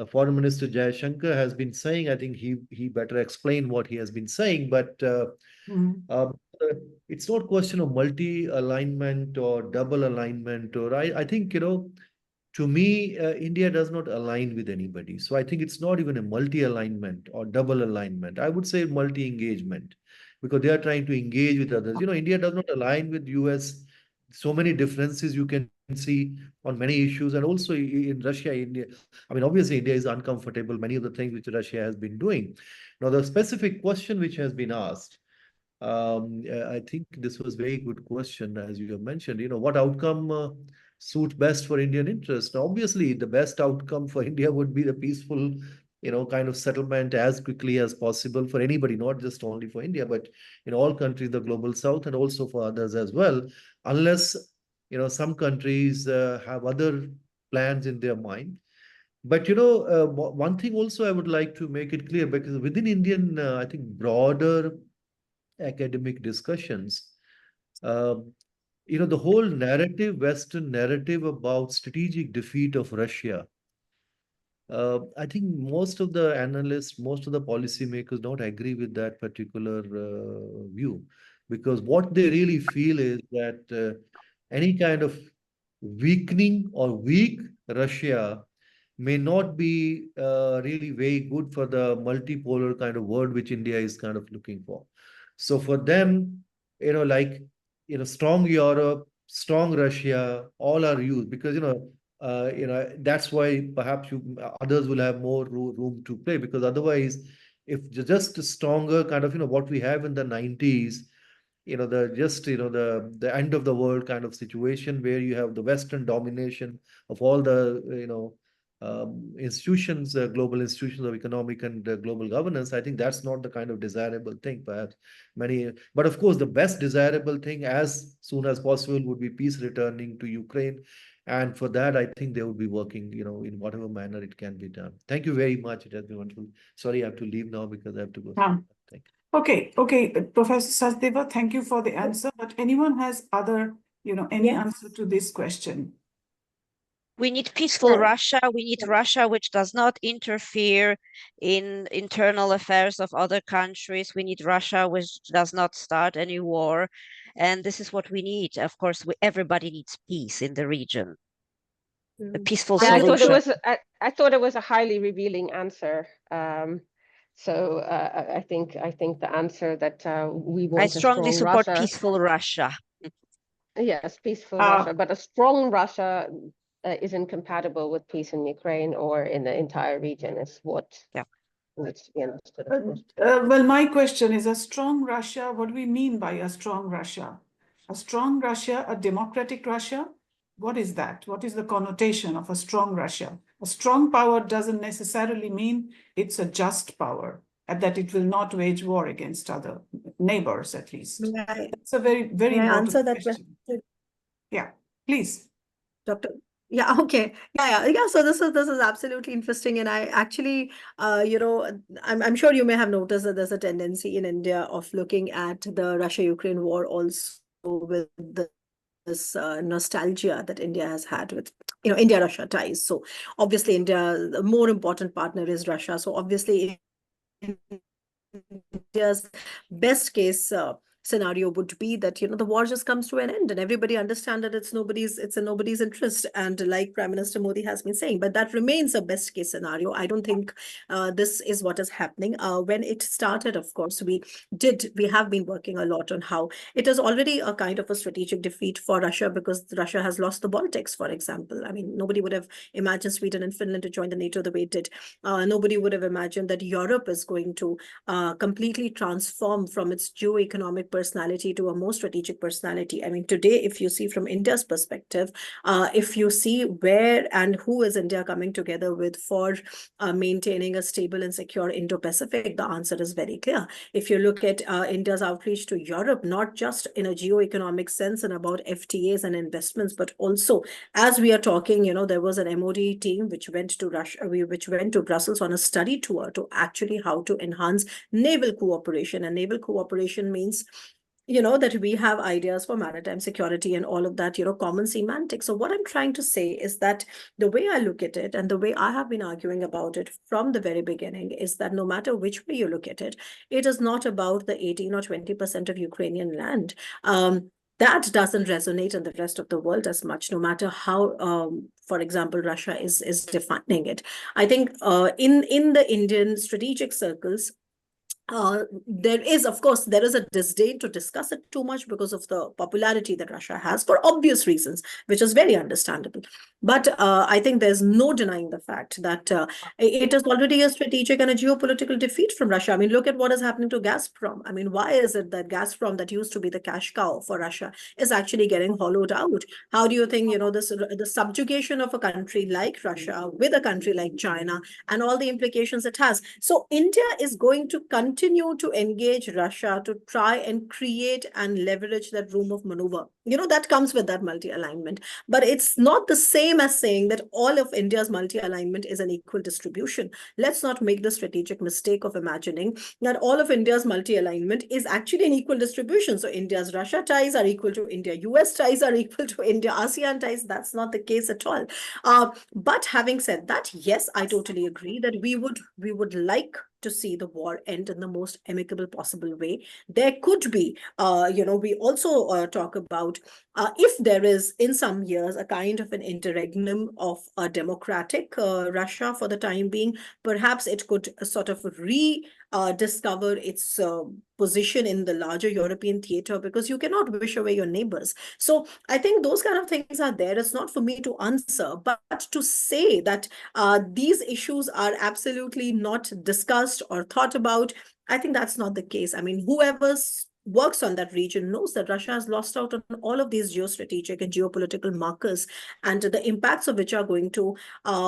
Speaker 3: Foreign Minister Jaishankar has been saying, I think he better explain what he has been saying. But it's not question of multi-alignment or double alignment, or I think, to me, India does not align with anybody. So I think it's not even a multi-alignment or double alignment. I would say multi-engagement, because they are trying to engage with others. India does not align with US. So many differences you can see on many issues, and also in Russia, India. I mean, obviously, India is uncomfortable. Many of the things which Russia has been doing. Now, the specific question which has been asked, I think this was a very good question, as you have mentioned. What outcome suit best for Indian interest? Now, obviously, the best outcome for India would be the peaceful, kind of settlement as quickly as possible for anybody, not just only for India, but in all countries, the global south, and also for others as well, unless, some countries have other plans in their mind. But, one thing also I would like to make it clear, because within Indian, I think, broader academic discussions, the whole narrative, Western narrative about strategic defeat of Russia, I think most of the analysts, most of the policymakers don't agree with that particular view, because what they really feel is that any kind of weakening or weak Russia may not be really very good for the multipolar kind of world which India is kind of looking for. So for them, strong Europe, strong Russia, all are used, because that's why perhaps others will have more room to play, because otherwise, if just a stronger kind of what we have in the 90s, the end of the world kind of situation, where you have the Western domination of all the institutions, global institutions of economic and global governance. I think that's not the kind of desirable thing, perhaps but of course, the best desirable thing as soon as possible would be peace returning to Ukraine. And for that, I think they will be working, in whatever manner it can be done. Thank you very much. It has been wonderful. Sorry, I have to leave now because I have to go. Thank you.
Speaker 1: Okay, Professor Sachdeva, thank you for the answer. But anyone has other, any answer to this question?
Speaker 4: We need peaceful Russia. We need Russia which does not interfere in internal affairs of other countries. We need Russia which does not start any war. And this is what we need. Of course, everybody needs peace in the region. A peaceful
Speaker 7: I
Speaker 4: solution.
Speaker 7: thought it was a highly revealing answer. So I think the answer that we want
Speaker 4: I strongly support
Speaker 7: Russia.
Speaker 4: Peaceful Russia.
Speaker 7: Yes, peaceful Russia, but a strong Russia is incompatible with peace in Ukraine or in the entire region, is what needs to be understood.
Speaker 1: Well, my question is, a strong Russia, what do we mean by a strong Russia? A strong Russia, a democratic Russia? What is that? What is the connotation of a strong Russia? A strong power doesn't necessarily mean it's a just power, and that it will not wage war against other neighbors, at least. It's a very, very important
Speaker 5: answer that
Speaker 1: question. Yeah, please.
Speaker 5: Dr. Yeah, okay. Yeah. So this is absolutely interesting. And I actually, I'm sure you may have noticed that there's a tendency in India of looking at the Russia-Ukraine war also with this nostalgia that India has had with, India-Russia ties. So obviously India, the more important partner is Russia. So obviously India's best case scenario would be that the war just comes to an end and everybody understand that it's in nobody's interest, and like Prime Minister Modi has been saying, but that remains a best case scenario. I don't think this is what is happening. When it started, of course, we have been working a lot on how it is already a kind of a strategic defeat for Russia, because Russia has lost the Baltics, for example. I mean, nobody would have imagined Sweden and Finland to join the NATO the way it did. Nobody would have imagined that Europe is going to completely transform from its geo-economic personality to a more strategic personality. I mean, today, if you see from India's perspective, if you see where and who is India coming together with for maintaining a stable and secure Indo-Pacific, the answer is very clear. If you look at India's outreach to Europe, not just in a geo-economic sense and about FTAs and investments, but also as we are talking, there was an MOD team which went to Russia, which went to Brussels on a study tour to actually how to enhance naval cooperation. And naval cooperation means that we have ideas for maritime security and all of that, common semantics. So what I'm trying to say is that the way I look at it and the way I have been arguing about it from the very beginning is that no matter which way you look at it, it is not about the 18 or 20% of Ukrainian land. That doesn't resonate in the rest of the world as much, no matter how, for example, Russia is defining it. I think in the Indian strategic circles, there is a disdain to discuss it too much because of the popularity that Russia has for obvious reasons, which is very understandable. But I think there's no denying the fact that it is already a strategic and a geopolitical defeat from Russia. I mean, look at what is happening to Gazprom. I mean, why is it that Gazprom, that used to be the cash cow for Russia, is actually getting hollowed out? How do you think, the subjugation of a country like Russia with a country like China and all the implications it has? So India is going to continue to engage Russia to try and create and leverage that room of maneuver. That comes with that multi-alignment. But it's not the same as saying that all of India's multi-alignment is an equal distribution. Let's not make the strategic mistake of imagining that all of India's multi-alignment is actually an equal distribution. So India's Russia ties are equal to India-US ties are equal to India-ASEAN ties. That's not the case at all. But having said that, yes, I totally agree that we would like to see the war end in the most amicable possible way. There could be, we also talk about if there is in some years a kind of an interregnum of a democratic Russia for the time being, perhaps it could sort of rediscover its position in the larger European theater, because you cannot wish away your neighbors. So I think those kind of things are there. It's not for me to answer, but to say that these issues are absolutely not discussed or thought about, I think that's not the case. I mean, whoever works on that region knows that Russia has lost out on all of these geostrategic and geopolitical markers, and the impacts of which are going to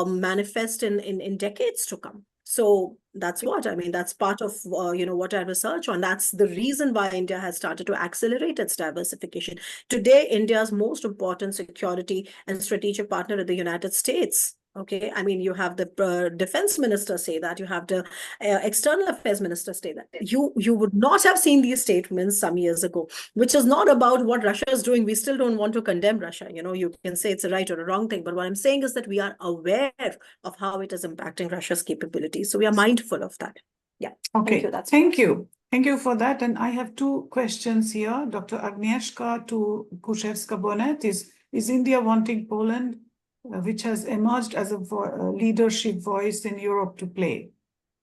Speaker 5: manifest in decades to come. So that's what I mean. That's part of what I research on. That's the reason why India has started to accelerate its diversification. Today, India's most important security and strategic partner is the United States. Okay, I mean, you have the defense minister say that, you have the external affairs minister say that. You would not have seen these statements some years ago, which is not about what Russia is doing. We still don't want to condemn Russia. You can say it's a right or a wrong thing, but what I'm saying is that we are aware of how it is impacting Russia's capabilities. So we are mindful of that. Yeah.
Speaker 1: Okay.
Speaker 5: Thank you.
Speaker 1: Thank you for that. And I have two questions here. Dr. Agnieszka to Kuszewska-Bonet is India wanting Poland, which has emerged as a leadership voice in Europe, to play?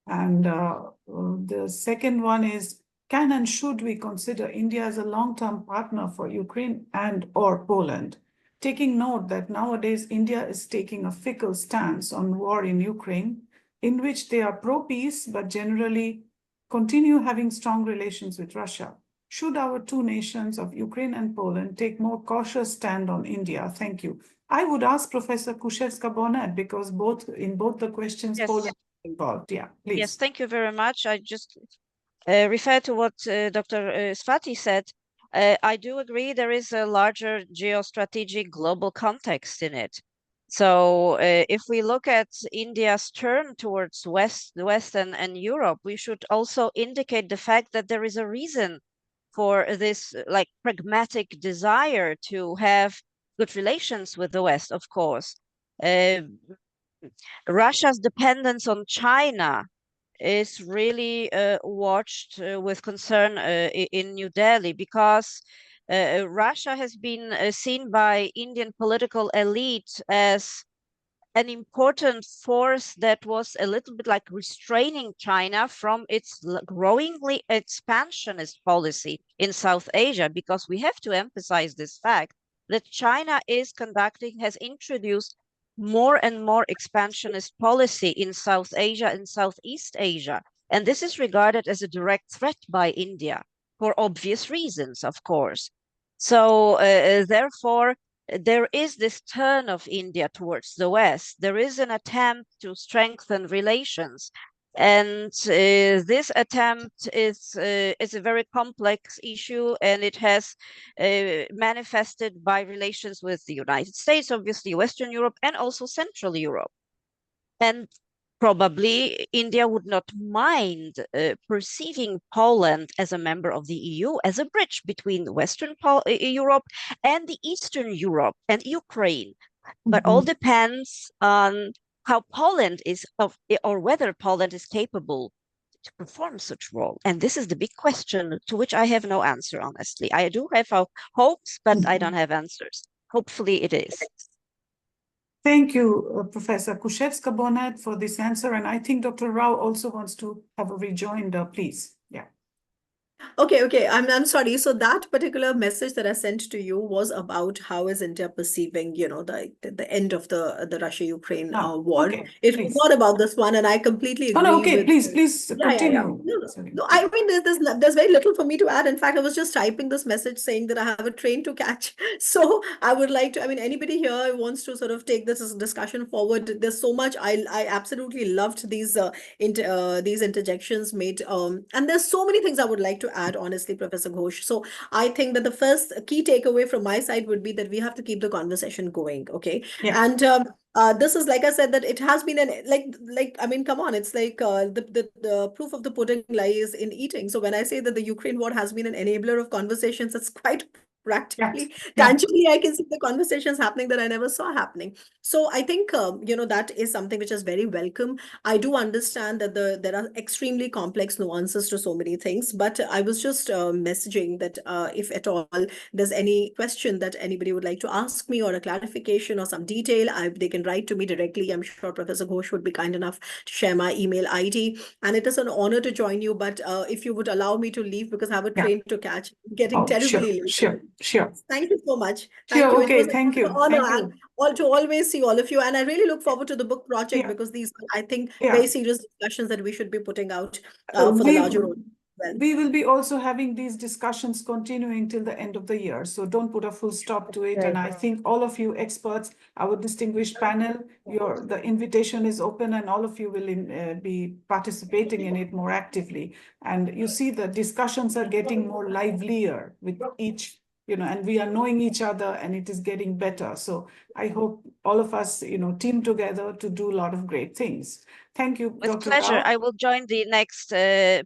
Speaker 1: And the second one is, can and should we consider India as a long-term partner for Ukraine and or Poland? Taking note that nowadays India is taking a fickle stance on war in Ukraine, in which they are pro-peace, but generally continue having strong relations with Russia. Should our two nations of Ukraine and Poland take more cautious stand on India? Thank you. I would ask Professor Kuszewska-Bonet, because in both the questions,
Speaker 4: Yes.
Speaker 1: Poland is involved. Yeah, please.
Speaker 4: Yes, thank you very much. I just refer to what Dr. Svati said. I do agree there is a larger geostrategic global context in it. So if we look at India's turn towards the West and Europe, we should also indicate the fact that there is a reason for this pragmatic desire to have good relations with the West, of course. Russia's dependence on China is really watched with concern in New Delhi, because Russia has been seen by Indian political elite as an important force that was a little bit like restraining China from its growingly expansionist policy in South Asia, because we have to emphasize this fact that China has introduced more and more expansionist policy in South Asia and Southeast Asia. And this is regarded as a direct threat by India. for obvious reasons, of course. So therefore, there is this turn of India towards the West. There is an attempt to strengthen relations. And this attempt is a very complex issue, and it has manifested by relations with the United States, obviously Western Europe, and also Central Europe. And probably India would not mind perceiving Poland as a member of the EU, as a bridge between Western Europe and the Eastern Europe and Ukraine. But all depends on how Poland is, or whether Poland is capable to perform such role. And this is the big question to which I have no answer, honestly. I do have hopes, but I don't have answers. Hopefully it is.
Speaker 1: Thank you, Professor Kuszewska-Bonnet, for this answer. And I think Dr. Rao also wants to have a rejoinder, please. Yeah.
Speaker 5: Okay. I'm sorry. So that particular message that I sent to you was about how is India perceiving, the end of the Russia-Ukraine war.
Speaker 1: Okay,
Speaker 5: It was not about this one, and I completely agree.
Speaker 1: No, okay,
Speaker 5: with
Speaker 1: please continue.
Speaker 5: No, I mean, there's very little for me to add. In fact, I was just typing this message saying that I have a train to catch. So I would like to, I mean, anybody here who wants to sort of take this discussion forward, there's so much. I absolutely loved these interjections made. And there's so many things I would like to add, honestly, Professor Ghosh. So I think that the first key takeaway from my side would be that we have to keep the conversation going. Okay.
Speaker 1: Yeah.
Speaker 5: And this is, like I said, that it has been I mean, come on, it's like the proof of the pudding lies in eating. So when I say that the Ukraine war has been an enabler of conversations, it's quite practically, tangibly, I can see the conversations happening that I never saw happening. So I think, that is something which is very welcome. I do understand that there are extremely complex nuances to so many things, but I was just messaging that if at all there's any question that anybody would like to ask me, or a clarification or some detail, they can write to me directly. I'm sure Professor Ghosh would be kind enough to share my email ID. And it is an honor to join you, but if you would allow me to leave, because I have a train to catch, getting terribly late.
Speaker 1: Sure.
Speaker 5: Thank you so much. Thank you.
Speaker 1: Okay,
Speaker 5: It was
Speaker 1: thank you.
Speaker 5: an honor to always see all of you. And I really look forward to the book project, because these are, I think, very serious discussions that we should be putting out for the larger audience.
Speaker 1: We will be also having these discussions continuing till the end of the year. So don't put a full stop to it. And I think all of you experts, our distinguished panel, the invitation is open, and all of you will be participating in it more actively. And you see the discussions are getting more livelier with each, and we are knowing each other, and it is getting better. So I hope all of us, team together to do a lot of great things. Thank you,
Speaker 4: With
Speaker 1: Dr.
Speaker 4: pleasure.
Speaker 1: Rao.
Speaker 4: I will join the next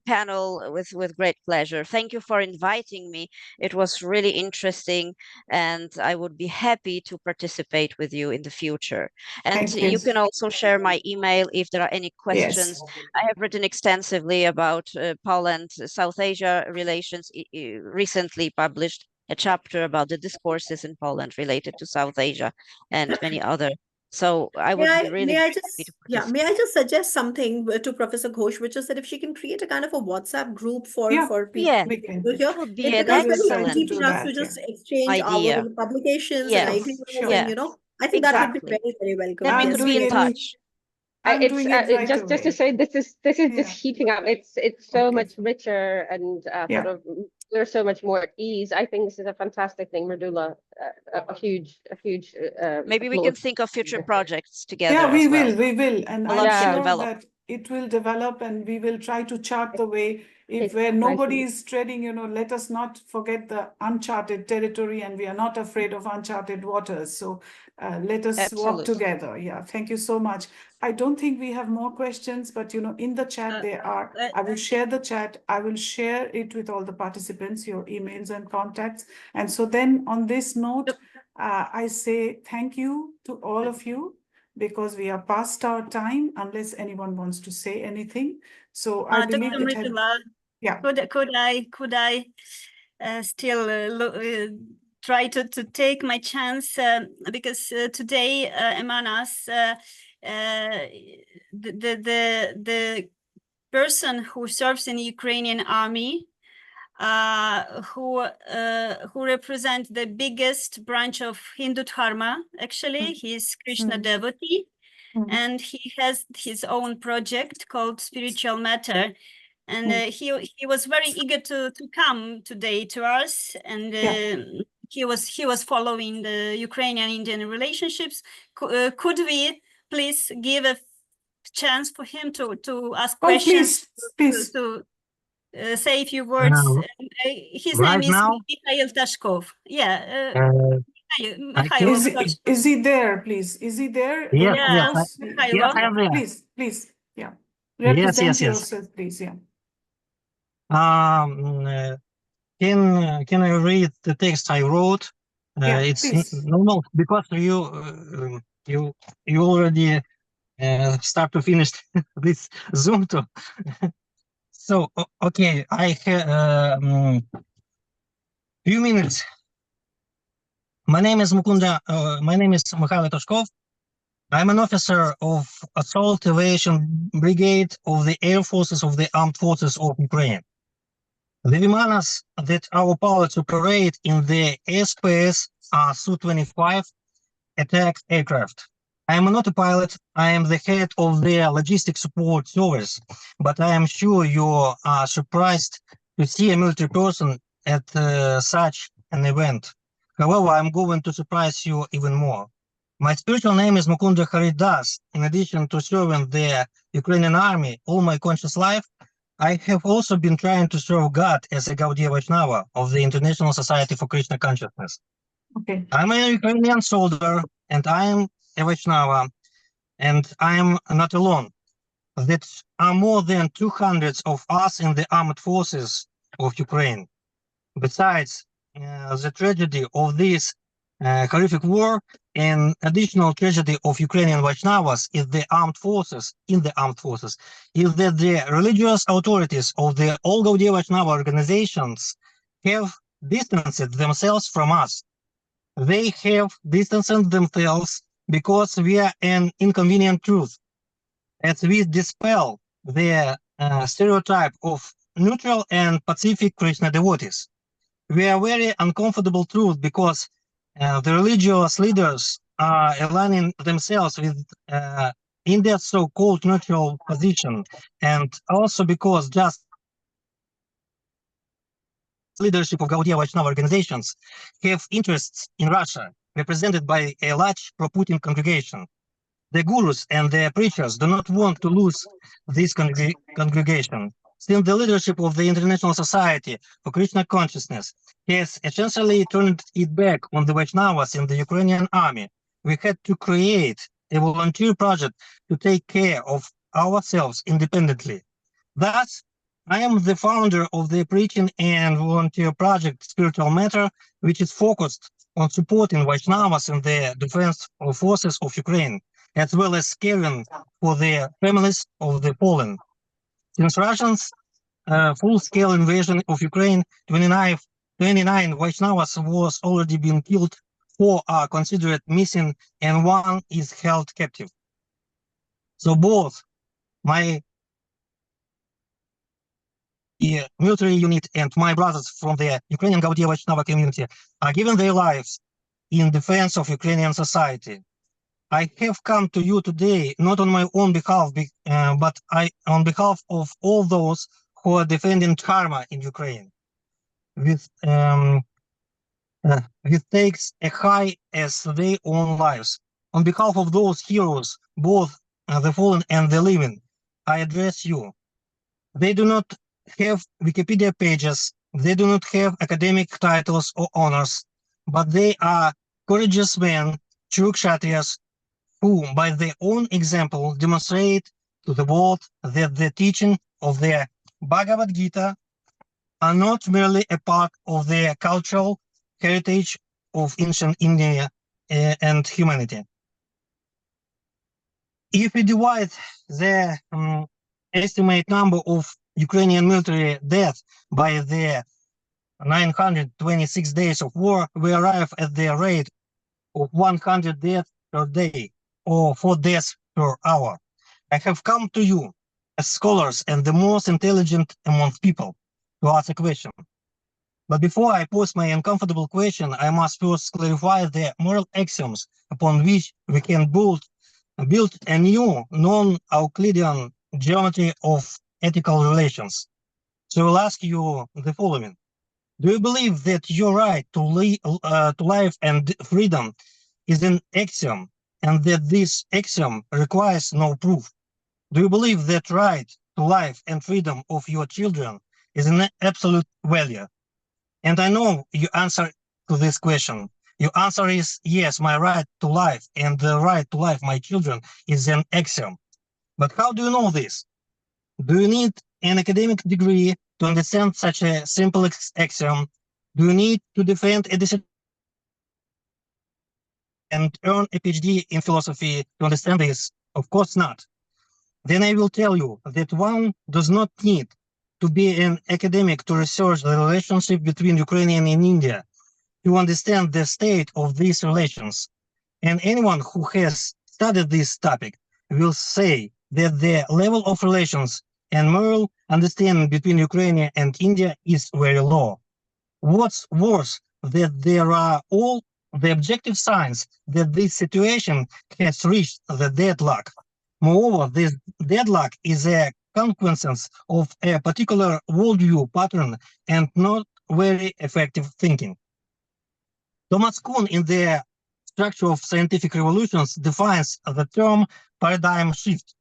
Speaker 4: panel with great pleasure. Thank you for inviting me. It was really interesting, and I would be happy to participate with you in the future. And you can also share my email if there are any questions. I have written extensively about Poland, South Asia relations, recently published a chapter about the discourses in Poland related to South Asia and many other. So I would be really happy to participate.
Speaker 5: May I just suggest something to Professor Ghosh, which is that if she can create a kind of a WhatsApp group for people here,
Speaker 4: it would be an
Speaker 5: because
Speaker 4: excellent
Speaker 5: keeping us to just exchange our publications and ideas, and I think that would be very, very welcome.
Speaker 4: Then we could be in touch.
Speaker 7: Just to say, this is just heating up. It's so much richer, and sort of there's so much more at ease. I think this is a fantastic thing, Mridula. A huge.
Speaker 4: Maybe we can think of future projects together.
Speaker 1: Yeah, we will, and
Speaker 4: I'm
Speaker 1: sure that it will develop, and we will try to chart the way. Where nobody is treading, let us not forget the uncharted territory, and we are not afraid of uncharted waters. So let us walk together. Yeah, thank you so much. I don't think we have more questions, but in the chat there are. I will share the chat. I will share it with all the participants, your emails and contacts. And so then on this note, I say thank you to all of you, because we are past our time, unless anyone wants to say anything. So I believe
Speaker 9: could I still try to take my chance, because today among us the person who serves in the Ukrainian army, who represent the biggest branch of Hindu Dharma, actually, he's Krishna devotee, and he has his own project called Spiritual Matter. and he was very eager to come today to us, and he was following the Ukrainian-Indian relationships. Could we please give a chance for him to ask questions,
Speaker 1: please.
Speaker 9: to say a few words? His
Speaker 10: right
Speaker 9: name is
Speaker 10: now?
Speaker 9: Mikhail Tashkov. Yeah.
Speaker 10: can-
Speaker 1: Is he there, please? Is he there?
Speaker 10: Yes,
Speaker 9: Yeah,
Speaker 10: yes,
Speaker 9: Mikhailo.
Speaker 10: I am there.
Speaker 1: Please, yeah.
Speaker 10: Yes,
Speaker 1: Represent
Speaker 10: yes.
Speaker 1: yourself, please, yeah.
Speaker 10: Can I read the text I wrote?
Speaker 1: Yeah,
Speaker 10: It's
Speaker 1: please.
Speaker 10: normal because you already start to finish this Zoom too. So okay, I have few minutes. My name is Mikhail Toshkov. I'm an officer of Assault Aviation Brigade of the Air Forces of the Armed Forces of Ukraine. The Vimanas that our pilots operate in the airspace are Su-25 attack aircraft. I am not a pilot, I am the head of the logistics support service, but I am sure you are surprised to see a military person at such an event. However, I'm going to surprise you even more. My spiritual name is Mukunda Haridas. In addition to serving the Ukrainian army all my conscious life, I have also been trying to serve God as a Gaudiya Vaishnava of the International Society for Krishna Consciousness.
Speaker 1: Okay.
Speaker 10: I'm a Ukrainian soldier and I am a Vaishnava, and I am not alone. There are more than 200 of us in the armed forces of Ukraine. Besides the tragedy of this horrific war, an additional tragedy of Ukrainian Vaishnavas in the armed forces is that the religious authorities of the all Gaudiya Vaishnava organizations have distanced themselves from us. They have distanced themselves because we are an inconvenient truth. As we dispel the stereotype of neutral and pacific Krishna devotees, we are very uncomfortable truth because the religious leaders are aligning themselves with India's so-called neutral position, and also because just leadership of Gaudiya Vaishnava organizations have interests in Russia, represented by a large pro-Putin congregation. The gurus and the preachers do not want to lose this congregation, since the leadership of the International Society for Krishna Consciousness has essentially turned it back on the Vaishnavas in the Ukrainian army. We had to create a volunteer project to take care of ourselves independently. Thus, I am the founder of the preaching and volunteer project Spiritual Matter, which is focused on supporting Vaishnavas in the defense forces of Ukraine, as well as caring for the families of the fallen. Since Russians' full-scale invasion of Ukraine, 29 Vaishnavas was already been killed, 4 are considered missing, and 1 is held captive. So both my military unit and my brothers from the Ukrainian Gaudiya Vaishnava community are giving their lives in defense of Ukrainian society. I have come to you today not on my own behalf, but on behalf of all those who are defending Dharma in Ukraine, with stakes as high as their own lives. On behalf of those heroes, both the fallen and the living, I address you. They do not have Wikipedia pages, they do not have academic titles or honors, but they are courageous men, true Kshatriyas, who, by their own example, demonstrate to the world that the teaching of the Bhagavad Gita are not merely a part of the cultural heritage of ancient India and humanity. If we divide the estimate number of Ukrainian military deaths by the 926 days of war, we arrive at the rate of 100 deaths per day, or 4 deaths per hour. I have come to you as scholars and the most intelligent among people to ask a question. But before I pose my uncomfortable question, I must first clarify the moral axioms upon which we can build a new non-Euclidean geometry of ethical relations. So I'll ask you the following. Do you believe that your right to life and freedom is an axiom and that this axiom requires no proof? Do you believe that right to life and freedom of your children is an absolute value? And I know your answer to this question. Your answer is yes, my right to life and the right to life my children is an axiom. But how do you know this? Do you need an academic degree to understand such a simple axiom? Do you need to defend a dissertation and earn a PhD in philosophy to understand this? Of course not. Then I will tell you that one does not need to be an academic to research the relationship between Ukraine and India to understand the state of these relations. And anyone who has studied this topic will say that the level of relations and moral understanding between Ukraine and India is very low. What's worse, that there are all the objective signs that this situation has reached the deadlock. Moreover, this deadlock is a consequence of a particular worldview pattern and not very effective thinking. Thomas Kuhn, in the Structure of Scientific Revolutions, defines the term paradigm shift.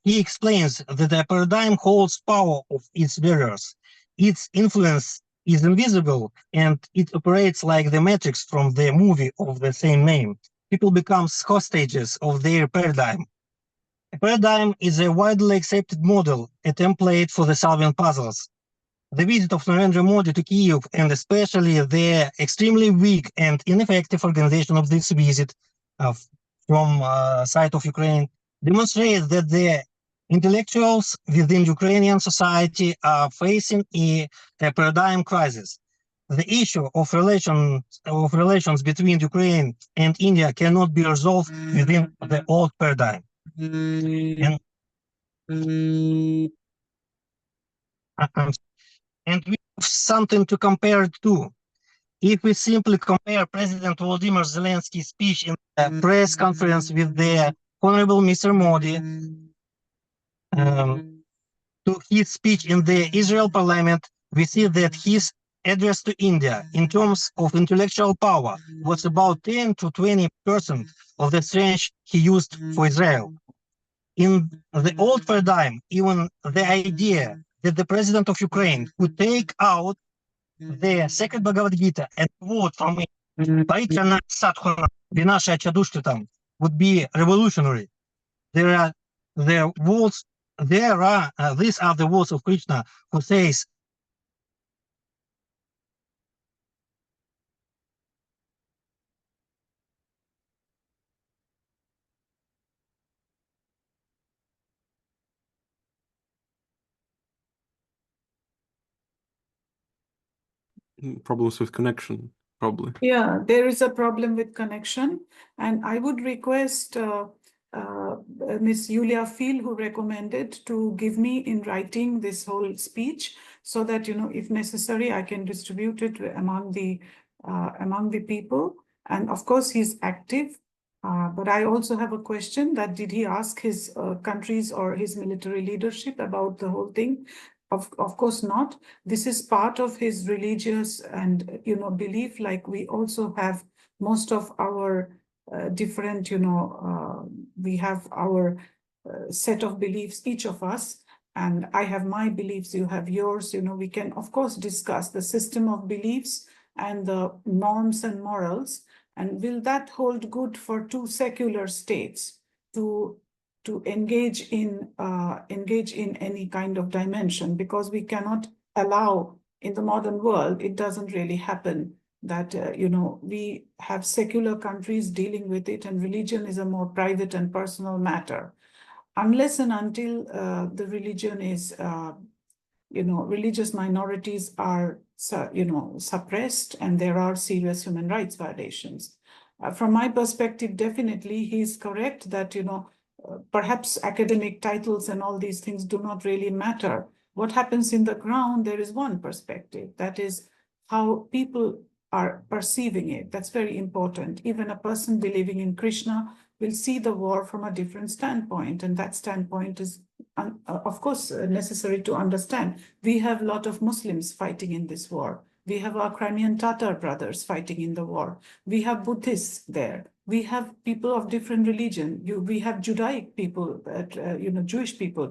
Speaker 10: He explains that a paradigm holds power of its bearers. Its influence is invisible and it operates like the matrix from the movie of the same name. People become hostages of their paradigm. A paradigm is a widely accepted model, a template for the solving puzzles. The visit of Narendra Modi to Kyiv, and especially the extremely weak and ineffective organization of this visit from side of Ukraine, demonstrates that the intellectuals within Ukrainian society are facing a paradigm crisis. The issue of relations between Ukraine and India cannot be resolved within the old paradigm. And we have something to compare it to. If we simply compare President Volodymyr Zelensky's speech in the press conference with the Honorable Mr. Modi to his speech in the Israel parliament, we see that his address to India in terms of intellectual power was about 10 to 20% of the strength he used for Israel. In the old paradigm, even the idea that the president of Ukraine would take out the sacred Bhagavad Gita and quote from it, would be revolutionary. These are the words of Krishna, who says,
Speaker 11: problems with connection, probably.
Speaker 1: Yeah, there is a problem with connection, and I would request Ms. Yulia Phil, who recommended, to give me in writing this whole speech, so that, if necessary, I can distribute it among the people. And of course, he's active. But I also have a question: that did he ask his countries or his military leadership about the whole thing? Of course not. This is part of his religious and belief. Like, we also have most of our different, we have our set of beliefs, each of us, and I have my beliefs, you have yours. We can of course discuss the system of beliefs and the norms and morals, and will that hold good for two secular states to engage in any kind of dimension? Because we cannot allow, in the modern world, it doesn't really happen that we have secular countries dealing with it, and religion is a more private and personal matter. Unless and until the religion is religious minorities are suppressed, and there are serious human rights violations. From my perspective, definitely he's correct that perhaps academic titles and all these things do not really matter. What happens in the ground, there is one perspective, that is how people are perceiving it. That's very important. Even a person believing in Krishna will see the war from a different standpoint, and that standpoint is, of course, necessary to understand. We have a lot of Muslims fighting in this war. We have our Crimean Tatar brothers fighting in the war. We have Buddhists there. We have people of different religion. We have Judaic people, Jewish people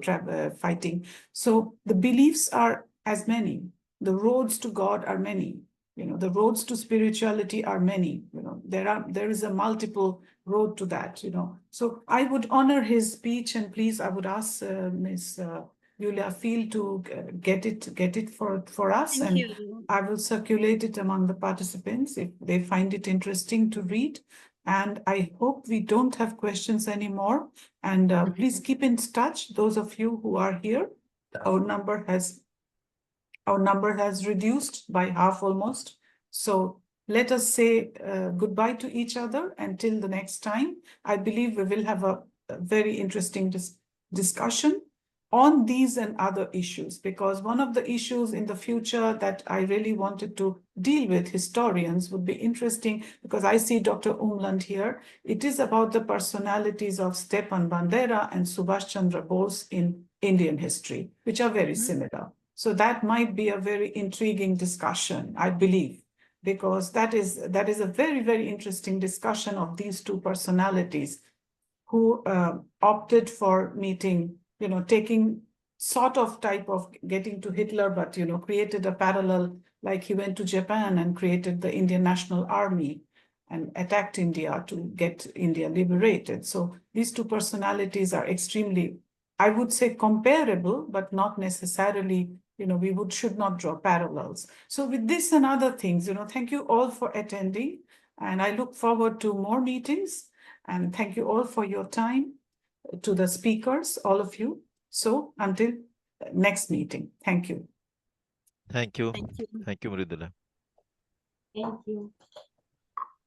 Speaker 1: fighting. So the beliefs are as many. The roads to God are many. The roads to spirituality are many. There is a multiple road to that. So I would honor his speech, and please, I would ask Ms. Yulia Field to get it for us,
Speaker 9: Thank
Speaker 1: and
Speaker 9: you.
Speaker 1: I will circulate it among the participants if they find it interesting to read. And I hope we don't have questions anymore. And please keep in touch, those of you who are here. Our number has reduced by half almost. So let us say goodbye to each other until the next time. I believe we will have a very interesting discussion on these and other issues, because one of the issues in the future that I really wanted to deal with historians would be interesting, because I see Dr. Umland here. It is about the personalities of Stepan Bandera and Subhash Chandra Bose in Indian history, which are very similar. So that might be a very intriguing discussion, I believe, because that is a very, very interesting discussion of these two personalities who opted for meeting, taking sort of type of getting to Hitler, but, created a parallel, like he went to Japan and created the Indian National Army and attacked India to get India liberated. So these two personalities are extremely, I would say, comparable, but not necessarily, we should not draw parallels. So with this and other things, thank you all for attending, and I look forward to more meetings, and thank you all for your time, to the speakers, all of you. So until next meeting, thank you.
Speaker 8: Thank you.
Speaker 9: Thank you.
Speaker 8: Thank you, Mridula.
Speaker 6: Thank you.